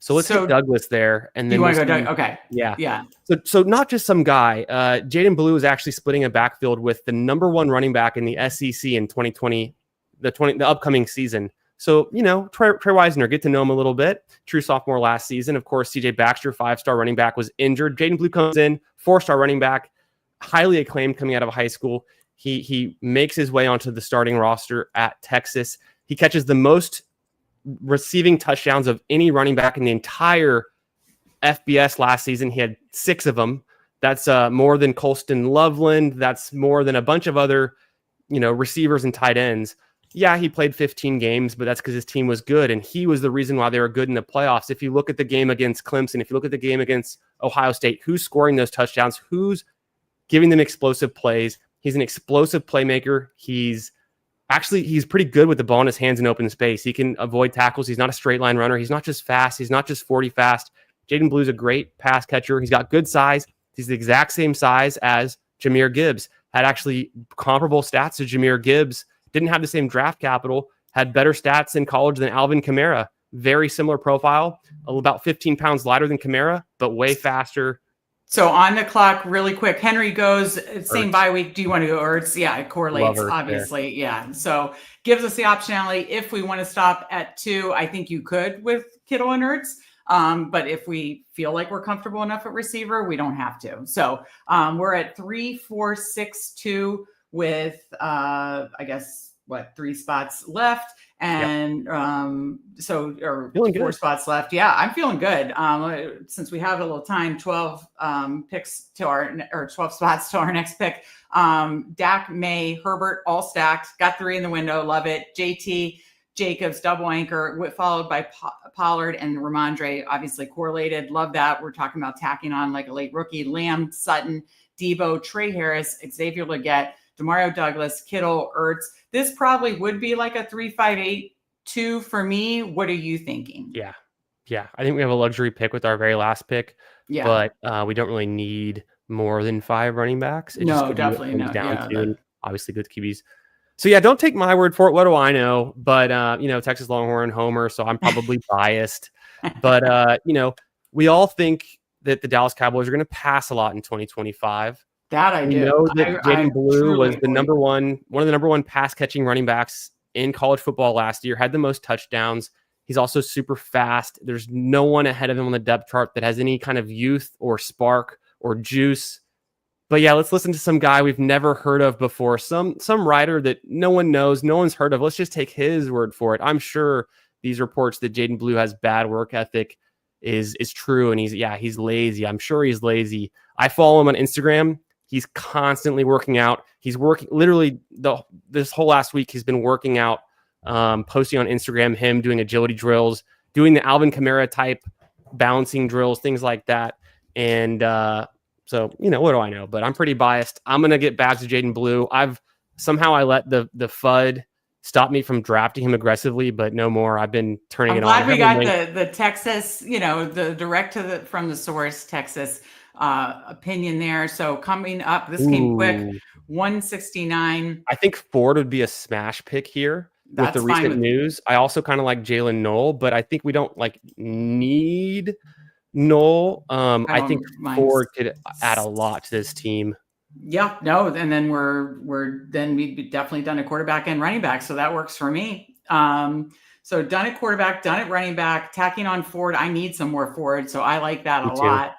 So let's get Douglas there. And then you want to go Doug? Okay. Yeah. So not just some guy. Jaden Blue is actually splitting a backfield with the number 1 running back in the SEC in 2020, the upcoming season. So, Trey Wisner, get to know him a little bit. True sophomore last season. Of course, CJ Baxter, 5-star running back, was injured. Jaden Blue comes in, 4-star running back, highly acclaimed coming out of high school. He makes his way onto the starting roster at Texas. He catches the most receiving touchdowns of any running back in the entire FBS last season. He had 6 of them. That's more than Colston Loveland. That's more than a bunch of other, receivers and tight ends. Yeah, he played 15 games, but that's because his team was good, and he was the reason why they were good in the playoffs. If you look at the game against Clemson, if you look at the game against Ohio State, who's scoring those touchdowns? Who's giving them explosive plays? He's an explosive playmaker. He's pretty good with the ball in his hands in open space. He can avoid tackles. He's not a straight line runner. He's not just fast. He's not just 40 fast. Jaden Blue's a great pass catcher. He's got good size. He's the exact same size as Jahmyr Gibbs. Had actually comparable stats to Jahmyr Gibbs. Didn't have the same draft capital, had better stats in college than Alvin Kamara. Very similar profile, about 15 pounds lighter than Kamara, but way faster. So on the clock, really quick, Henry goes, same bye week. Do you want to go Ertz? Yeah, it correlates, obviously. Yeah. So gives us the optionality. If we want to stop at 2, I think you could with Kittle and Ertz. But if we feel like we're comfortable enough at receiver, we don't have to. So we're at 3, 4, 6, 2. With, 3 spots left. And or 4 spots left. Yeah, I'm feeling good. Since we have a little time, 12 picks to or 12 spots to our next pick. Dak, May, Herbert, all stacked. Got 3 in the window. Love it. JT, Jacobs, double anchor, followed by Pollard and Ramondre, obviously correlated. Love that. We're talking about tacking on like a late rookie. Lamb, Sutton, Debo, Trey Harris, Xavier Leggett, Demario Douglas, Kittle, Ertz. This probably would be like a 3-5-8-2 for me. What are you thinking? Yeah. I think we have a luxury pick with our very last pick. Yeah. But we don't really need more than 5 running backs. Definitely no. To obviously good QBs. So yeah, don't take my word for it. What do I know? But Texas Longhorn homer, so I'm probably biased. But we all think that the Dallas Cowboys are going to pass a lot in 2025. That I We do. know that I Jaden Blue was truly one of the number one pass catching running backs in college football last year, had the most touchdowns. He's also super fast. There's no one ahead of him on the depth chart that has any kind of youth or spark or juice. But yeah, let's listen to some guy we've never heard of before. Some writer that no one knows, no one's heard of. Let's just take his word for it. I'm sure these reports that Jaden Blue has bad work ethic is true, and he's lazy. I'm sure he's lazy. I follow him on Instagram. He's constantly working out. He's working literally this whole last week. He's been working out, posting on Instagram, him doing agility drills, doing the Alvin Kamara type balancing drills, things like that. And so, what do I know? But I'm pretty biased. I'm going to get back to Jaden Blue. I let the FUD stop me from drafting him aggressively, but no more. I've been turning it on. I'm glad we got the Texas, the direct from the source Texas opinion there. So coming up, this came quick, 169. I think Ford would be a smash pick here with the recent news. I also kind of like Jalen Knoll, but I think we don't need Knoll. I think Ford could add a lot to this team. Yeah, no, and then we've definitely done a quarterback and running back, so that works for me. So done at quarterback, done at running back, tacking on Ford. I need some more Ford, so I like that a lot.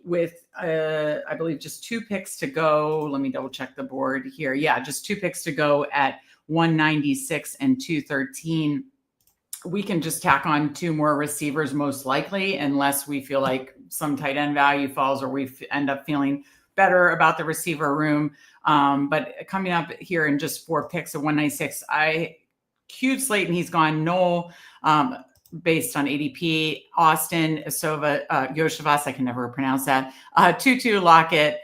With I believe just 2 picks to go. Let me double check the board here. Yeah, just 2 picks to go at 196 and 213. We can just tack on 2 more receivers most likely, unless we feel like some tight end value falls or we end up feeling better about the receiver room. But coming up here in just 4 picks at 196, I queued Slayton. He's gone Knoll based on ADP, Austin, Asova, Yoshivas, I can never pronounce that, Tutu, Lockett,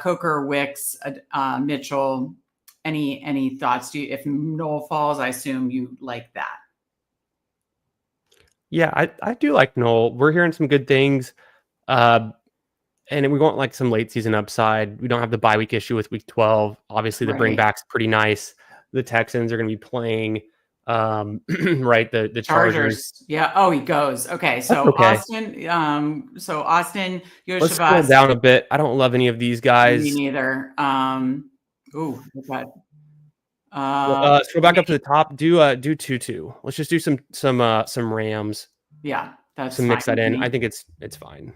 Coker, Wicks, Mitchell. Any thoughts? If Knoll falls, I assume you like that. Yeah, I do like Knoll. We're hearing some good things. And we want some late season upside. We don't have the bye week issue with week 12. Obviously, the bring back's pretty nice. The Texans are going to be playing, the Chargers. Yeah. Oh, he goes. Okay. So Austin. Austin, Yoshivas. Let's scroll down a bit. I don't love any of these guys. Me neither. Okay. Scroll back up to the top. Do Tutu. Let's just do some Rams. Yeah, that's some mix that in. I think it's fine.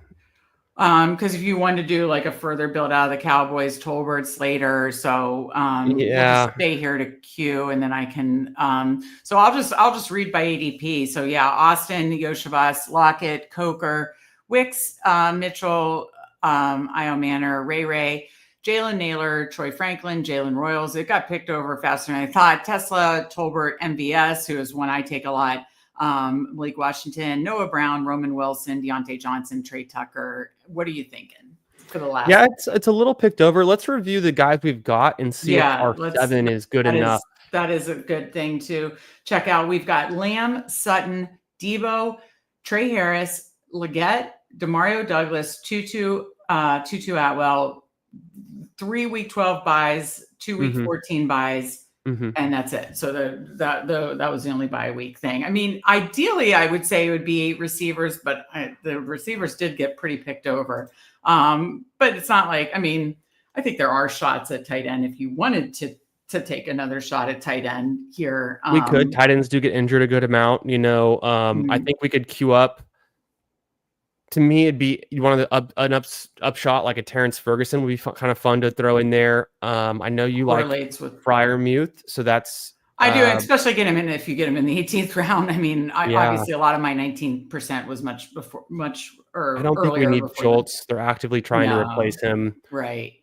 Because if you want to do a further build out of the Cowboys, Tolbert, Slater, so we'll just stay here to queue, and then I can. So I'll just read by ADP. So yeah, Austin, Yoshivas, Lockett, Coker, Wicks, Mitchell, Io Manor, Ray, Jalen Naylor, Troy Franklin, Jalen Royals. It got picked over faster than I thought. Tesla, Tolbert, MVS, who is one I take a lot. Malik Washington, Noah Brown, Roman Wilson, Deontay Johnson, Trey Tucker. What are you thinking for the last? Yeah, it's a little picked over. Let's review the guys we've got and see if our 7 is good enough. That is a good thing to check out. We've got Lamb, Sutton, Debo, Trey Harris, Leggett, Demario Douglas, Tutu Atwell, 3 week 12 buys, 2 week 14 buys. And that's it. So that was the only bye week thing. I mean, ideally, I would say it would be receivers, but the receivers did get pretty picked over. But it's not I think there are shots at tight end if you wanted to take another shot at tight end here. We could. Tight ends do get injured a good amount. I think we could queue up. To me, it'd be one of an upshot like a Terrence Ferguson would be kind of fun to throw in there. I know you like Freiermuth, so that's I do, especially get him in if you get him in the 18th round. I mean, obviously a lot of my 19% was much I don't think we need Schultz. They're actively trying to replace him. Right.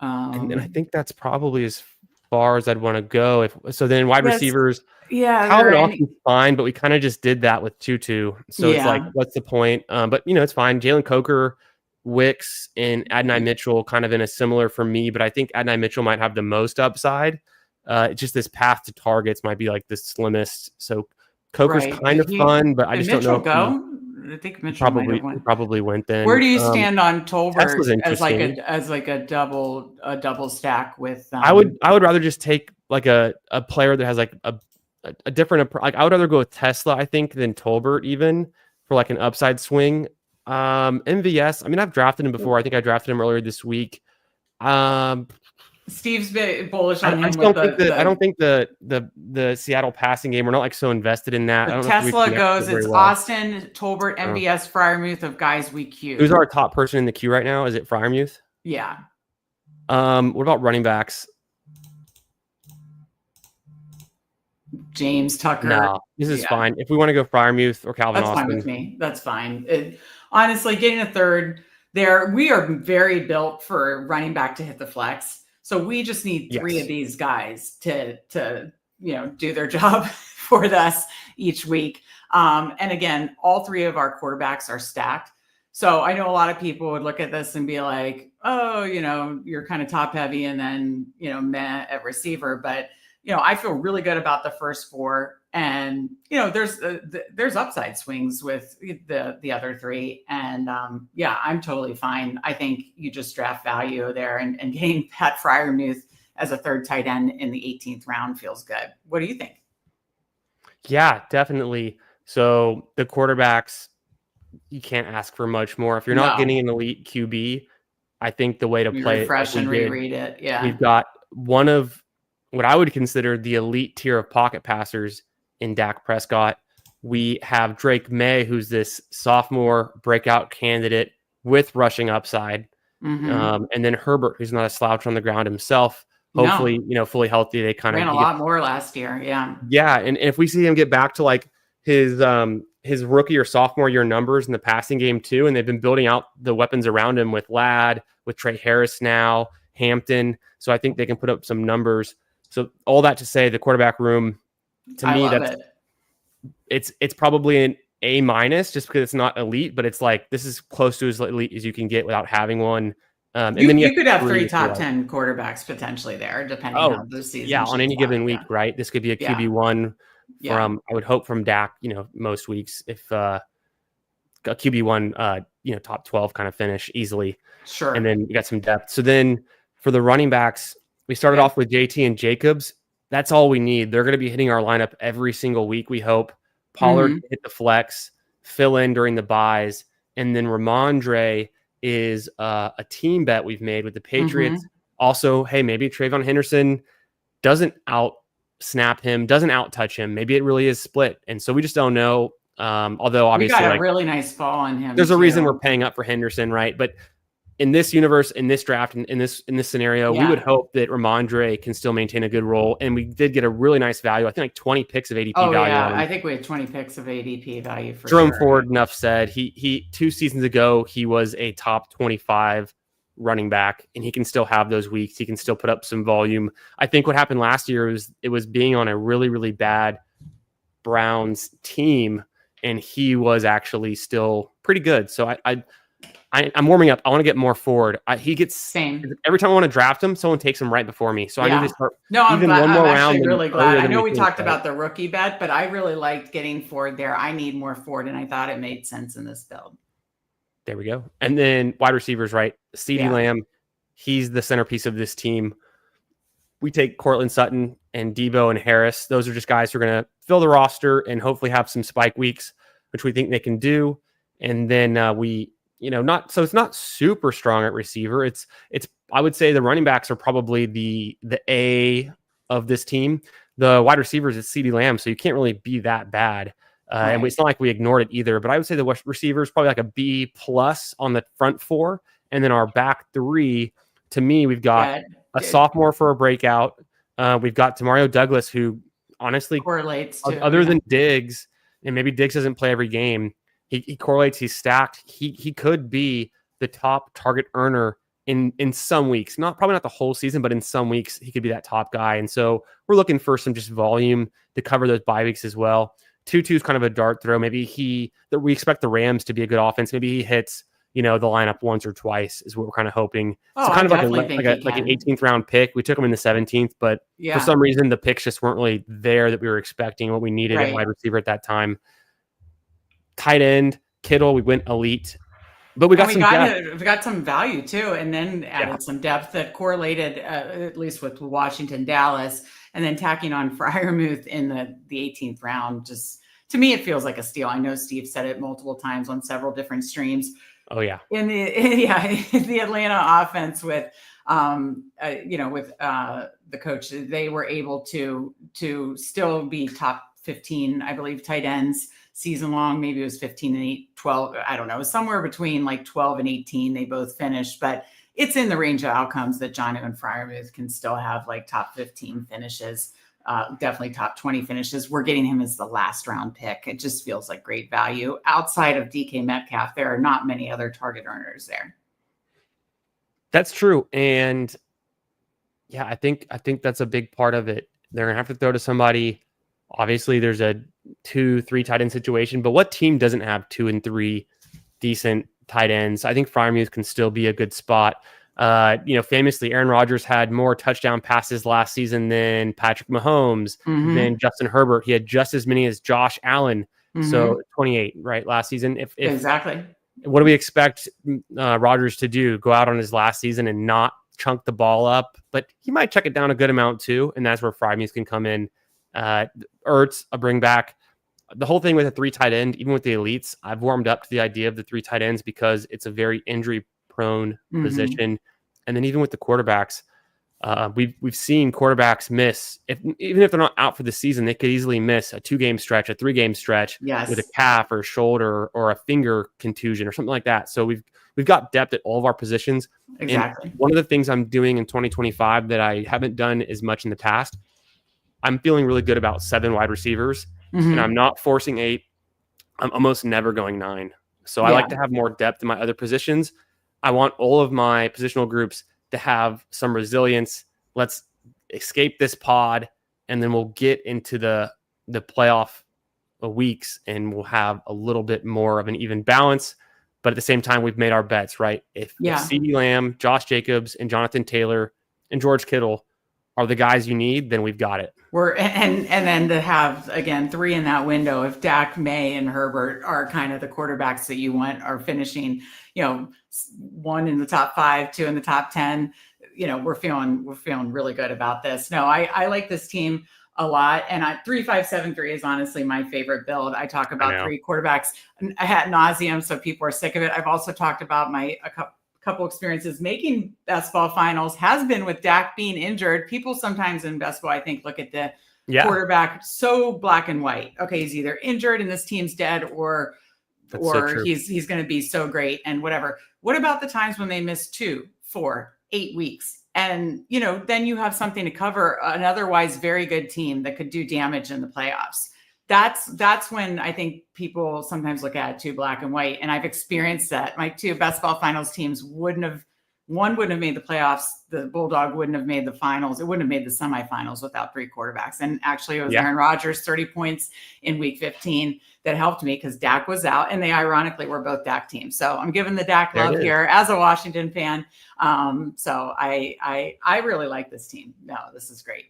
And I think that's probably as far as I'd want to go. Then wide receivers. Yeah, Calvin Austin's fine, but we kind of just did that with Tutu. So it's what's the point? But it's fine. Jalen Coker, Wicks, and Adonai Mitchell kind of in a similar for me, but I think Adonai Mitchell might have the most upside. It's just this path to targets might be the slimmest. So Coker's kind of fun, but I just don't know. I think Mitchell probably went then. Where do you stand on Tolbert as a double stack with? I would rather just take a player that has a different. I would rather go with Tesla, I think, than Tolbert even for like an upside swing. MVS, I mean, I've drafted him before. I think I drafted him earlier this week. Steve's been bullish I on him just with don't think that I don't think the Seattle passing game, we're not like so invested in that. I the don't know if we Tesla connected goes. very It's well. Austin, Tolbert, MVS, Fryermuth of guys we queue. Who's our top person in the queue right now? Is it Fryermuth? Yeah. What about running backs? James Tucker. No, this is fine. If we want to go Fryermuth or Calvin Austin, that's fine with me. That's fine. Honestly, getting a third there, we are very built for running back to hit the flex. So we just need three of these guys to do their job for us each week. And again, all three of our quarterbacks are stacked. So I know a lot of people would look at this and be like, oh, you're kind of top heavy and then, meh at receiver. But, I feel really good about the first four. And, there's upside swings with the other three. And I'm totally fine. I think you just draft value there and getting Pat Fryermuth as a third tight end in the 18th round feels good. What do you think? Yeah, definitely. So the quarterbacks, you can't ask for much more. If you're not getting an elite QB, I think the way to play refresh and reread it. Yeah. We've got one of what I would consider the elite tier of pocket passers in Dak Prescott. We have Drake May, who's this sophomore breakout candidate with rushing upside. And then Herbert, who's not a slouch on the ground himself. Hopefully, fully healthy. They kind of ran a lot more last year. Yeah. Yeah. And if we see him get back to like his rookie or sophomore year numbers in the passing game too, and they've been building out the weapons around him with Ladd, with Trey Harris now, Hampton. So I think they can put up some numbers. So all that to say, the quarterback room, to me, it's probably an A- just because it's not elite, but it's like this is close to as elite as you can get without having one. And then you could have three top 10 quarterbacks potentially there, depending on the season. Yeah, on any given week, right? This could be a QB1 from, I would hope, from Dak, most weeks, if a QB1, top 12 kind of finish easily. Sure. And then you got some depth. So then for the running backs, we started off with JT and Jacobs. That's all we need. They're going to be hitting our lineup every single week, we hope. Pollard hit the flex, fill in during the buys, and then Ramondre is a team bet we've made with the Patriots. Also, hey, maybe Trayvon Henderson doesn't out-snap him, doesn't out-touch him. Maybe it really is split. And so we just don't know. Although, obviously, we got a really nice fall on him. There's a reason we're paying up for Henderson, right? But in this universe, in this draft, in this scenario, we would hope that Ramondre can still maintain a good role. And we did get a really nice value. I think like 20 picks of ADP value. Yeah, I think we had 20 picks of ADP value for Jerome Ford, enough said. He 2 seasons ago, he was a top 25 running back, and he can still have those weeks. He can still put up some volume. I think what happened last year was being on a really, really bad Browns team, and he was actually still pretty good. So I'm warming up. I want to get more Ford. He gets same every time I want to draft him. Someone takes him right before me, so I need to start. No, I'm glad. I'm actually really glad. I know we talked about the rookie bet, but I really liked getting Ford there. I need more Ford, and I thought it made sense in this build. There we go. And then wide receivers, right? CeeDee Lamb, he's the centerpiece of this team. We take Cortland Sutton and Debo and Harris. Those are just guys who are going to fill the roster and hopefully have some spike weeks, which we think they can do. And then it's not super strong at receiver. It's I would say the running backs are probably the A of this team. The wide receivers is CeeDee Lamb, so you can't really be that bad. And it's not like we ignored it either, but I would say the receivers probably like a B+ on the front four. And then our back three, to me, we've got a sophomore for a breakout. We've got Demario Douglas, who honestly correlates to, other than Diggs, and maybe Diggs doesn't play every game. He correlates. He's stacked. He could be the top target earner in some weeks. Probably not the whole season, but in some weeks he could be that top guy. And so we're looking for some just volume to cover those bye weeks as well. Tutu is kind of a dart throw. Maybe we expect the Rams to be a good offense. Maybe he hits the lineup once or twice is what we're kind of hoping. Oh, so kind of like an 18th round pick. We took him in the 17th, but for some reason the picks just weren't really there that we were expecting. What we needed at wide receiver at that time. Tight end, Kittle, we went elite, but we got some value too, and then added some depth that correlated at least with Washington, Dallas, and then tacking on Fryermuth in the 18th round. Just to me, it feels like a steal. I know Steve said it multiple times on several different streams. Oh yeah. In the Atlanta offense with, the coach, they were able to still be top 15, I believe, tight ends season long. Maybe it was 15 and 12. I don't know. It was somewhere between like 12 and 18. They both finished, but it's in the range of outcomes that Jonnu and Freiermuth can still have like top 15 finishes. Definitely top 20 finishes. We're getting him as the last round pick. It just feels like great value. Outside of DK Metcalf, there are not many other target earners there. That's true. And yeah, I think that's a big part of it. They're going to have to throw to somebody. Obviously, there's a 2-3 tight end situation, but what team doesn't have 2 and 3 decent tight ends? I think Freiermuth can still be a good spot. Famously, Aaron Rodgers had more touchdown passes last season than Patrick Mahomes, than Justin Herbert. He had just as many as Josh Allen. So 28, right? Last season. If exactly. What do we expect Rodgers to do? Go out on his last season and not chunk the ball up, but he might check it down a good amount too. And that's where Freiermuth can come in. Ertz, a bring back. The whole thing with a 3 tight end, even with the elites, I've warmed up to the idea of the 3 tight ends because it's a very injury prone position. And then even with the quarterbacks, we've seen quarterbacks miss, even if they're not out for the season, they could easily miss a 2-game stretch, a 3-game stretch with a calf or shoulder or a finger contusion or something like that. So we've got depth at all of our positions. Exactly. And one of the things I'm doing in 2025 that I haven't done as much in the past, I'm feeling really good about 7 wide receivers, and I'm not forcing 8. I'm almost never going 9. So I like to have more depth in my other positions. I want all of my positional groups to have some resilience. Let's escape this pod, and then we'll get into the playoff weeks, and we'll have a little bit more of an even balance. But at the same time, we've made our bets, right? If CeeDee Lamb, Josh Jacobs, and Jonathan Taylor and George Kittle are the guys you need, then we've got it. And then to have, again, 3 in that window, if Dak, May, and Herbert are kind of the quarterbacks that you want are finishing, 1 in the top 5, 2 in the top 10, we're feeling really good about this. No, I like this team a lot. And 3-5-7-3 is honestly my favorite build. I talk about 3 quarterbacks ad nauseum, so people are sick of it. I've also talked about a couple experiences making best ball finals has been with Dak being injured. People sometimes in best ball, I think, look at the quarterback so black and white. Okay, he's either injured and this team's dead, or he's going to be so great and whatever. What about the times when they miss 2, 4, 8 weeks? And, then you have something to cover an otherwise very good team that could do damage in the playoffs. That's when I think people sometimes look at it too black and white. And I've experienced that. My 2 best ball finals teams wouldn't have made the playoffs. The Bulldog wouldn't have made the finals. It wouldn't have made the semifinals without 3 quarterbacks. And actually it was Aaron Rodgers, 30 points in week 15 that helped me because Dak was out, and they ironically were both Dak teams. So I'm giving the Dak love here as a Washington fan. So I really like this team. No, this is great.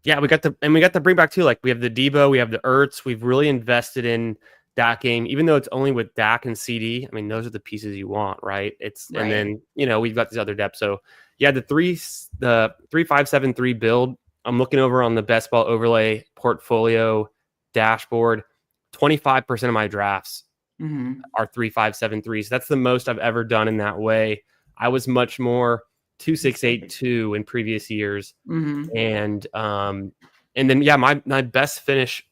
Yeah, we got the bring back too. Like we have the Debo, we have the Ertz. We've really invested in that game, even though it's only with Dak and CD. I mean, those are the pieces you want, right? And then we've got these other depth. So yeah, the 3-5-7-3 build. I'm looking over on the best ball overlay portfolio dashboard. 25% of my drafts are 3-5-7-3. So that's the most I've ever done in that way. I was much more 2-6-8-2 in previous years. And then my best finish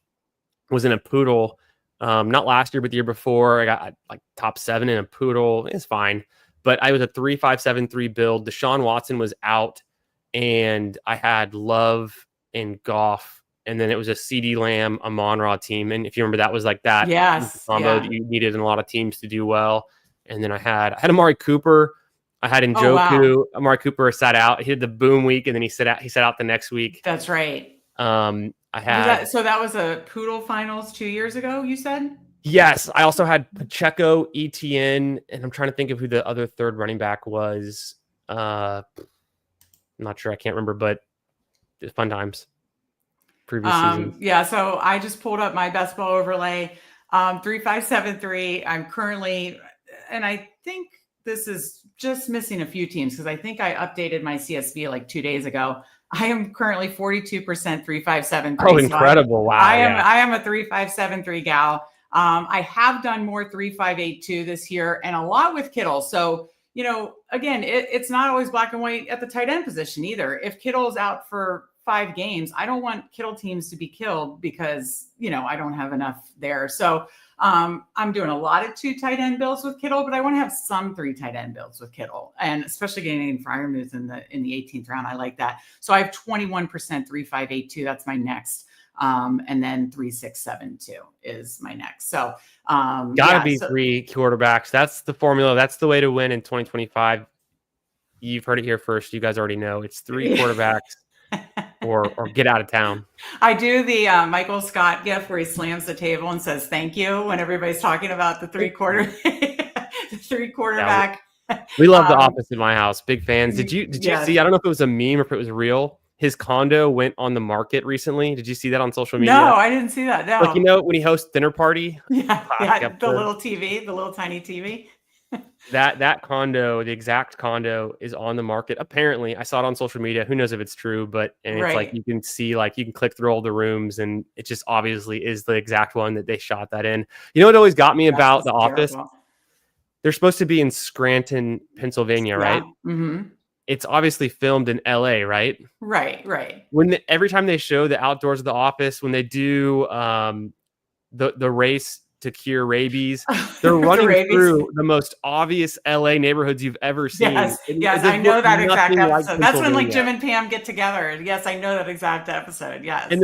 was in a poodle. Not last year, but the year before. I got like top 7 in a poodle. It's fine. But I was a 3-5-7-3 build. Deshaun Watson was out, and I had Love and Goff. And then it was a CeeDee Lamb, Amon-Ra team. And if you remember, that was like that combo that you needed in a lot of teams to do well. And then I had Amari Cooper. I had Njoku. Wow. Amari Cooper sat out. He had the boom week, and then he sat out the next week. That's right. I had so that was a poodle finals 2 years ago, you said? Yes. I also had Pacheco, ETN, and I'm trying to think of who the other third running back was. I'm not sure. I can't remember, but it's fun times. Previous seasons. Yeah, so I just pulled up my best ball overlay, 3-5-7-3. I'm currently, and I think this is just missing a few teams because I think I updated my CSV like 2 days ago. I am currently 42% 3.573. Oh, incredible. Wow. I am a 3.573 gal. I have done more 3.582 this year and a lot with Kittle. So, again, it's not always black and white at the tight end position either. If Kittle's out for 5 games, I don't want Kittle teams to be killed because, I don't have enough there. So I'm doing a lot of 2 tight end builds with Kittle, but I want to have some 3 tight end builds with Kittle, and especially getting in Freiermuth in the 18th round. I like that. So I have 21% 3.582. That's my next. And then 3.672 is my next. So gotta be 3 quarterbacks. That's the formula. That's the way to win in 2025. You've heard it here first. You guys already know it's 3 quarterbacks. or get out of town. I do the Michael Scott gif where he slams the table and says thank you when everybody's talking about the 3 quarterback. We love The Office in my house. Big fans. Did you see? I don't know if it was a meme or if it was real. His condo went on the market recently. Did you see that on social media? No, I didn't see that. No. Like, when he hosts dinner party. Yeah, the little TV, the little tiny TV. That condo, the exact condo, is on the market. Apparently, I saw it on social media. Who knows if it's true? It's like you can see, like you can click through all the rooms, and it just obviously is the exact one that they shot that in. You know what always got me about The Office? They're supposed to be in Scranton, Pennsylvania, right? Mm-hmm. It's obviously filmed in LA, right? Right. Every time they show the outdoors of The Office, when they do the race to cure rabies, they're running through the most obvious LA neighborhoods you've ever seen. Yes, I know that exact episode. That's when like Jim and Pam get together. Yes, I know that exact episode. Yes. And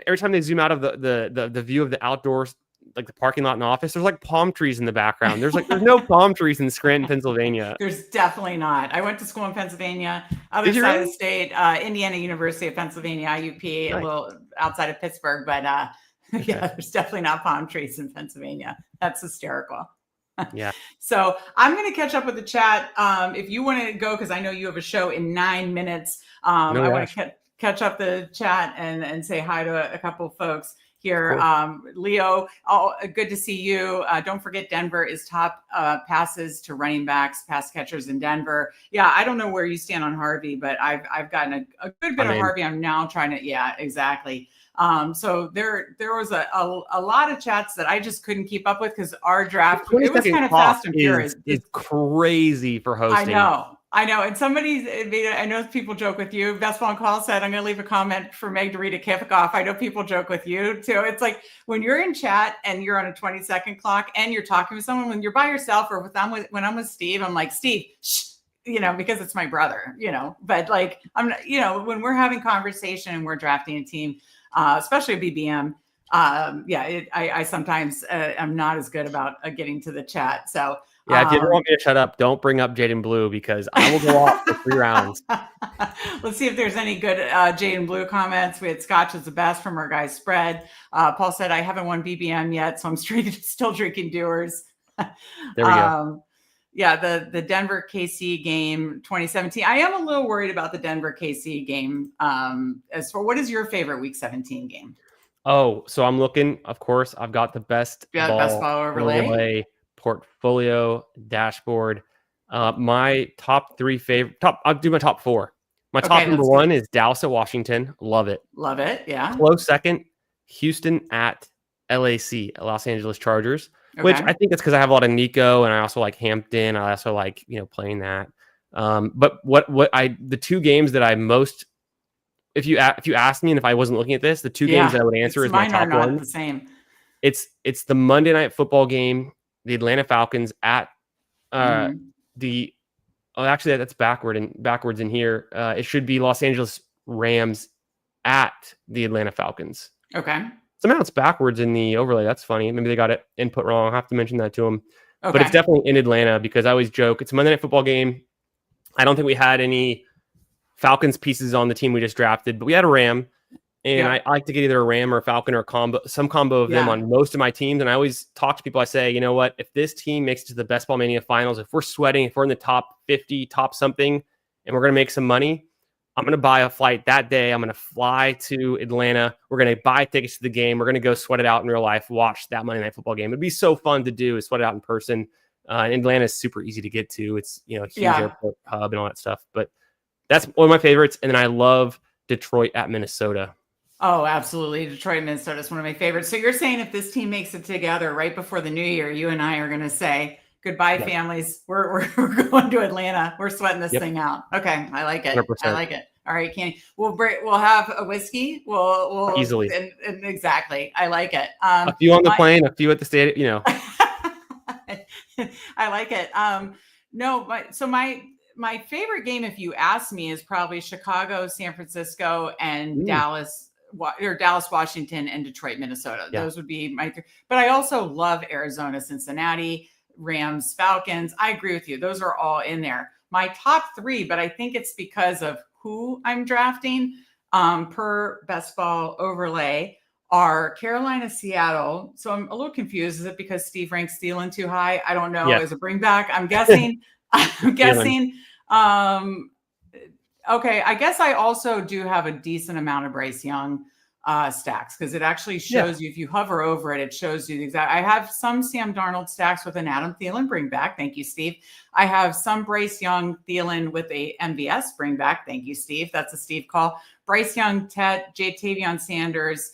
every time they zoom out of the view of the outdoors, like the parking lot in the office, there's like palm trees in the background. There's no palm trees in Scranton, Pennsylvania. There's definitely not. I went to school in Pennsylvania, other side of the state, Indiana University of Pennsylvania, IUP, nice. A little outside of Pittsburgh, but yeah, there's definitely not palm trees in Pennsylvania. That's hysterical. Yeah. So I'm going to catch up with the chat. If you want to go, because I know you have a show in 9 minutes. I want to catch up the chat and say hi to a couple of folks here. Leo, good to see you. Don't forget Denver is top passes to running backs, pass catchers in Denver. Yeah, I don't know where you stand on Harvey, but I've gotten a good bit of Harvey. I'm now trying to, yeah, exactly. So there was a lot of chats that I just couldn't keep up with because our draft, it was kind of fast and furious. It's crazy for hosting. I know. And I know people joke with you. Best Ball Call said, I'm going to leave a comment for Meg to read a kickoff. I know people joke with you too. It's like when you're in chat and you're on a 20-second clock and you're talking with someone, when you're by yourself or when I'm with Steve, I'm like, Steve, shh, because it's my brother, but like, when we're having conversation and we're drafting a team, especially a BBM, I sometimes am not as good about getting to the chat. So yeah, if you ever want me to shut up, don't bring up Jaden Blue because I will go off for 3 rounds. Let's see if there's any good Jaden Blue comments. We had Scotch is the best from our guys spread. Paul said, I haven't won BBM yet, so I'm still drinking Doers. There we go. Yeah, the Denver KC game 2017. I am a little worried about the Denver KC game. As for what is your favorite Week 17 game? Oh, so I'm looking, of course, I've got the best ball overlay portfolio dashboard. My top 3 I'll do my top 4. My top number 1 is Dallas at Washington. Love it. Yeah. Close second, Houston at LAC, Los Angeles Chargers. Which I think it's because I have a lot of Nico and I also like Hampton. I also like, playing that. But the 2 games that I most, if you asked me and if I wasn't looking at this, the 2 games that I would answer is my top one. The same. It's the Monday Night Football game, the Atlanta Falcons at actually that's backwards in here. It should be Los Angeles Rams at the Atlanta Falcons. Okay. Somehow it's backwards in the overlay. That's funny. Maybe they got it input wrong. I'll have to mention that to them. Okay. But it's definitely in Atlanta because I always joke. It's a Monday Night Football game. I don't think we had any Falcons pieces on the team we just drafted, but we had a Ram. And I like to get either a Ram or a Falcon or some combo of them on most of my teams. And I always talk to people. I say, you know what? If this team makes it to the Best Ball Mania finals, if we're sweating, if we're in the top 50, top something, and we're going to make some money, I'm going to buy a flight that day. I'm going to fly to Atlanta. We're going to buy tickets to the game. We're going to go sweat it out in real life, watch that Monday Night Football game. It'd be so fun to do is sweat it out in person. And Atlanta is super easy to get to. It's, a huge Yeah. airport hub and all that stuff. But that's one of my favorites. And then I love Detroit at Minnesota. Oh, absolutely. Detroit, Minnesota is one of my favorites. So you're saying if this team makes it together right before the new year, you and I are going to say goodbye, Yep. families. We're going to Atlanta. We're sweating this thing out. Okay, I like it. 100%. I like it. All right, Candy. We'll have a whiskey. We'll Easily. And exactly. I like it. A few on the plane, a few at the stadium. I like it. No, my favorite game, if you ask me, is probably Chicago, San Francisco, and Dallas, Washington, and Detroit, Minnesota. Yeah. Those would be my three. But I also love Arizona, Cincinnati, Rams, Falcons. I agree with you. Those are all in there. My top three, but I think it's because of who I'm drafting per Best Ball Overlay, are Carolina, Seattle. So I'm a little confused. Is it because Steve ranks Thielen too high? I don't know. Yes. As a bring back, I'm guessing. Okay. I guess I also do have a decent amount of Bryce Young stacks because it actually shows you, if you hover over it, it shows you the exact. I have some Sam Darnold stacks with an Adam Thielen bring back. Thank you, Steve. I have some Bryce Young Thielen with a MVS bring back. Thank you, Steve. That's a Steve call. Bryce Young, Jatavion Sanders,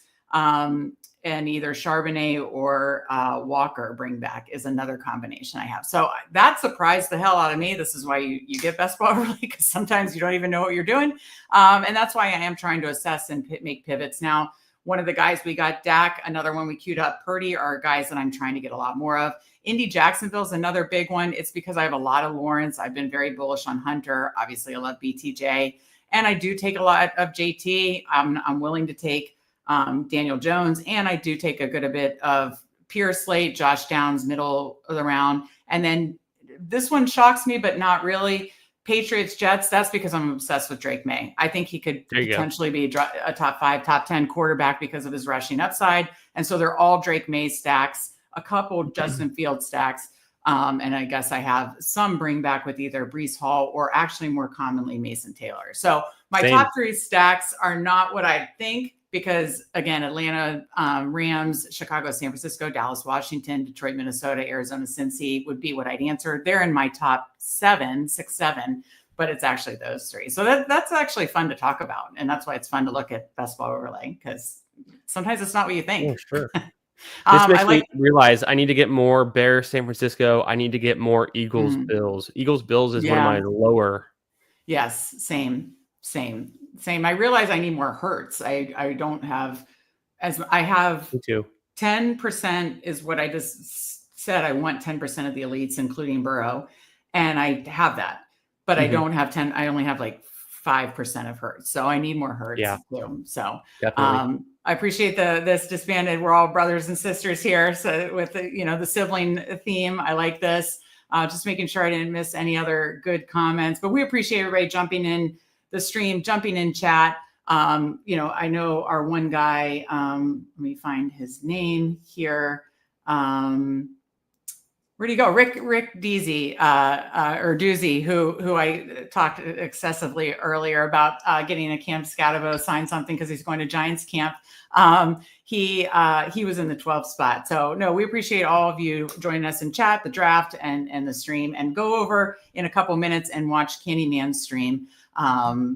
and either Charbonnet or Walker bring back is another combination I have. So that surprised the hell out of me. This is why you get Best Ball Overlay, because sometimes you don't even know what you're doing. And that's why I am trying to assess and make pivots. Now, one of the guys we got, Dak, another one we queued up, Purdy, are guys that I'm trying to get a lot more of. Indy Jacksonville is another big one. It's because I have a lot of Lawrence. I've been very bullish on Hunter. Obviously, I love BTJ. And I do take a lot of JT. I'm willing to take Daniel Jones, and I do take a good bit of pure slate, Josh Downs, middle of the round. And then this one shocks me, but not really. Patriots, Jets, that's because I'm obsessed with Drake May. I think he could potentially be a top 5, top 10 quarterback because of his rushing upside. And so they're all Drake May stacks, a couple Justin Fields stacks. And I guess I have some bring back with either Breece Hall or actually more commonly Mason Taylor. So my top 3 stacks are not what I think, because again, Atlanta, Rams, Chicago, San Francisco, Dallas, Washington, Detroit, Minnesota, Arizona, Cincy would be what I'd answer. They're in my top 7, but it's actually those 3. So that's actually fun to talk about. And that's why it's fun to look at Best Ball Overlay, because sometimes it's not what you think. Oh, sure. This makes me realize I need to get more Bears, San Francisco. I need to get more Eagles, Bills. Eagles, Bills is one of my lower. Yes, same. I realize I need more Hurts. I don't have I have 10% is what I just said. I want 10% of the elites, including Burrow. And I have that, but I don't have 10. I only have like 5% of Hurts. So I need more Hurts too. So definitely. I appreciate this disbanded. We're all brothers and sisters here. So with the sibling theme, I like this. Just making sure I didn't miss any other good comments, but we appreciate everybody jumping in the stream, jumping in chat. I know our one guy, let me find his name here. Where'd he go? Rick Deasy, or Doozy, who I talked excessively earlier about getting a Cam Scatavo sign something because he's going to Giants camp. He was in the 12th spot. So no, we appreciate all of you joining us in chat, the draft, and the stream. And go over in a couple minutes and watch Candyman's stream,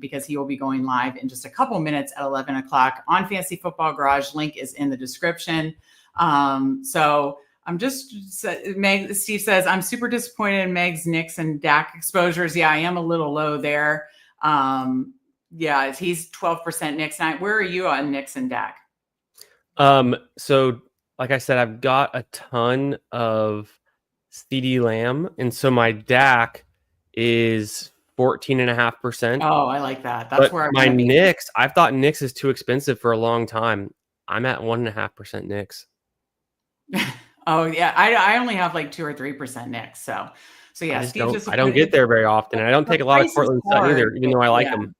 because he will be going live in just a couple minutes at 11 o'clock on Fantasy Football Garage. Link is in the description. So I'm Steve says, I'm super disappointed in Meg's Knicks and Dak exposures. Yeah, I am a little low there. Yeah, he's 12% Knicks. Where are you on Knicks and Dak? So like I said, I've got a ton of CeeDee Lamb, and so my Dak is 14.5%. Oh, I like that. That's where my Knicks, I've thought Knicks is too expensive for a long time. I'm at 1.5% Knicks. Oh yeah, I only have like 2 or 3% Knicks. So yeah, I don't get there very often, and I don't take a lot of Cortland Sutton either, even though I like him.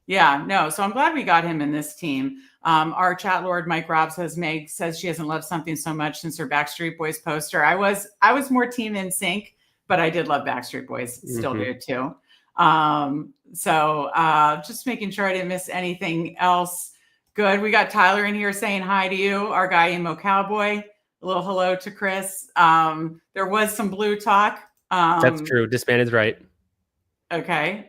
Yeah, no. So I'm glad we got him in this team. Our chat lord Mike Robb says Meg says she hasn't loved something so much since her Backstreet Boys poster. I was more Team NSYNC, but I did love Backstreet Boys. Still do too. So just making sure I didn't miss anything else. Good. We got Tyler in here saying hi to you, our guy Emo Cowboy. A little hello to Chris. There was some blue talk. That's true. Disbanded's right. Okay.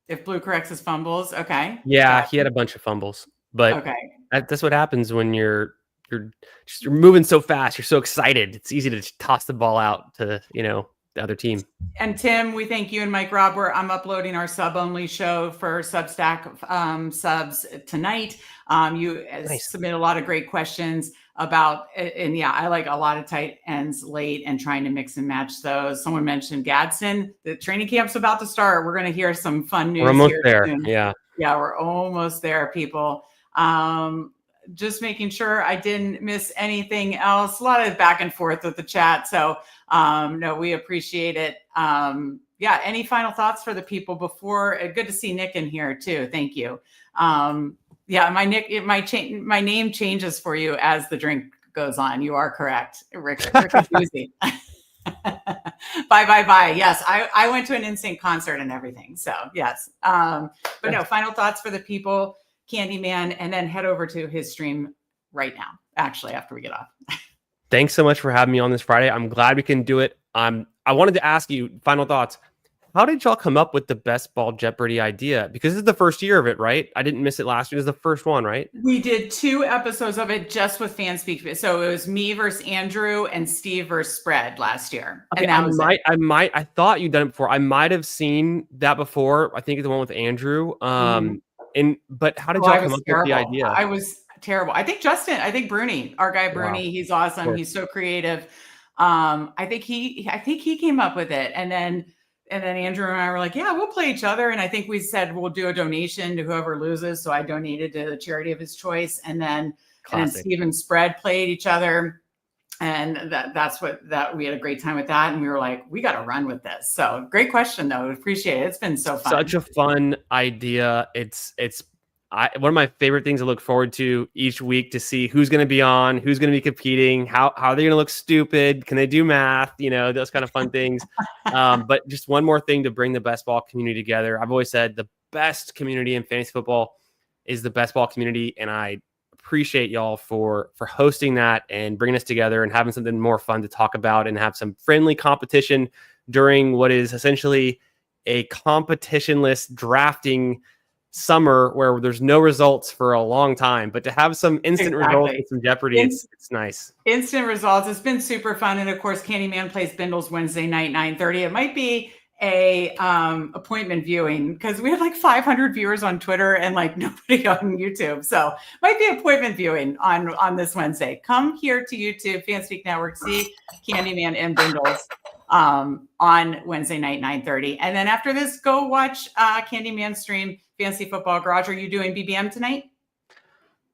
If Blue corrects his fumbles, okay. Yeah, he had a bunch of fumbles, but okay. that's what happens when you're moving so fast. You're so excited. It's easy to toss the ball out to the other team. And Tim, we thank you and Mike Rob. I'm uploading our sub-only show for Substack subs tonight. You submit a lot of great questions about, and yeah, I like a lot of tight ends late and trying to mix and match those. Someone mentioned Gadsden. The training camp's about to start. We're going to hear some fun news. We're almost here there. soon. Yeah, we're almost there, people. Just making sure I didn't miss anything else. A lot of back and forth with the chat. So no, we appreciate it. Any final thoughts for the people before? Good to see Nick in here too. Thank you. My name changes for you as the drink goes on. You are correct. Rick Bye. Yes, I went to an NSYNC concert and everything. So yes. But no, final thoughts for the people, Candyman, and then head over to his stream right now, actually, after we get off. Thanks so much for having me on this Friday. I'm glad we can do it. I wanted to ask you, final thoughts. How did y'all come up with the best Ball Jeopardy idea? Because this is the first year of it, right? I didn't miss it last year. This is the first one, right? We did 2 episodes of it just with Fanspeak. So it was me versus Andrew and Steve versus Spread last year. Okay, I thought you'd done it before. I might have seen that before. I think it's the one with Andrew. But how did y'all come up with the idea? I was terrible. I think Bruni, our guy Bruni, he's awesome. He's so creative. I think he came up with it, and then Andrew and I were like, yeah, we'll play each other. And I think we said we'll do a donation to whoever loses. So I donated to the charity of his choice, and then Steve and Spread played each other, and that's what we had a great time with that. And we were like, we got to run with this. So great question though. Appreciate it. It's been so fun. Such a fun idea. It's one of my favorite things to look forward to each week, to see who's going to be on, who's going to be competing, how are they going to look stupid? Can they do math? Those kind of fun things. But just one more thing to bring the best ball community together. I've always said the best community in fantasy football is the best ball community. And I appreciate y'all for hosting that and bringing us together and having something more fun to talk about and have some friendly competition during what is essentially a competitionless drafting summer where there's no results for a long time, but to have some instant results with some Jeopardy, it's nice. Instant results. It's been super fun. And of course, Candyman plays Bindles Wednesday night, 9:30. It might be a appointment viewing because we had like 500 viewers on Twitter and like nobody on YouTube. So might be appointment viewing on this Wednesday. Come here to YouTube, Fanspeak Network, see Candyman and Bindles on Wednesday night, 9:30. And then after this, go watch Candyman stream Fantasy Football Garage. Are you doing BBM tonight?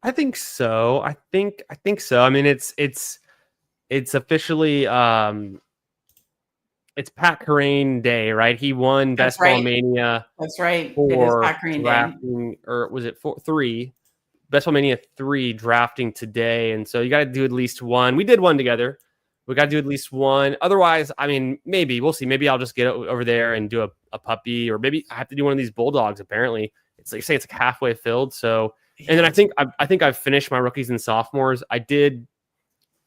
I think so. I think so. I mean, it's officially it's Pat Carrane Day, right? He won Best Ball Mania. That's right. For it is Pat Carrane drafting, Day. Or was it 3? Best Ball Mania 3 drafting today, and so you got to do at least one. We did one together. We got to do at least one. Otherwise, I mean, maybe we'll see. Maybe I'll just get over there and do a puppy, or maybe I have to do one of these bulldogs. Apparently, it's like say it's like halfway filled. So, and then I think I've finished my rookies and sophomores. I did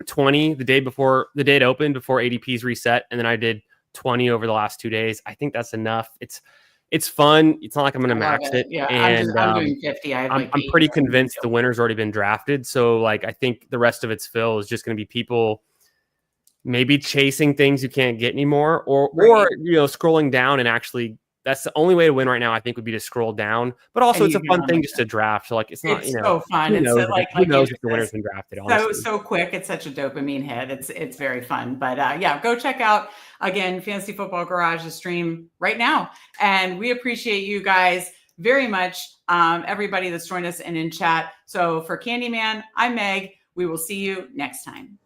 20 the day it opened before ADP's reset, and then I did 20 over the last 2 days. I think that's enough. It's fun. It's not like I'm going to max it. Yeah, and I'm doing 50. I'm pretty convinced the winner's already been drafted. So like I think the rest of its fill is just going to be people maybe chasing things you can't get anymore, or scrolling down, and actually that's the only way to win right now, I think, would be to scroll down. But also it's a fun thing just to draft. So like it's not, so fun. Who knows, who knows if the winner's been drafted? Honestly. So quick. It's such a dopamine hit. It's very fun. But go check out again Fantasy Football Garage, the stream right now. And we appreciate you guys very much. Everybody that's joined us and in chat. So for Candyman, I'm Meg. We will see you next time.